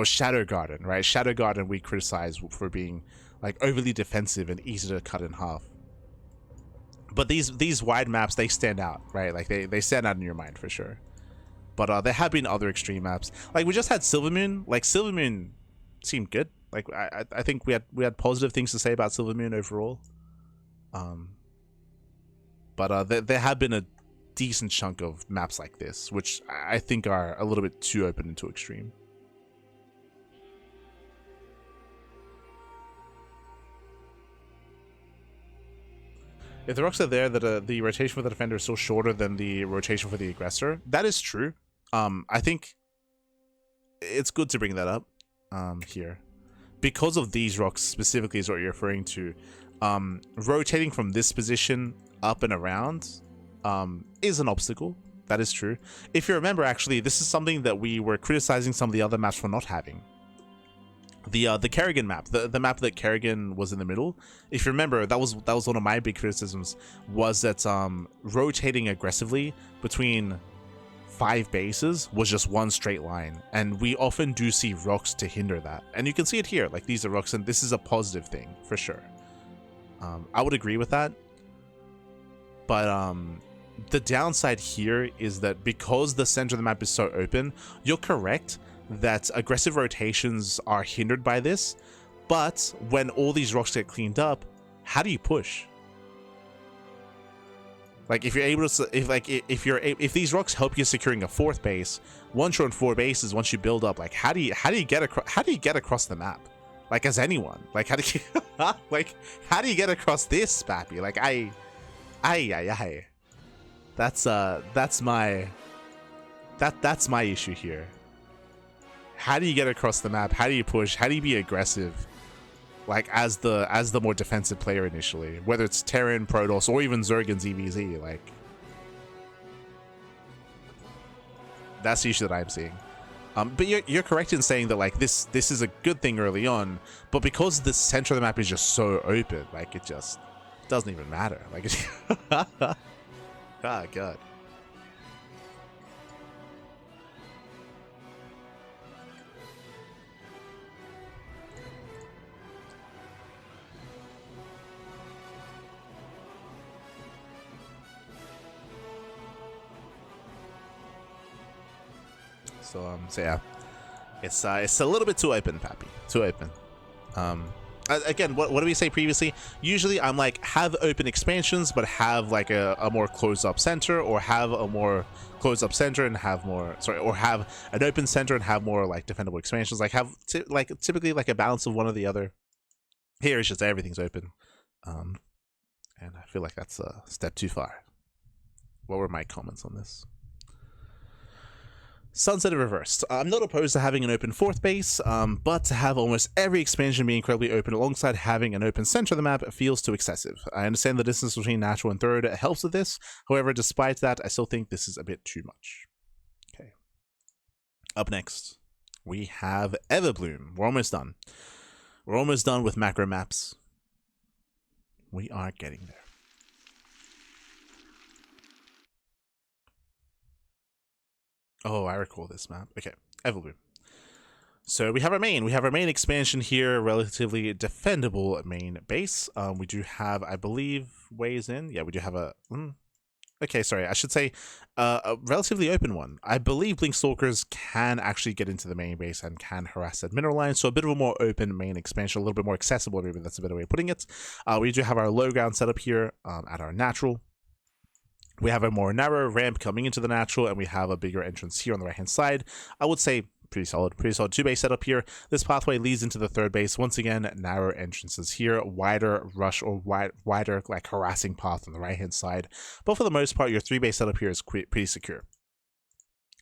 Shadowgarden, right? Shadowgarden we criticized for being like overly defensive and easy to cut in half. But these wide maps, they stand out, right? Like they stand out in your mind for sure. But there have been other extreme maps. Like we just had Silvermoon. Like Silvermoon seemed good. Like I think we had positive things to say about Silvermoon overall. But there have been a decent chunk of maps like this, which I think are a little bit too open and too extreme. If the rocks are there, that the rotation for the defender is still shorter than the rotation for the aggressor. That is true. I think it's good to bring that up here. Because of these rocks specifically is what you're referring to. Rotating from this position up and around is an obstacle. That is true. If you remember, actually, this is something that we were criticizing some of the other maps for not having. The Kerrigan map, the map that Kerrigan was in the middle. If you remember, that was one of my big criticisms, was that rotating aggressively between 5 bases was just one straight line, and we often do see rocks to hinder that, and you can see it here. Like these are rocks, and this is a positive thing for sure. I would agree with that, but the downside here is that because the center of the map is so open, you're correct that aggressive rotations are hindered by this, but when all these rocks get cleaned up, how do you push? Like if you're able to, if these rocks help you securing a 4th base, once you're on 4 bases, once you build up, like how do you get across the map? Like as anyone, like how do you get across this, Pappy? Like that's my issue here. How do you get across the map? How do you push? How do you be aggressive? Like as the more defensive player initially, whether it's Terran, Protoss, or even Zergan's EVZ, like that's the issue that I'm seeing. But you're correct in saying that like this is a good thing early on, but because the center of the map is just so open, like it just doesn't even matter. Like it's ah god. So yeah, it's a little bit too open, Pappy. Too open. Again, what did we say previously? Usually I'm like, have open expansions, but have like a more closed up center, or have a more closed up center and have more, or have an open center and have more like defendable expansions. Like have typically like a balance of one or the other. Here it's just everything's open. And I feel like that's a step too far. What were my comments on this? Sunset reversed. I'm not opposed to having an open 4th base, but to have almost every expansion be incredibly open alongside having an open center of the map feels too excessive. I understand the distance between natural and 3rd helps with this. However, despite that, I still think this is a bit too much. Okay. Up next, we have Everbloom. We're almost done. We're almost done with macro maps. We are getting there. Oh, I recall this map. Okay, Everbloom. So we have our main. We have our main expansion here, relatively defendable main base. We do have, I believe, ways in. Yeah, we do have a... okay, sorry, I should say a relatively open one. I believe Blink Stalkers can actually get into the main base and can harass that mineral line, so a bit of a more open main expansion, a little bit more accessible, maybe that's a better way of putting it. We do have our low ground set up here at our natural. We have a more narrow ramp coming into the natural, and we have a bigger entrance here on the right-hand side. I would say pretty solid 2-base setup here. This pathway leads into the third base. Once again, narrow entrances here, wider rush or wider like harassing path on the right-hand side. But for the most part, your 3-base setup here is pretty secure.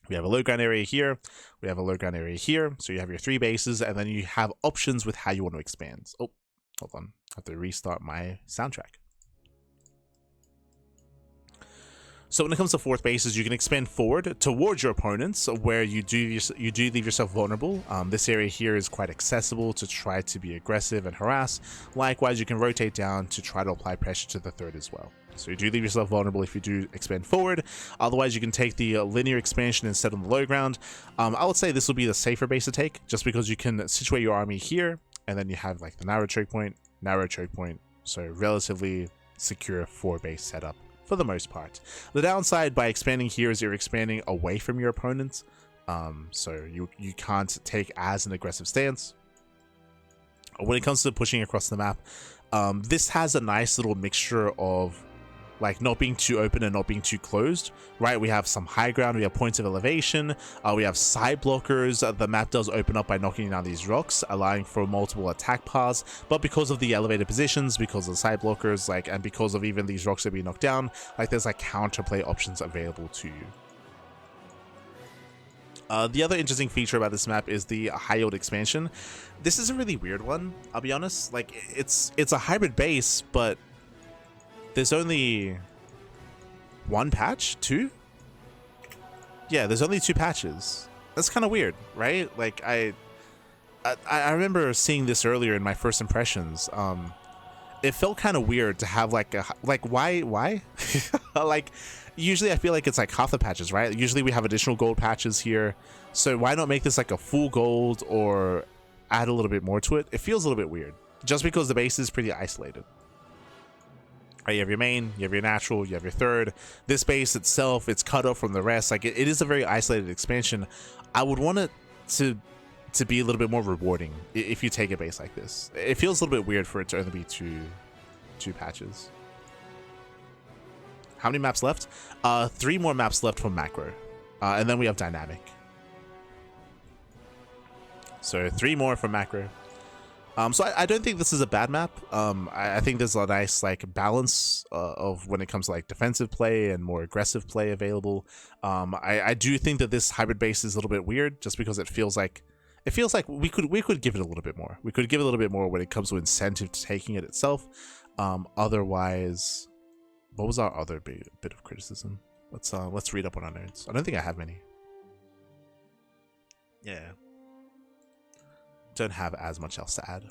We have a low ground area here. We have a low ground area here. So you have your 3 bases, and then you have options with how you want to expand. Oh, hold on. I have to restart my soundtrack. So when it comes to 4th bases, you can expand forward towards your opponents, where you do leave yourself vulnerable. This area here is quite accessible to try to be aggressive and harass. Likewise, you can rotate down to try to apply pressure to the 3rd as well. So you do leave yourself vulnerable if you do expand forward. Otherwise, you can take the linear expansion instead on the low ground. I would say this will be the safer base to take, just because you can situate your army here, and then you have like the narrow choke point, so relatively secure 4-base setup for the most part. The downside by expanding here is you're expanding away from your opponent, so you can't take as an aggressive stance. When it comes to pushing across the map, this has a nice little mixture of like not being too open and not being too closed, right? We have some high ground, we have points of elevation, we have side blockers. The map does open up by knocking down these rocks, allowing for multiple attack paths, but because of the elevated positions, because of the side blockers, like, and because of even these rocks that be knocked down, like there's like counterplay options available to you. The other interesting feature about this map is the high yield expansion. This is a really weird one, I'll be honest. Like it's a hybrid base, but there's only 1 patch? 2? Yeah, there's only 2 patches. That's kind of weird, right? Like I remember seeing this earlier in my first impressions. It felt kind of weird to have like why like usually I feel like it's like half the patches, right? Usually we have additional gold patches here, so why not make this like a full gold or add a little bit more to it? It feels a little bit weird just because the base is pretty isolated. You have your main, you have your natural, you have your 3rd. This base itself, it's cut off from the rest. Like it is a very isolated expansion. I would want it to be a little bit more rewarding if you take a base like this. It feels a little bit weird for it to only be two patches. How many maps left? 3 more maps left from macro, and then we have dynamic. So 3 more from macro. So I don't think this is a bad map. I think there's a nice like balance of when it comes to like defensive play and more aggressive play available. I do think that this hybrid base is a little bit weird, just because it feels like we could give it a little bit more. We could give it a little bit more when it comes to incentive to taking it itself. Otherwise, what was our other bit of criticism? Let's read up on our notes. I don't think I have many. Yeah. Don't have as much else to add.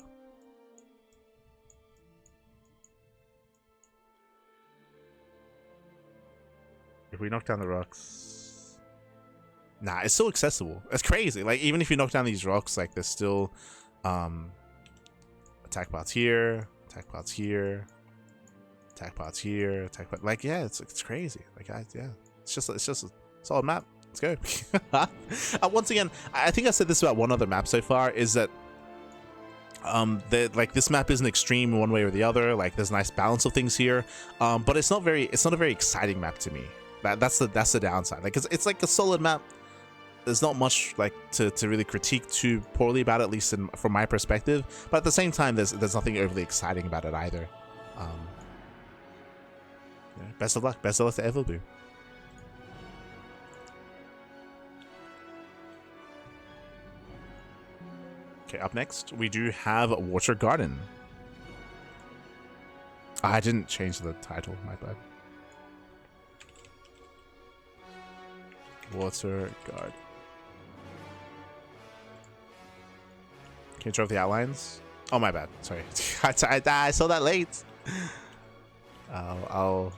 If we knock down the rocks, nah, it's still accessible. It's crazy. Like even if you knock down these rocks, like there's still attack pods here, attack pods here, attack pods here, attack pod. Like yeah, it's crazy. Like yeah, it's just a solid map. Let's go. Once again, I think I said this about one other map so far, is that like this map isn't extreme in one way or the other. Like there's a nice balance of things here, but it's not a very exciting map to me. That's the downside. Like it's like a solid map. There's not much like to really critique too poorly about it, at least from my perspective. But at the same time, there's nothing overly exciting about it either. Yeah, best of luck to Everbloom. Okay, up next, we do have Water Garden. I didn't change the title, my bad. Water Garden. Can you draw the outlines? Oh, my bad. Sorry. I saw that late. I'll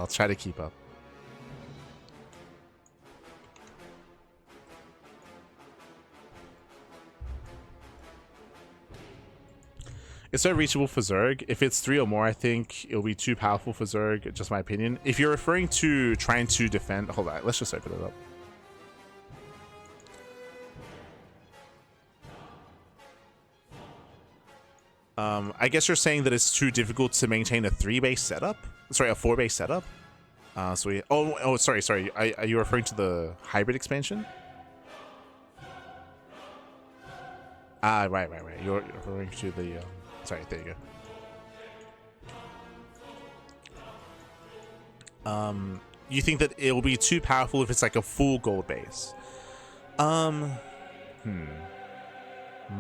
try to keep up. It's so reachable for Zerg. If it's 3 or more, I think it'll be too powerful for Zerg, just my opinion. If you're referring to trying to defend... Hold on, let's just open it up. I guess you're saying that it's too difficult to maintain a 3-base setup? Sorry, a 4-base setup? So we... Oh, sorry. Are you referring to the hybrid expansion? Ah, right. You're referring to the... Sorry, there you go. You think that it will be too powerful if it's like a full gold base?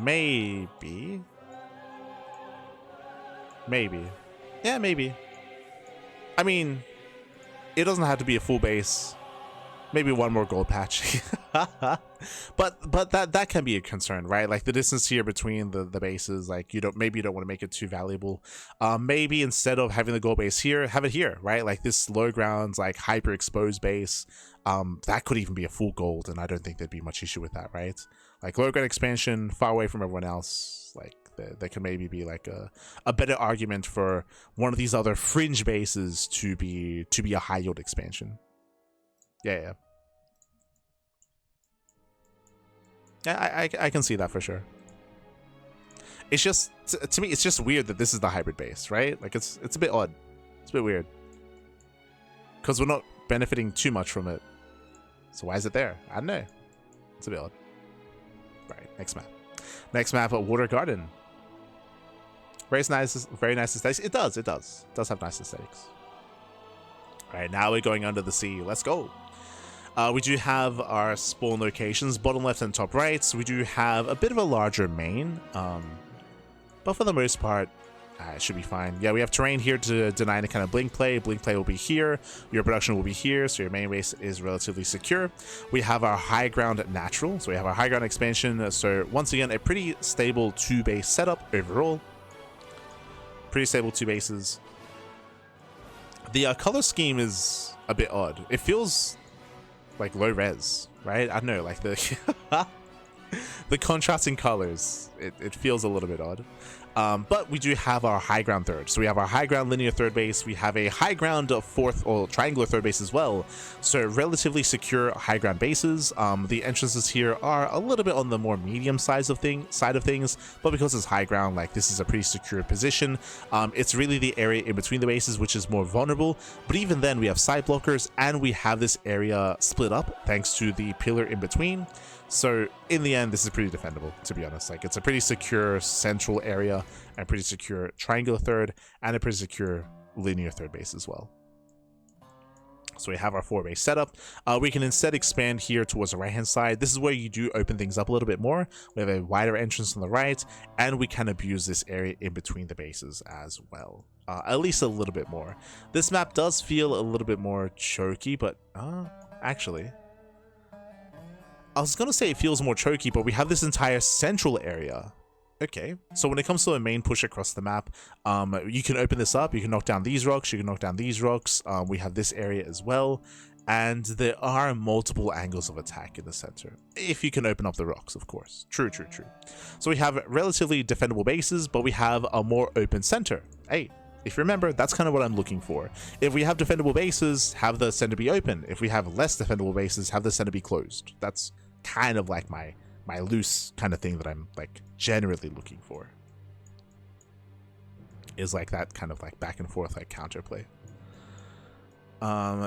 Maybe. Yeah, maybe. I mean, it doesn't have to be a full base. Maybe one more gold patch. but that can be a concern, right? Like the distance here between the bases, like maybe you don't want to make it too valuable. Maybe instead of having the gold base here, have it here, right? Like this low grounds, like hyper exposed base. That could even be a full gold, and I don't think there'd be much issue with that, right? Like low ground expansion, far away from everyone else. Like there can maybe be like a better argument for one of these other fringe bases to be a high yield expansion. Yeah. Yeah, I can see that for sure. It's just, to me, it's just weird that this is the hybrid base, right? Like, it's a bit odd. It's a bit weird. Because we're not benefiting too much from it. So why is it there? I don't know. It's a bit odd. Right, next map. Next map, Water Garden. Very nice aesthetics. It does have nice aesthetics. Alright, now we're going under the sea. Let's go. We do have our spawn locations, bottom left and top right. So we do have a bit of a larger main, but for the most part, it should be fine. Yeah, we have terrain here to deny any kind of blink play. Blink play will be here. Your production will be here, so your main base is relatively secure. We have our high ground natural, so we have our high ground expansion. So once again, a pretty stable 2-base setup overall. Pretty stable 2 bases. The color scheme is a bit odd. It feels like low res, right? I don't know, like the the contrasting colors, it feels a little bit odd. But we do have our high ground third. So we have our high ground linear third base. We have a high ground fourth or triangular third base as well. So relatively secure high ground bases. The entrances here are a little bit on the more medium side of things, but because it's high ground, like this is a pretty secure position. It's really the area in between the bases which is more vulnerable. But even then, we have side blockers and we have this area split up thanks to the pillar in between. So in the end, this is pretty defendable, to be honest. Like it's a pretty secure central area and pretty secure triangular third and a pretty secure linear third base as well. So we have our 4-base setup. We can instead expand here towards the right-hand side. This is where you do open things up a little bit more. We have a wider entrance on the right, and we can abuse this area in between the bases as well. At least a little bit more. This map does feel a little bit more choky, but actually... I was going to say it feels more choky, but we have this entire central area. Okay, so when it comes to a main push across the map, you can open this up, you can knock down these rocks, you can knock down these rocks, we have this area as well, and there are multiple angles of attack in the center, if you can open up the rocks, of course. True. So we have relatively defendable bases, but we have a more open center. Hey, if you remember, that's kind of what I'm looking for. If we have defendable bases, have the center be open. If we have less defendable bases, have the center be closed. That's kind of like my loose kind of thing that I'm like generally looking for. Is like that kind of like back and forth like counterplay.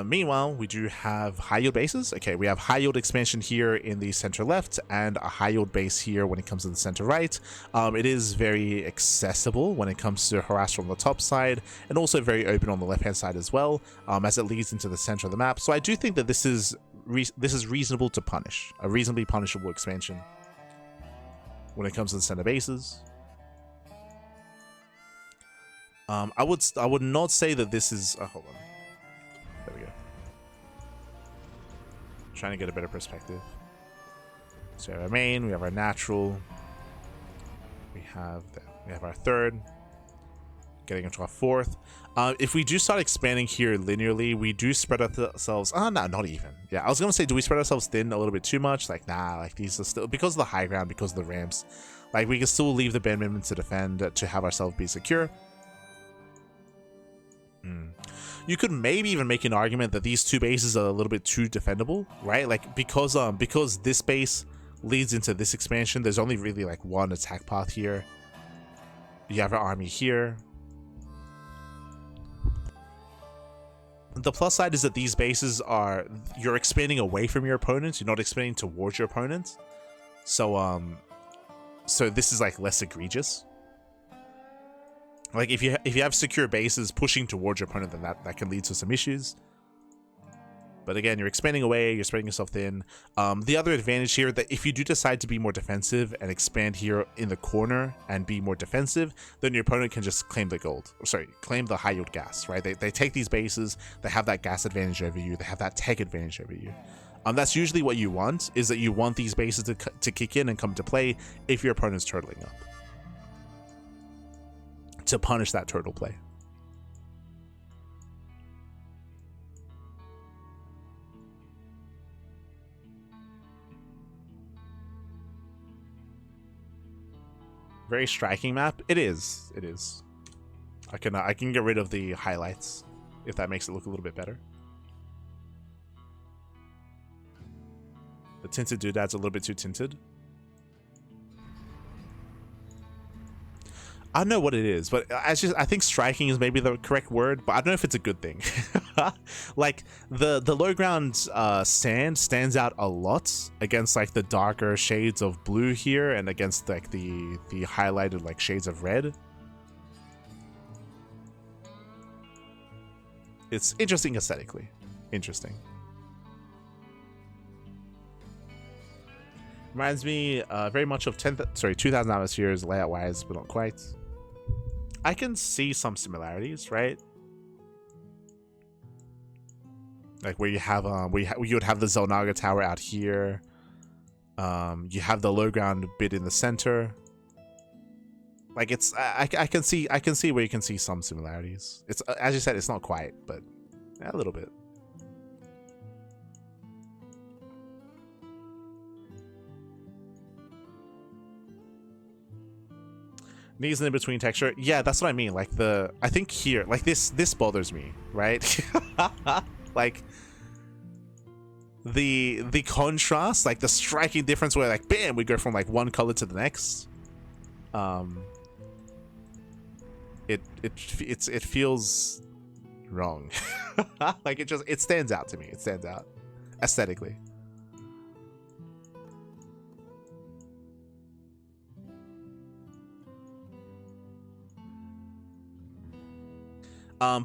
Meanwhile, we do have high yield bases. Okay, we have high yield expansion here in the center left and a high yield base here when it comes to the center right. It is very accessible when it comes to harass from the top side and also very open on the left hand side as well, as it leads into the center of the map. So I do think that this is reasonable to punish, a reasonably punishable expansion when it comes to the center bases. I would not say that this is hold on. There we go. Trying to get a better perspective. So we have our main, we have our natural, we have the We have our third, getting into our fourth. If we do start expanding here linearly, we do spread ourselves. Oh, no, not even. Yeah, I was gonna say, do we spread ourselves thin a little bit too much? Like, nah, like these are still, because of the high ground, because of the ramps, like we can still leave the bare minimum to defend to have ourselves be secure. You could maybe even make an argument that these two bases are a little bit too defendable, right? Like because this base leads into this expansion, there's only really like one attack path here. You have an army here. The plus side is that these bases are, you're expanding away from your opponents, you're not expanding towards your opponents. So so this is like less egregious. Like if you have secure bases pushing towards your opponent, then that can lead to some issues. But again, you're expanding away, you're spreading yourself thin. The other advantage here, that if you do decide to be more defensive and expand here in the corner and be more defensive, then your opponent can just claim the gold. Sorry, claim the high yield gas, right? They take these bases, they have that gas advantage over you, they have that tech advantage over you. That's usually what you want, is that you want these bases to kick in and come to play if your opponent's turtling up, to punish that turtle play. Very striking map. It is. It is. I can get rid of the highlights if that makes it look a little bit better. The tinted doodad's a little bit too tinted. I don't know what it is, but I think striking is maybe the correct word, but I don't know if it's a good thing. Like the low ground sand stands out a lot against like the darker shades of blue here, and against like the highlighted like shades of red. It's interesting aesthetically. Interesting. Reminds me very much of 2,000 Atmospheres layout wise, but not quite. I can see some similarities, right? Like where you have you would have the Zelnaga tower out here. You have the low ground bit in the center. Like it's I can see where you can see some similarities. It's as you said, it's not quite, but a little bit. Needs an in-between texture. Yeah, that's what I mean. Like I think here, like this bothers me, right? Like the contrast, like the striking difference where like bam, we go from like one color to the next. It feels wrong. Like it stands out to me. It stands out aesthetically.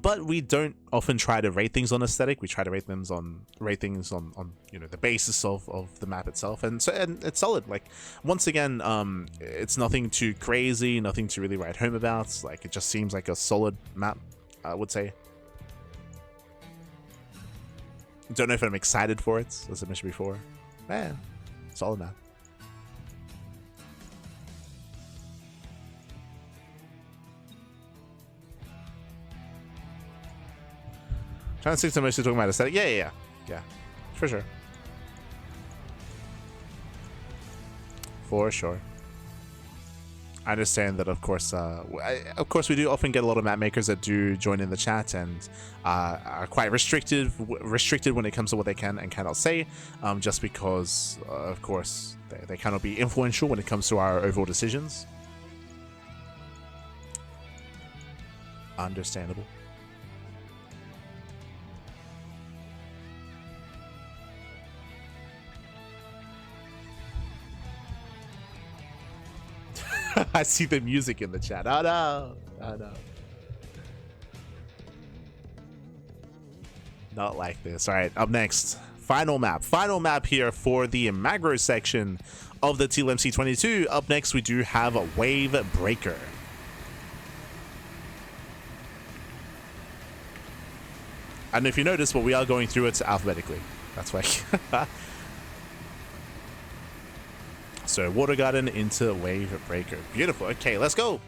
But we don't often try to rate things on aesthetic. We try to rate things on you know, the basis of the map itself, and it's solid. Like once again, it's nothing too crazy, nothing to really write home about. Like it just seems like a solid map, I would say. Don't know if I'm excited for it, as I mentioned before. Solid map. Trying to stick to mostly talking about aesthetic. Yeah, for sure. For sure. I understand that, of course, we do often get a lot of map makers that do join in the chat and are quite restricted when it comes to what they can and cannot say, just because, of course, they cannot be influential when it comes to our overall decisions. Understandable. I see the music in the chat. Oh no. Oh no. Not like this. All right, up next, final map here for the macro section of the TLMC22. Up next, we do have a Wavebreaker. And if you notice, but we are going through it alphabetically. That's why. So Water Garden into Wavebreaker. Beautiful. Okay, let's go.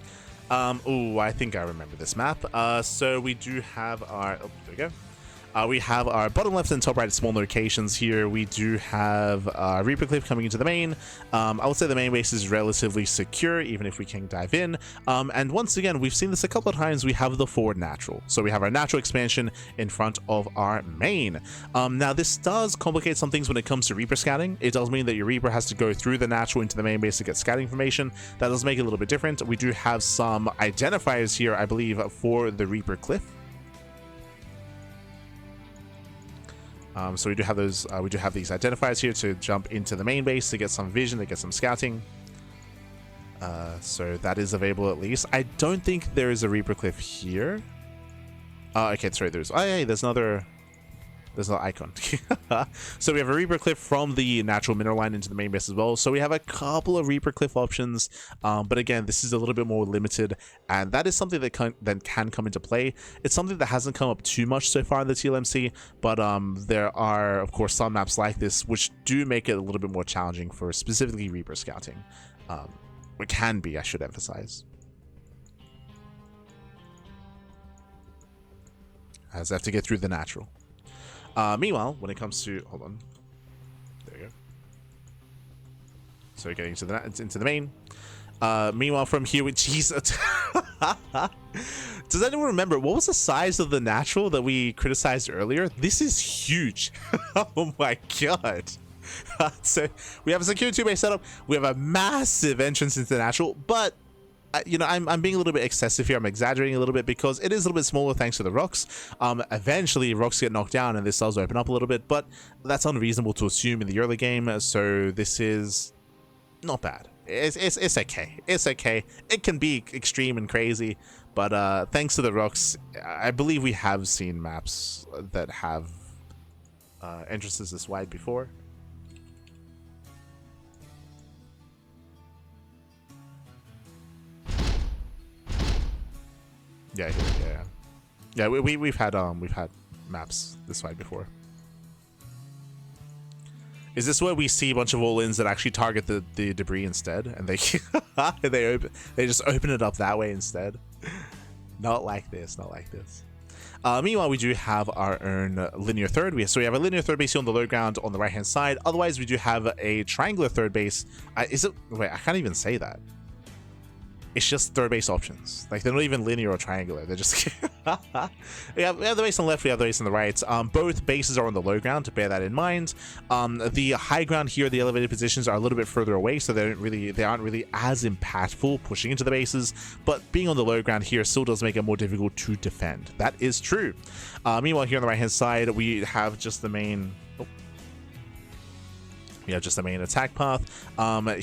Oh, I think I remember this map. So we do have our... Oh, there we go. We have our bottom left and top right small locations here. We do have Reaper Cliff coming into the main. I would say the main base is relatively secure, even if we can dive in. And once again, we've seen this a couple of times. We have the forward natural. So we have our natural expansion in front of our main. Now, this does complicate some things when it comes to Reaper scouting. It does mean that your Reaper has to go through the natural into the main base to get scouting information. That does make it a little bit different. We do have some identifiers here, I believe, for the Reaper Cliff. So we do have those. We do have these identifiers here to jump into the main base to get some vision, to get some scouting. So that is available at least. I don't think there is a Reaper Cliff here. Okay, sorry. There's. Oh, yeah, there's another. There's no icon. So we have a Reaper Cliff from the natural mineral line into the main base as well. So we have a couple of Reaper Cliff options. But again, this is a little bit more limited. And that is something that can come into play. It's something that hasn't come up too much so far in the TLMC. But there are, of course, some maps like this which do make it a little bit more challenging for specifically Reaper scouting. It can be, I should emphasize. As I have to get through the natural. Meanwhile, when it comes to... Hold on. There you go. So getting into the main. Meanwhile, from here... Jesus. Does anyone remember, what was the size of the natural that we criticized earlier? This is huge. Oh my god. So we have a secure 2-base setup. We have a massive entrance into the natural, but... you know, I'm being a little bit excessive here. I'm exaggerating a little bit because it is a little bit smaller thanks to the rocks. Eventually, rocks get knocked down and this does open up a little bit, but that's unreasonable to assume in the early game. So this is not bad. It's okay. It's okay. It can be extreme and crazy, but thanks to the rocks, I believe we have seen maps that have entrances this wide before. Yeah. We've had maps this wide before. Is this where we see a bunch of all-ins that actually target the debris instead, and they they just open it up that way instead? Not like this. Not like this. Meanwhile, we do have our own linear third. So we have a linear third base here on the low ground on the right-hand side. Otherwise, we do have a triangular third base. Is it? Wait, I can't even say that. It's just third base options. Like, they're not even linear or triangular. They're just... we have the base on the left, we have the base on the right. Both bases are on the low ground, to bear that in mind. The high ground here, the elevated positions are a little bit further away, so they aren't really as impactful pushing into the bases. But being on the low ground here still does make it more difficult to defend. That is true. Meanwhile, here on the right-hand side, we have just the main... We have just the main attack path.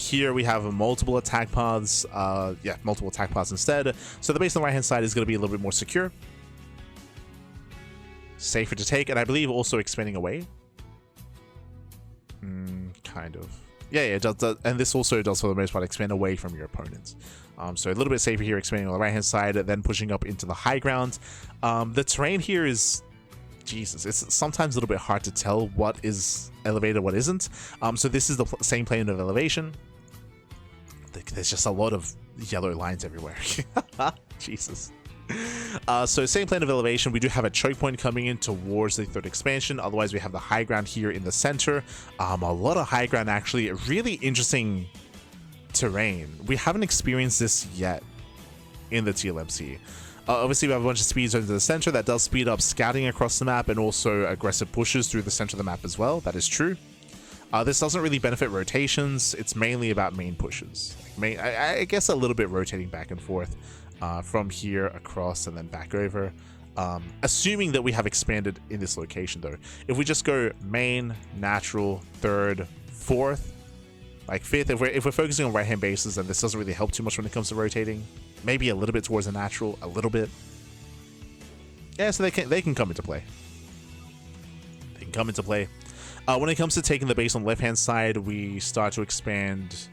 Here we have multiple attack paths. Multiple attack paths instead. So the base on the right-hand side is going to be a little bit more secure. Safer to take, and I believe also expanding away. Kind of. Yeah, it does. And this also does, for the most part, expand away from your opponents. So a little bit safer here, expanding on the right-hand side, then pushing up into the high ground. The terrain here is... Jesus, it's sometimes a little bit hard to tell what is elevated, what isn't. So this is the same plane of elevation. There's just a lot of yellow lines everywhere. Jesus. So same plane of elevation. We do have a choke point coming in towards the third expansion. Otherwise, we have the high ground here in the center. A lot of high ground, actually. Really interesting terrain. We haven't experienced this yet in the TLMC. Obviously, we have a bunch of speeds into the center. That does speed up scouting across the map and also aggressive pushes through the center of the map as well. That is true. This doesn't really benefit rotations. It's mainly about main pushes. I guess a little bit rotating back and forth from here across and then back over. Assuming that we have expanded in this location, though. If we just go main, natural, third, fourth, like fifth, if we're focusing on right-hand bases, then this doesn't really help too much when it comes to rotating. Maybe a little bit towards the natural, a little bit. Yeah, so they can come into play. They can come into play. When it comes to taking the base on the left-hand side, we start to expand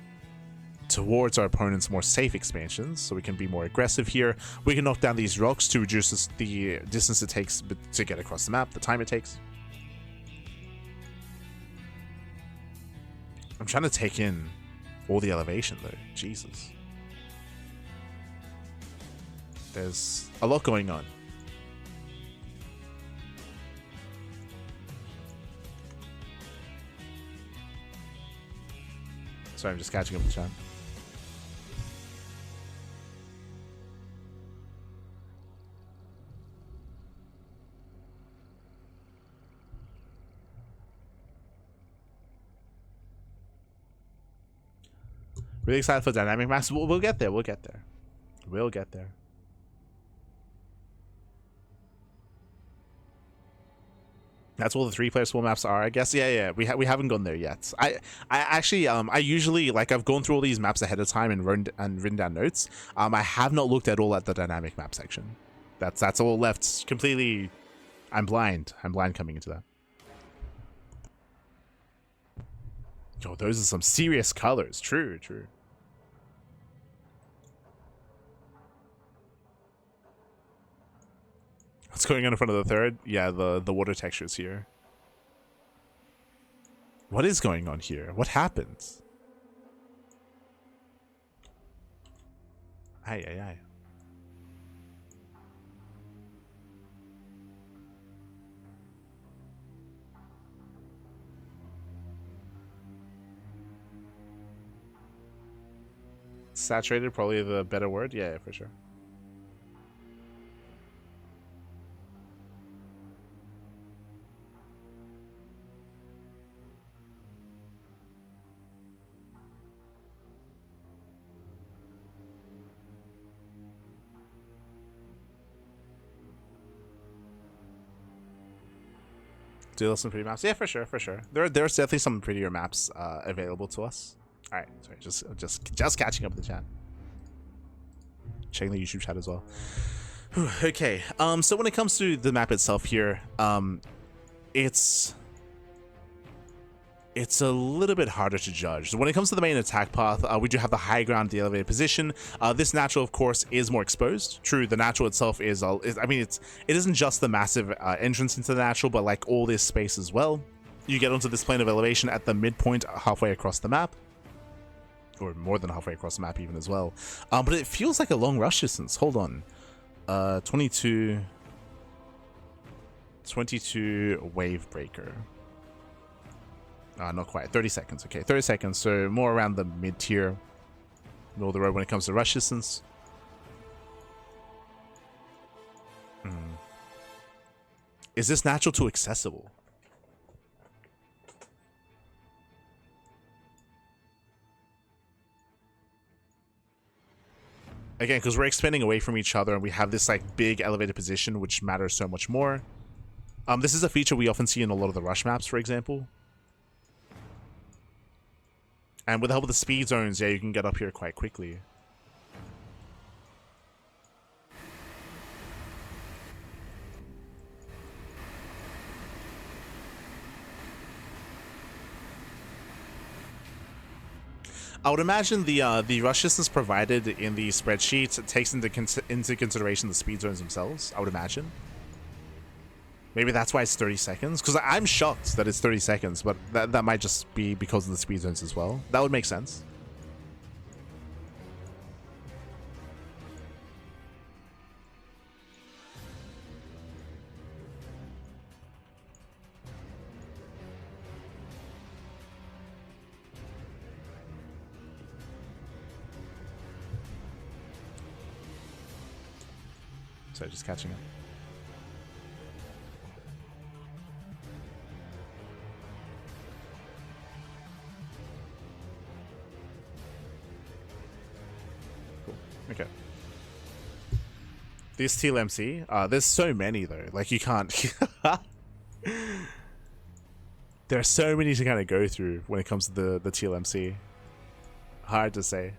towards our opponent's more safe expansions, so we can be more aggressive here. We can knock down these rocks to reduce the distance it takes to get across the map, the time it takes. I'm trying to take in all the elevation, though. Jesus. There's a lot going on. Sorry, I'm just catching up with the chat. Really excited for dynamic maps. We'll get there. We'll get there. We'll get there. That's all the 3-player small maps are, I guess. Yeah. We haven't gone there yet. I actually I usually, like, I've gone through all these maps ahead of time and written down notes. I have not looked at all at the dynamic map section. That's all left completely. I'm blind. I'm blind coming into that. Oh, those are some serious colors. True. What's going on in front of the third? Yeah, the water textures here. What is going on here? What happens? Aye. Saturated, probably the better word. Yeah, for sure. Do some pretty maps? Yeah, for sure. There's definitely some prettier maps available to us. All right, sorry, just catching up with the chat. Checking the YouTube chat as well. Whew, okay, so when it comes to the map itself here, it's a little bit harder to judge. So when it comes to the main attack path, we do have the high ground, the elevated position. This natural, of course, is more exposed. True, the natural itself is I mean, it isn't just the massive entrance into the natural, but like all this space as well. You get onto this plane of elevation at the midpoint, halfway across the map, or more than halfway across the map even as well. But it feels like a long rush distance. Hold on, 22 Wavebreaker. Not quite. 30 seconds. Okay, 30 seconds. So more around the mid-tier, middle of the road when it comes to rush distance. Is this natural too accessible? Again, because we're expanding away from each other and we have this like big elevated position, which matters so much more. This is a feature we often see in a lot of the rush maps, for example. And with the help of the speed zones, yeah, you can get up here quite quickly. I would imagine the rush distance provided in the spreadsheet takes into consideration the speed zones themselves, I would imagine. Maybe that's why it's 30 seconds, because I'm shocked that it's 30 seconds, but that might just be because of the speed zones as well. That would make sense. So just catching up. Okay. This TLMC, there's so many though. Like you can't. There are so many to kind of go through when it comes to the TLMC. Hard to say.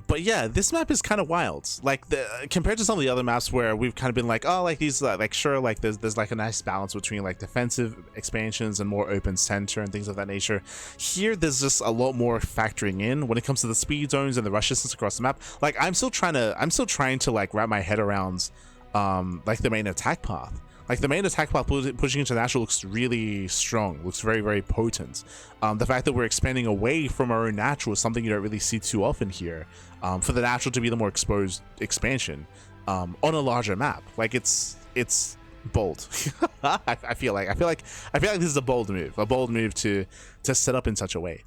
But yeah, this map is kind of wild. Like compared to some of the other maps where we've kind of been like, oh, like these, like sure, like there's like a nice balance between like defensive expansions and more open center and things of that nature. Here, there's just a lot more factoring in when it comes to the speed zones and the rush distance across the map. Like I'm still trying to like wrap my head around, like the main attack path. Like the main attack path pushing into natural looks really strong, looks very, very potent. The fact that we're expanding away from our own natural is something you don't really see too often here. For the natural to be the more exposed expansion on a larger map, like it's bold. I feel like this is a bold move to set up in such a way.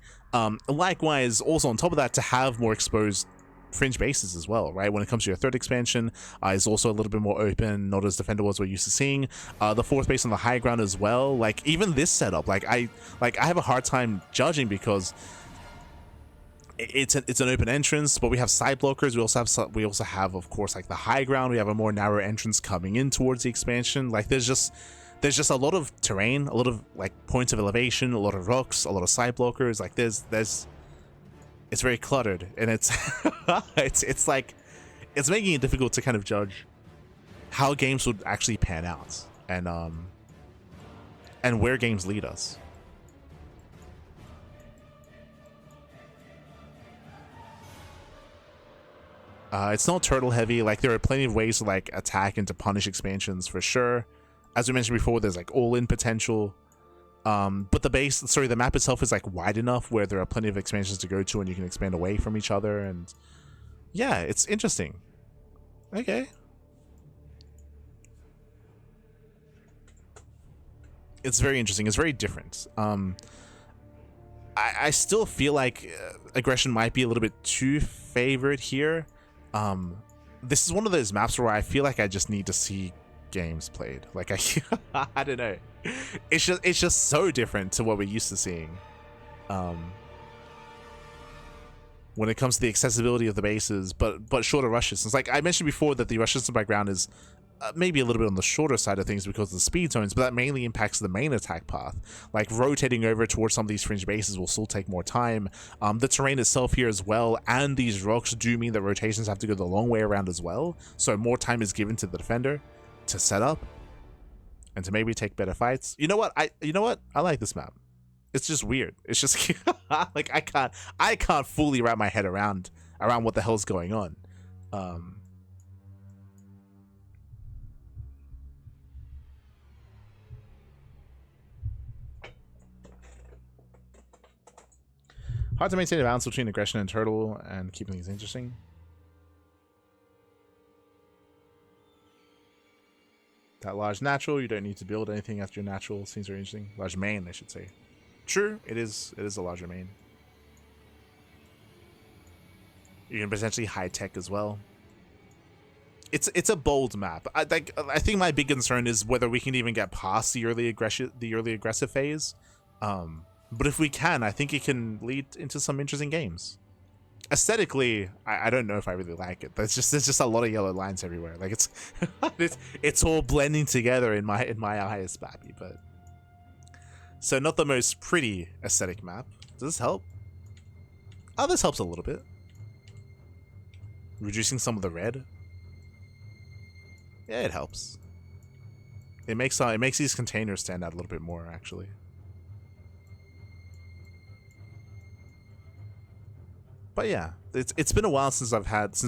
Likewise, also on top of that, to have more exposed fringe bases as well, right? When it comes to your third expansion, is also a little bit more open, not as defendable as we're used to seeing. The fourth base on the high ground as well. Like even this setup, I have a hard time judging because it's an open entrance, but we have side blockers. We also have of course like the high ground. We have a more narrow entrance coming in towards the expansion. Like there's just a lot of terrain, a lot of like points of elevation, a lot of rocks, a lot of side blockers. Like it's very cluttered, and it's it's making it difficult to kind of judge how games would actually pan out and where games lead us. It's not turtle heavy. Like there are plenty of ways to like attack and to punish expansions for sure. As we mentioned before, there's like all-in potential. But the map itself is like wide enough where there are plenty of expansions to go to and you can expand away from each other, and yeah, it's interesting. Okay. It's very interesting. It's very different. I still feel like aggression might be a little bit too favored here. This is one of those maps where I feel like I just need to see games played. Like I don't know. It's just so different to what we're used to seeing. When it comes to the accessibility of the bases, but shorter rush distance. Like I mentioned before that the rush distance background is maybe a little bit on the shorter side of things because of the speed zones, but that mainly impacts the main attack path. Like rotating over towards some of these fringe bases will still take more time. The terrain itself here as well, and these rocks do mean that rotations have to go the long way around as well, so more time is given to the defender to set up and to maybe take better fights. You know what? I like this map. It's just weird. It's just like I can't fully wrap my head around what the hell's going on. Hard to maintain a balance between aggression and turtle and keeping things interesting. That large natural, you don't need to build anything after your natural. Seems very interesting. Large main, I should say. True, it is a larger main. You can potentially high tech as well. It's a bold map. I think my big concern is whether we can even get past the early aggressive phase. But if we can, I think it can lead into some interesting games. Aesthetically, I don't know if I really like it. There's just a lot of yellow lines everywhere. Like it's all blending together in my eyes, Bappy. But so not the most pretty aesthetic map. Does this help? Oh, this helps a little bit. Reducing some of the red. Yeah, it helps. It makes these containers stand out a little bit more, actually. But yeah, it's been a while since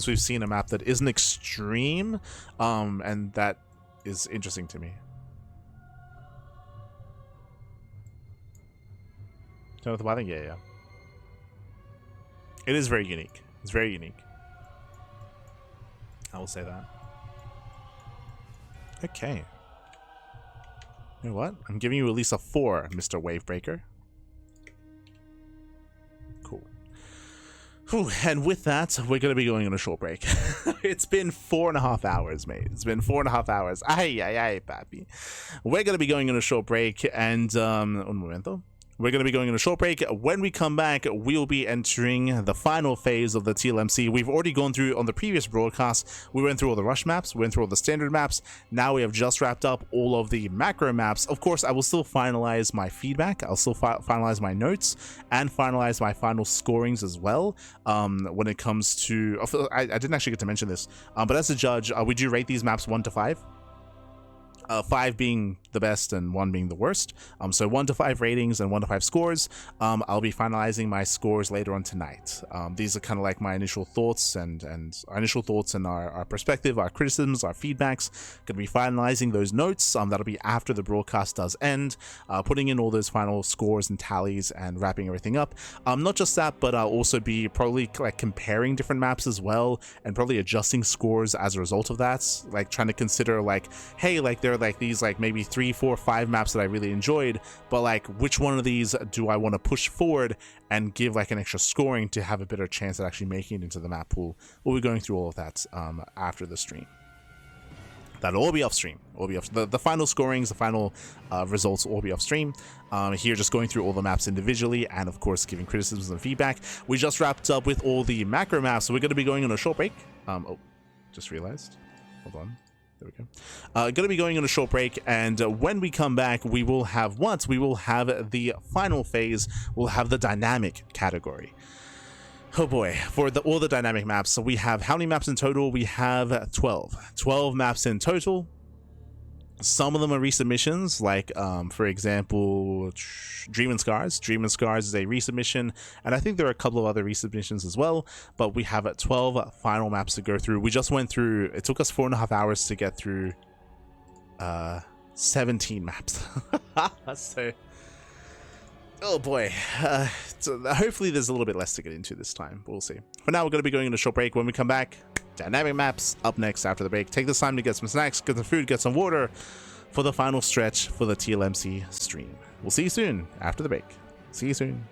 we've seen a map that isn't extreme, and that is interesting to me. Know what I think? Yeah. It is very unique. It's very unique. I will say that. Okay. You know what? I'm giving you at least a 4, Mr. Wavebreaker. Cool. Whew, and with that, we're going to be going on a short break. It's been 4.5 hours, mate. It's been 4.5 hours. Ay, papi. We're going to be going on a short break, and un momento. We're going to be going on a short break. When we come back, we'll be entering the final phase of the TLMC. We've already gone through, on the previous broadcast, we went through all the rush maps, we went through all the standard maps. Now we have just wrapped up all of the macro maps. Of course, I will still finalize my feedback. I'll still finalize my notes and finalize my final scorings as well. When it comes to... I didn't actually get to mention this, but as a judge, would you rate these maps 1 to 5? 5 being the best and 1 being the worst. So 1 to 5 ratings and 1 to 5 scores. I'll be finalizing my scores later on tonight. These are kind of like my initial thoughts and our perspective, our criticisms, our feedbacks. Gonna be finalizing those notes. That'll be after the broadcast does end, putting in all those final scores and tallies and wrapping everything up. Not just that, but I'll also be probably like comparing different maps as well, and probably adjusting scores as a result of that. Like trying to consider like, hey, like there are like these like maybe 3, 4, 5 maps that I really enjoyed, but like which one of these do I want to push forward and give like an extra scoring to have a better chance at actually making it into the map pool. We'll be going through all of that after the stream. That'll all be off stream. Will be off the final scorings, the final results will all be off stream. Here, just going through all the maps individually, and of course giving criticisms and feedback. We just wrapped up with all the macro maps, so we're going to be going on a short break. Oh, just realized. Hold on. There we go. Going to be going on a short break, and when we come back, we will have the final phase. We'll have the dynamic category. Oh boy, for all the dynamic maps. So we have how many maps in total? We have 12 maps in total. Some of them are resubmissions, like for example, Dream and Scars. Dream and Scars is a resubmission, and I think there are a couple of other resubmissions as well, but we have 12 final maps to go through. We just went through, it took us 4.5 hours to get through 17 maps. So, oh boy, so hopefully there's a little bit less to get into this time. We'll see. For now, we're going to be going on a short break. When we come back, dynamic maps up next after the break. Take this time to get some snacks, get some food, get some water for the final stretch for the TLMC stream. We'll see you soon after the break. See you soon.